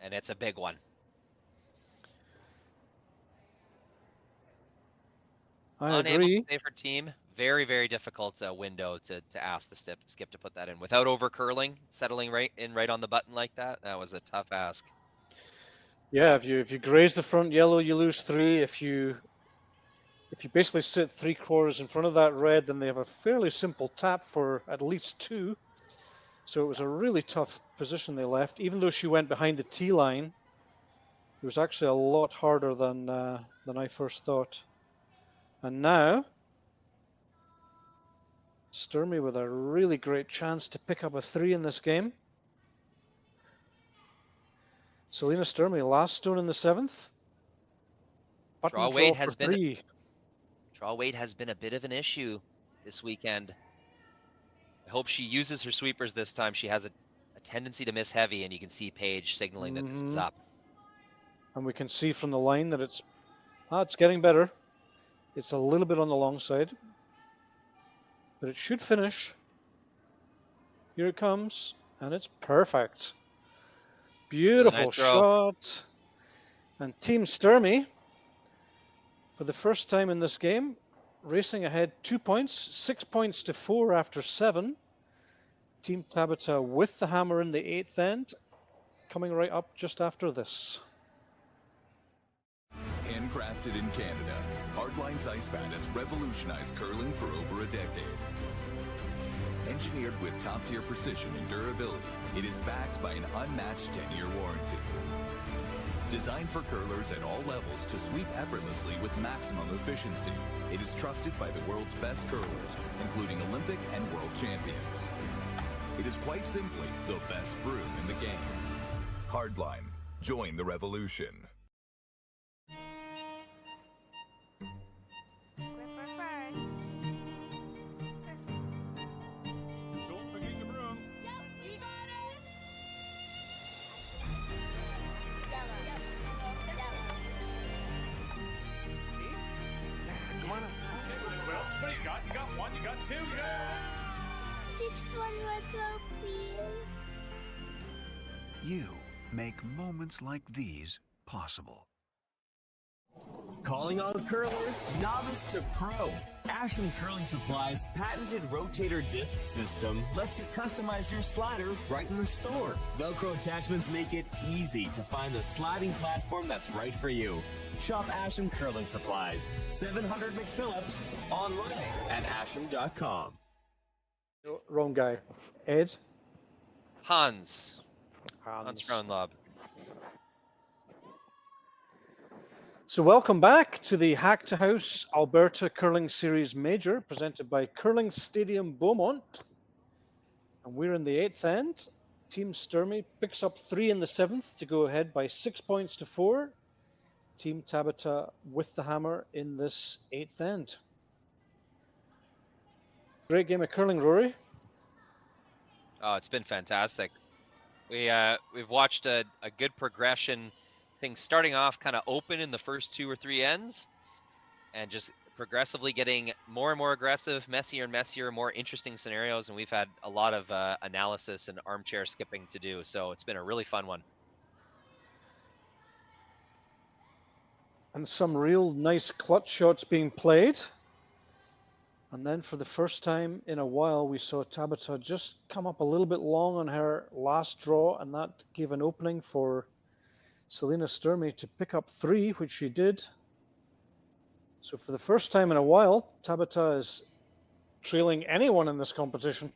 And it's a big one. I Unable agree. to save her team. Very, very difficult window to ask the skip to put that in without over curling, settling right on the button like that. That was a tough ask. Yeah, if you graze the front yellow, you lose 3. If you basically sit 3/4 in front of that red, then they have a fairly simple tap for at least 2. So it was a really tough position they left. Even though she went behind the tee line, it was actually a lot harder than I first thought. And now, Sturmay with a really great chance to pick up a 3 in this game. Selena Sturmay, last stone in the 7th. Button Draw draw weight for has 3. Draw weight has been a bit of an issue this weekend. I hope she uses her sweepers this time. She has a tendency to miss heavy, and you can see Paige signaling that this is up. And we can see from the line that it's getting better. It's a little bit on the long side, but it should finish. Here it comes, and it's perfect. Beautiful Nice throw. shot. And Team Sturmay, for the first time in this game, racing ahead 2 points, 6 points to 4 after 7. Team Tabata with the hammer in the 8th end, coming right up just after this. Handcrafted in Canada, Hardline's Ice Pad has revolutionized curling for over a decade. Engineered with top-tier precision and durability, it is backed by an unmatched 10-year warranty. Designed for curlers at all levels to sweep effortlessly with maximum efficiency, it is trusted by the world's best curlers, including Olympic and world champions. It is quite simply the best broom in the game. Hardline. Join the revolution. Gripper first. Don't forget your brooms. Yep, you got it. Yellow. Come on up. Okay, well, what do you got? You got one, you got two, you got... Just one more throw, please. You make moments like these possible. Calling all curlers, novice to pro. Ashland Curling Supply's patented rotator disc system lets you customize your slider right in the store. Velcro attachments make it easy to find the sliding platform that's right for you. Shop Ashland Curling Supplies, 700 McPhillips, online at ashland.com. Wrong guy. Ed? Hans Groundlob. So welcome back to the Hack2House Alberta Curling Series Major, presented by Curling Stadium Beaumont. And we're in the 8th end. Team Sturmay picks up 3 in the 7th to go ahead by 6 points to 4. Team Tabata with the hammer in this 8th end. Great game of curling, Rory. Oh, it's been fantastic. We've watched a good progression. Things starting off kind of open in the first 2 or 3 ends, and just progressively getting more and more aggressive, messier and messier, more interesting scenarios. And we've had a lot of analysis and armchair skipping to do. So it's been a really fun one. And some real nice clutch shots being played. And then for the first time in a while, we saw Tabata just come up a little bit long on her last draw, and that gave an opening for Selena Sturmay to pick up 3, which she did. So for the first time in a while, Tabata is trailing anyone in this competition.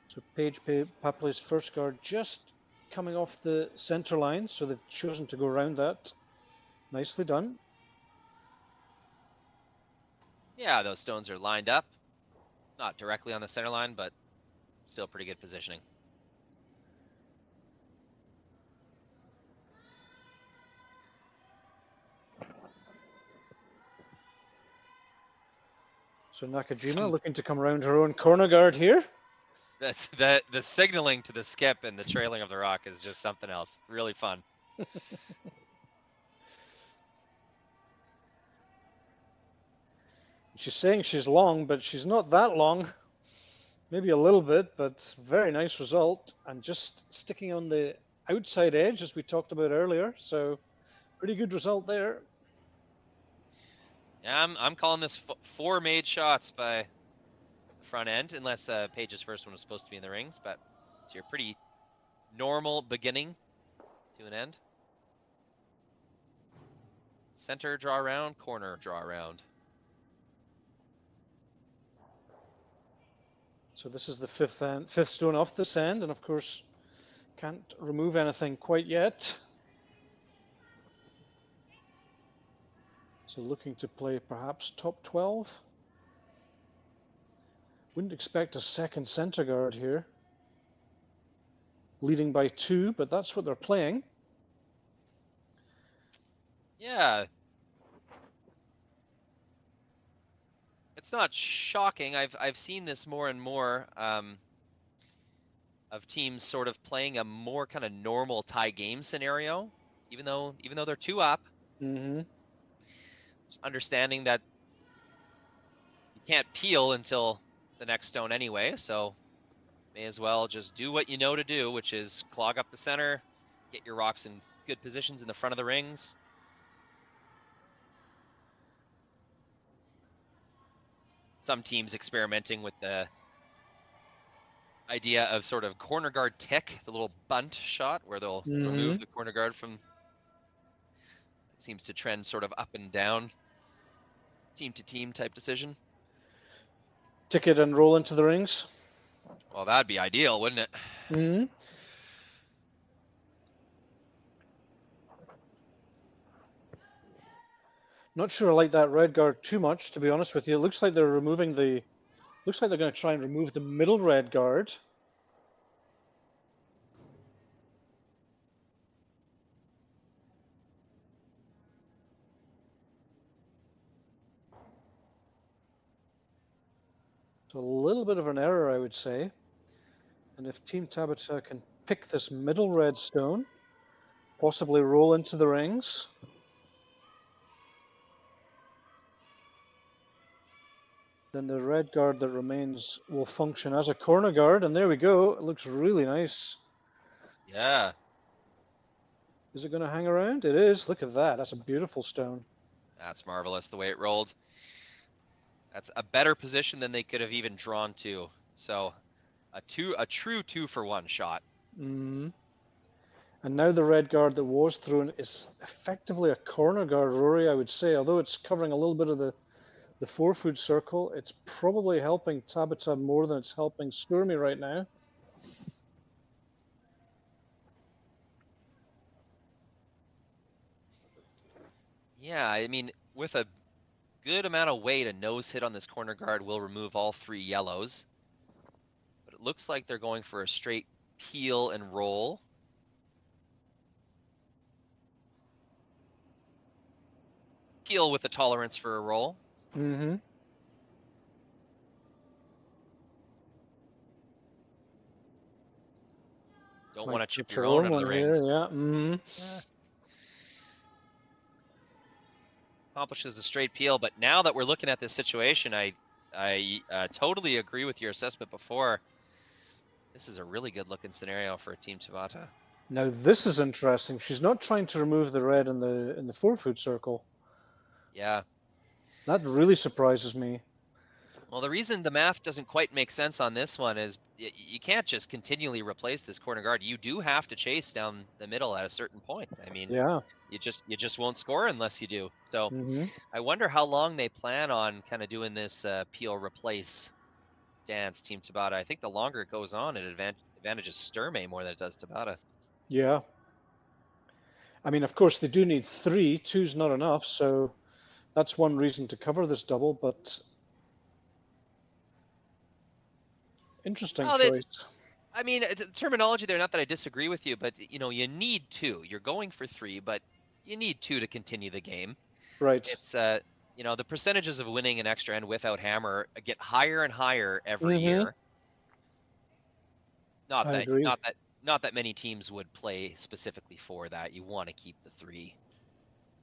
So Paige Paplay's first guard just coming off the center line, so they've chosen to go around that. Nicely done. Yeah, those stones are lined up. Not directly on the center line, but still pretty good positioning. So Nakajima looking to come around her own corner guard here. That's the signaling to the skip and the trailing of the rock is just something else. Really fun. She's saying she's long, but she's not that long. Maybe a little bit, but very nice result. And just sticking on the outside edge, as we talked about earlier. So pretty good result there. Yeah, I'm calling this 4 made shots by front end, unless Paige's first one was supposed to be in the rings, but it's your pretty normal beginning to an end. Center draw around, corner draw around. So this is the fifth stone off this end, and of course can't remove anything quite yet. So looking to play perhaps top 12. Wouldn't expect a second center guard here. Leading by 2, but that's what they're playing. Yeah. It's not shocking. I've seen this more and more of teams sort of playing a more kind of normal tie game scenario, even though they're 2 up. Mm-hmm. Just understanding that you can't peel until the next stone anyway, so may as well just do what you know to do, which is clog up the center, get your rocks in good positions in the front of the rings. Some teams experimenting with the idea of sort of corner guard tick, the little bunt shot where they'll remove the corner guard from. It seems to trend sort of up and down, team to team type decision. Ticket and roll into the rings. Well, that'd be ideal, wouldn't it? Mm-hmm. Not sure I like that red guard too much, to be honest with you. It looks like they're removing the. Looks like they're going to try and remove the middle red guard. So a little bit of an error, I would say. And if Team Tabata can pick this middle red stone, possibly roll into the rings. Then the red guard that remains will function as a corner guard, and there we go. It looks really nice. Yeah. Is it going to hang around? It is. Look at that. That's a beautiful stone. That's marvelous the way it rolled. That's a better position than they could have even drawn to. So a true 2-for-1 shot. Mm. And now the red guard that was thrown is effectively a corner guard, Rory, I would say. Although it's covering a little bit of the 4-foot circle, it's probably helping Tabata more than it's helping Sturmay right now. Yeah, I mean, with a good amount of weight, a nose hit on this corner guard will remove all 3 yellows. But it looks like they're going for a straight peel and roll. Peel with a tolerance for a roll. Mm-hmm. Don't Like want to chip the your own out of the one here, rings. yeah. Mm-hmm. Accomplishes a straight peel, but now that we're looking at this situation, I totally agree with your assessment before. This is a really good looking scenario for Team Tabata. Now this is interesting. She's not trying to remove the red in the 4-foot circle. Yeah. That really surprises me. Well, the reason the math doesn't quite make sense on this one is you can't just continually replace this corner guard. You do have to chase down the middle at a certain point. I mean, Yeah. you just won't score unless you do. So Mm-hmm. I wonder how long they plan on kind of doing this peel replace dance, Team Tabata. I think the longer it goes on, it advantages Sturmay more than it does Tabata. Yeah. I mean, of course, they do need 3. 2's not enough, so that's one reason to cover this double, but interesting Well, choice. I mean, the terminology there, not that I disagree with you, but you know, you need 2. You're going for 3, but you need 2 to continue the game. Right. It's you know, the percentages of winning an extra end without hammer get higher and higher every year. Not I that agree. not that many teams would play specifically for that. You want to keep the 3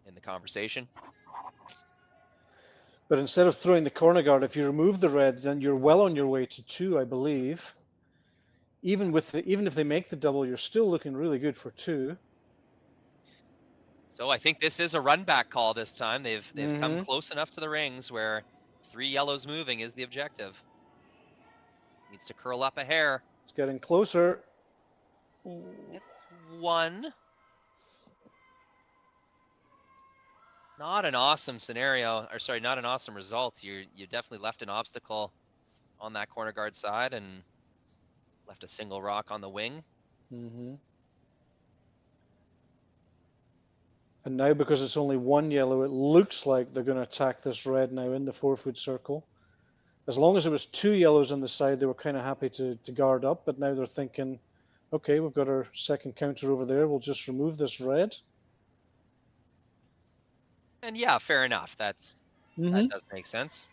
in the conversation. But instead of throwing the corner guard, if you remove the red, then you're well on your way to 2, I believe. Even if they make the double, you're still looking really good for 2. So I think this is a run back call this time. They've come Mhm. close enough to the rings where 3 yellows moving is the objective. Needs to curl up a hair. It's getting closer. It's 1. Not an awesome scenario, or sorry, not an awesome result. You definitely left an obstacle on that corner guard side and left a single rock on the wing. Mm-hmm. And now, because it's only 1 yellow, it looks like they're going to attack this red now in the 4-foot circle. As long as it was 2 yellows on the side, they were kind of happy to guard up, but now they're thinking, okay, we've got our second counter over there, we'll just remove this red. And yeah, fair enough. That does make sense.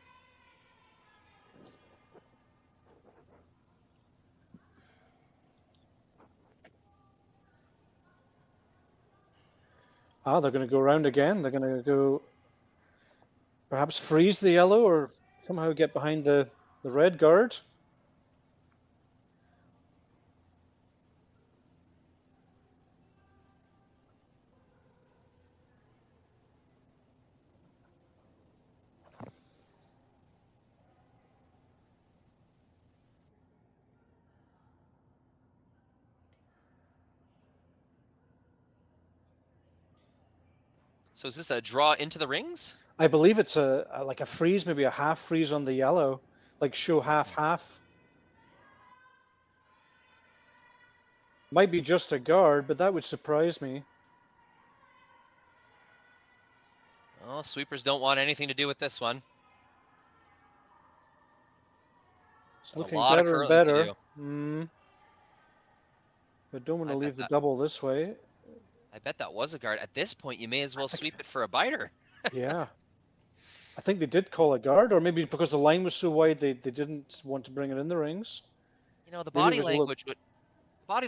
Ah, they're going to go around again. They're going to go perhaps freeze the yellow or somehow get behind the red guard. So is this a draw into the rings? I believe it's like a freeze, maybe a half freeze on the yellow, like show half. Might be just a guard, but that would surprise me. Well, sweepers don't want anything to do with this one. It's Got a looking lot of better and curling to better. do. But don't want I to bet leave the that- double this way. I bet that was a guard. At this point, you may as well think- sweep it for a biter. Yeah. I think they did call a guard, or maybe because the line was so wide, they didn't want to bring it in the rings. You know, the Maybe it body was a little-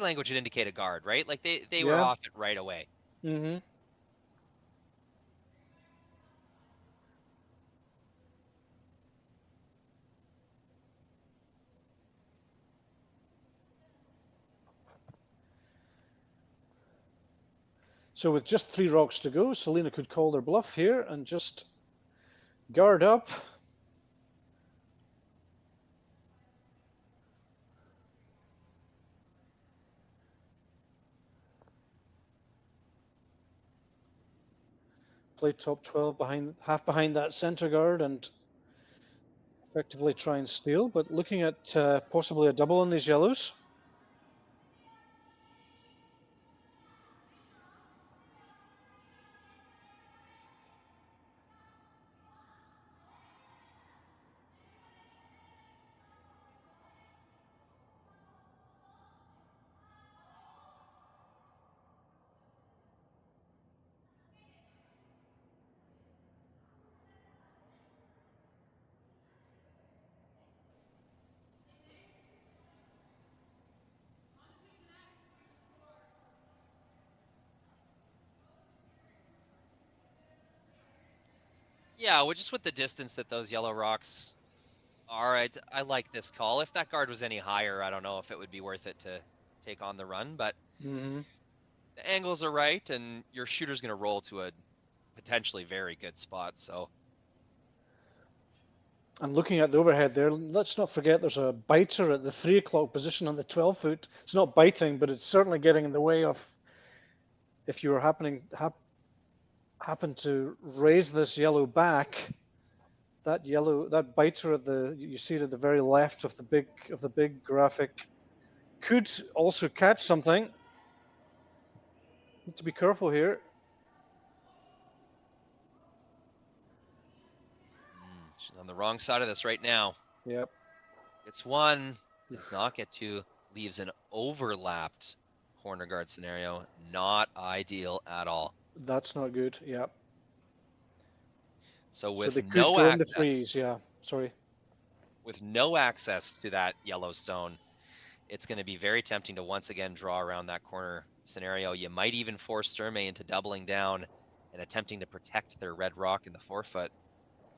language would indicate a guard, right? Like they were Yeah. off it right away. Mm-hmm. So with just 3 rocks to go, Selena could call their bluff here and just guard up. Play top 12 behind, half behind that center guard and effectively try and steal, but looking at possibly a double on these yellows. Yeah, well, just with the distance that those yellow rocks are, I like this call. If that guard was any higher, I don't know if it would be worth it to take on the run, but Mm-hmm. the angles are right, and your shooter's going to roll to a potentially very good spot. So And looking at the overhead there, let's not forget there's a biter at the 3 o'clock position on the 12 foot. It's not biting, but it's certainly getting in the way of if you were happen to raise this yellow back. That biter at you see it at the very left of the big graphic could also catch something. Need to be careful here. she's on the wrong side of this right now. Yep. It's one, does not get two, leaves an overlapped corner guard scenario. Not ideal at all. That's not good. Yep. So So with they could no go in the access, freeze. Yeah. Sorry. with no access to that yellow stone, it's going to be very tempting to once again draw around that corner scenario. You might even force Sturmay into doubling down and attempting to protect their red rock in the 4-foot.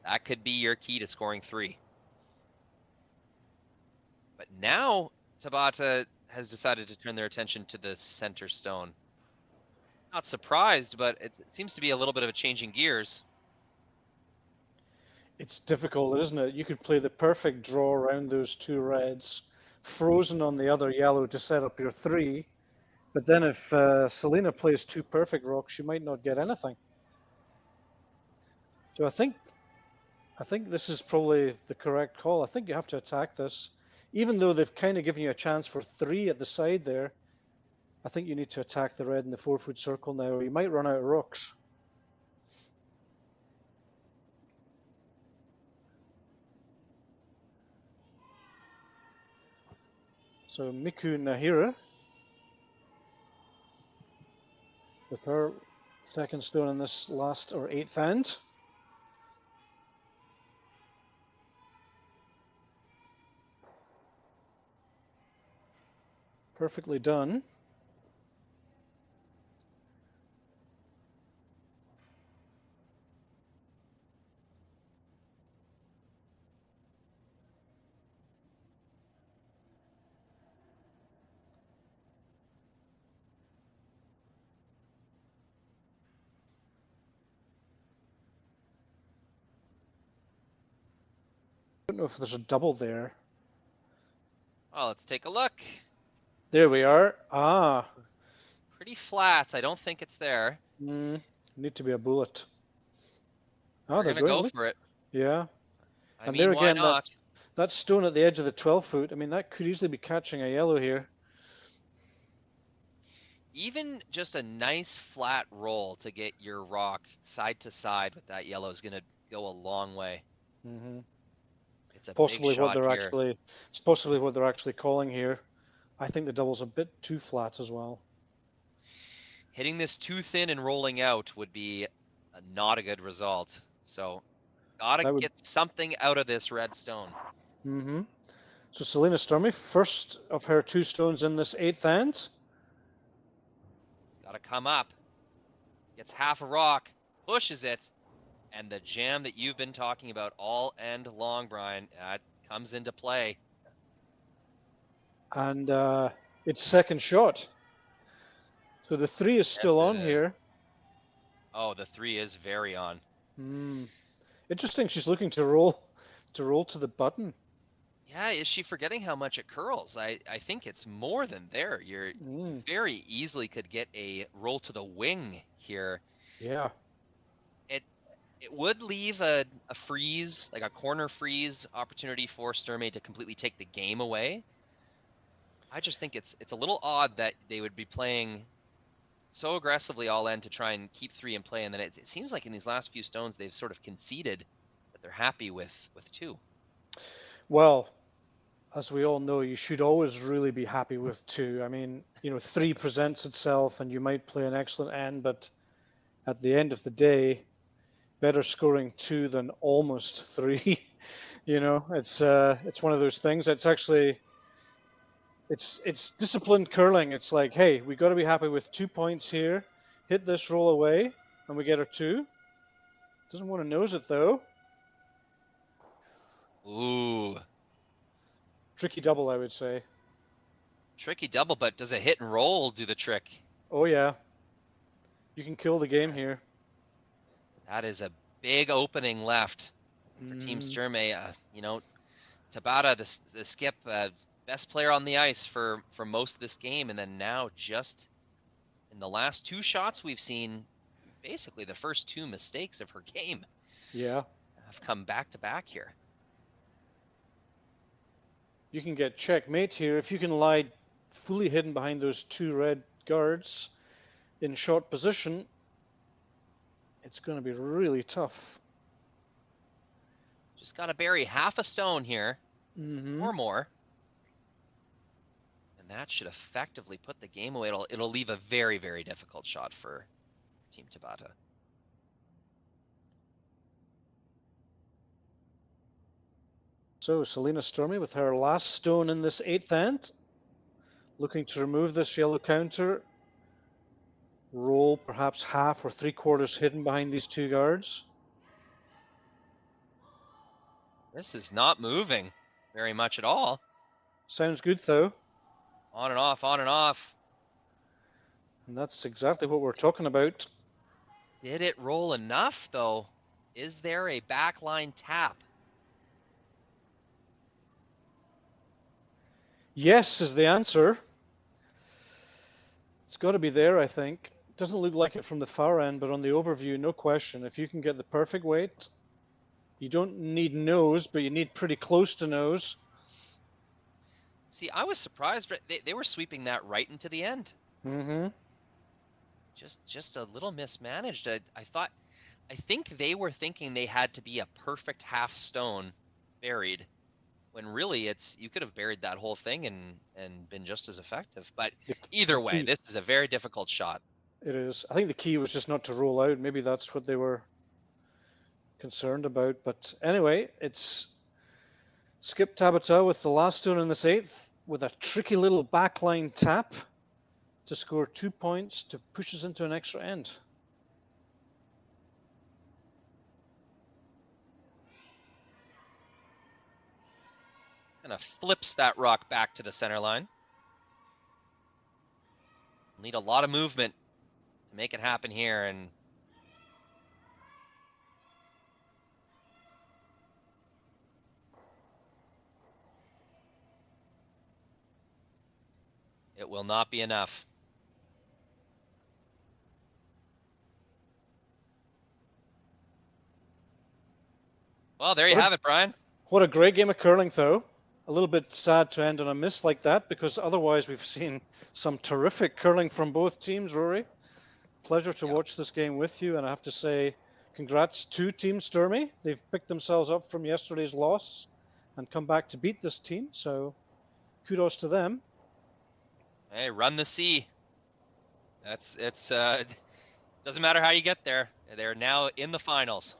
That could be your key to scoring 3. But now Tabata has decided to turn their attention to the center stone. Not surprised, but it seems to be a little bit of a changing gears. It's difficult, isn't it? You could play the perfect draw around those 2 reds, frozen on the other yellow to set up your 3. But then if Selena plays 2 perfect rocks, you might not get anything. So I think this is probably the correct call. I think you have to attack this. Even though they've kind of given you a chance for 3 at the side there, I think you need to attack the red in the 4-foot circle now, or you might run out of rocks. So Miku Nahira with her second stone in this last or 8th hand. Perfectly done. I don't know if there's a double there. Well, let's take a look. There we are. Ah. Pretty flat. I don't think it's there. Need to be a bullet. Oh, We're they're gonna going. go Look. for it. Yeah. I And mean, there why again, not? that stone at the edge of the 12 foot, I mean, that could easily be catching a yellow here. Even just a nice flat roll to get your rock side to side with that yellow is gonna go a long way. Mm-hmm. It's a big Possibly what shot they're here. it's possibly what they're actually calling here. I think the double's a bit too flat as well. Hitting this too thin and rolling out would be not a good result. So, gotta That would. get something out of this red stone. Mm-hmm. So Selena Sturmay, first of her 2 stones in this 8th end. Gotta come up. Gets half a rock, pushes it, and the jam that you've been talking about all end long, Brian, comes into play. And it's second shot. So the 3 is still Yes, it on is. here. Oh, the 3 is very on. Interesting. She's looking to roll to the button. Yeah, is she forgetting how much it curls? I think it's more than there. You very easily could get a roll to the wing here. Yeah. It would leave a freeze, like a corner freeze opportunity for Sturmay to completely take the game away. I just think it's a little odd that they would be playing so aggressively all in to try and keep 3 in play, and then it seems like in these last few stones they've sort of conceded that they're happy with 2. Well, as we all know, you should always really be happy with 2. I mean, 3 presents itself and you might play an excellent end, but at the end of the day, better scoring 2 than almost 3. It's one of those things. It's disciplined curling. It's like, hey, we got to be happy with 2 points here. Hit this roll away, and we get our 2. Doesn't want to nose it though. Ooh. Tricky double, I would say. Tricky double, but does a hit and roll do the trick? Oh yeah. You can kill the game here. That is a big opening left for Team Sturmay. Tabata, the skip, best player on the ice for most of this game, and then now just in the last 2 shots we've seen, basically the first 2 mistakes of her game. Yeah. Have come back to back here. You can get checkmate here if you can lie fully hidden behind those 2 red guards in short position. It's going to be really tough. Just got to bury half a stone here, or more, and that should effectively put the game away. It'll leave a very, very difficult shot for Team Tabata. So Selena Sturmay with her last stone in this 8th end, looking to remove this yellow counter. Roll perhaps half or 3/4 hidden behind these 2 guards. This is not moving very much at all. Sounds good though. On and off, on and off. And that's exactly what we're talking about. Did it roll enough though? Is there a backline tap? Yes is the answer. It's got to be there, I think. Doesn't look like it from the far end, but on the overview, no question. If you can get the perfect weight, you don't need nose, but you need pretty close to nose. See, I was surprised, but they were sweeping that right into the end. Just a little mismanaged. I think they were thinking they had to be a perfect half stone buried, when really you could have buried that whole thing and been just as effective. But either way, this is a very difficult shot. It is. I think the key was just not to roll out. Maybe that's what they were concerned about. But anyway, it's Skip Tabata with the last stone in this 8th with a tricky little backline tap to score 2 points to push us into an extra end. Kind of flips that rock back to the center line. Need a lot of movement to make it happen here, and it will not be enough. Well, there you have it, Brian. What a great game of curling, though. A little bit sad to end on a miss like that, because otherwise we've seen some terrific curling from both teams, Rory. Pleasure to watch this game with you, and I have to say congrats to Team Sturmay. They've picked themselves up from yesterday's loss and come back to beat this team, so kudos to them. Hey, run the sea. It's doesn't matter how you get there. They're now in the finals.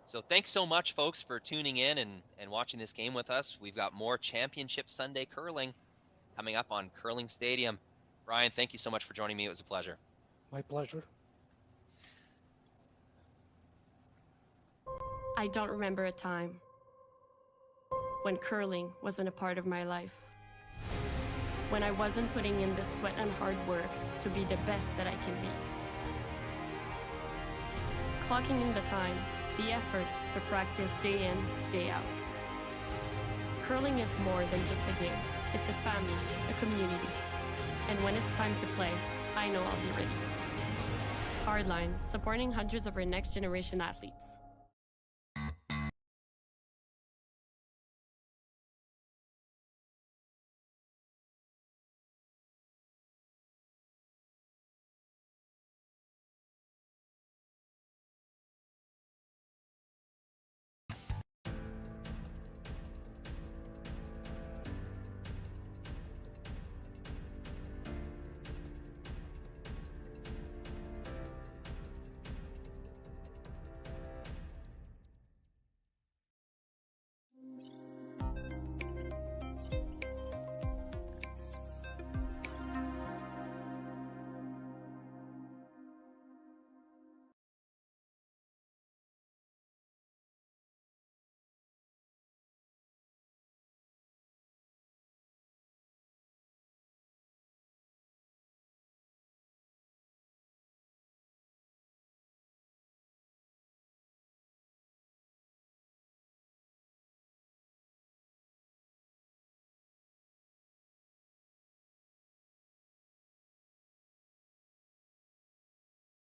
So thanks so much, folks, for tuning in and watching this game with us. We've got more Championship Sunday curling coming up on Curling Stadium. Brian, thank you so much for joining me. It was a pleasure. My pleasure. I don't remember a time when curling wasn't a part of my life. When I wasn't putting in the sweat and hard work to be the best that I can be. Clocking in the time, the effort to practice day in, day out. Curling is more than just a game. It's a family, a community. And when it's time to play, I know I'll be ready. Hardline, supporting hundreds of our next generation athletes.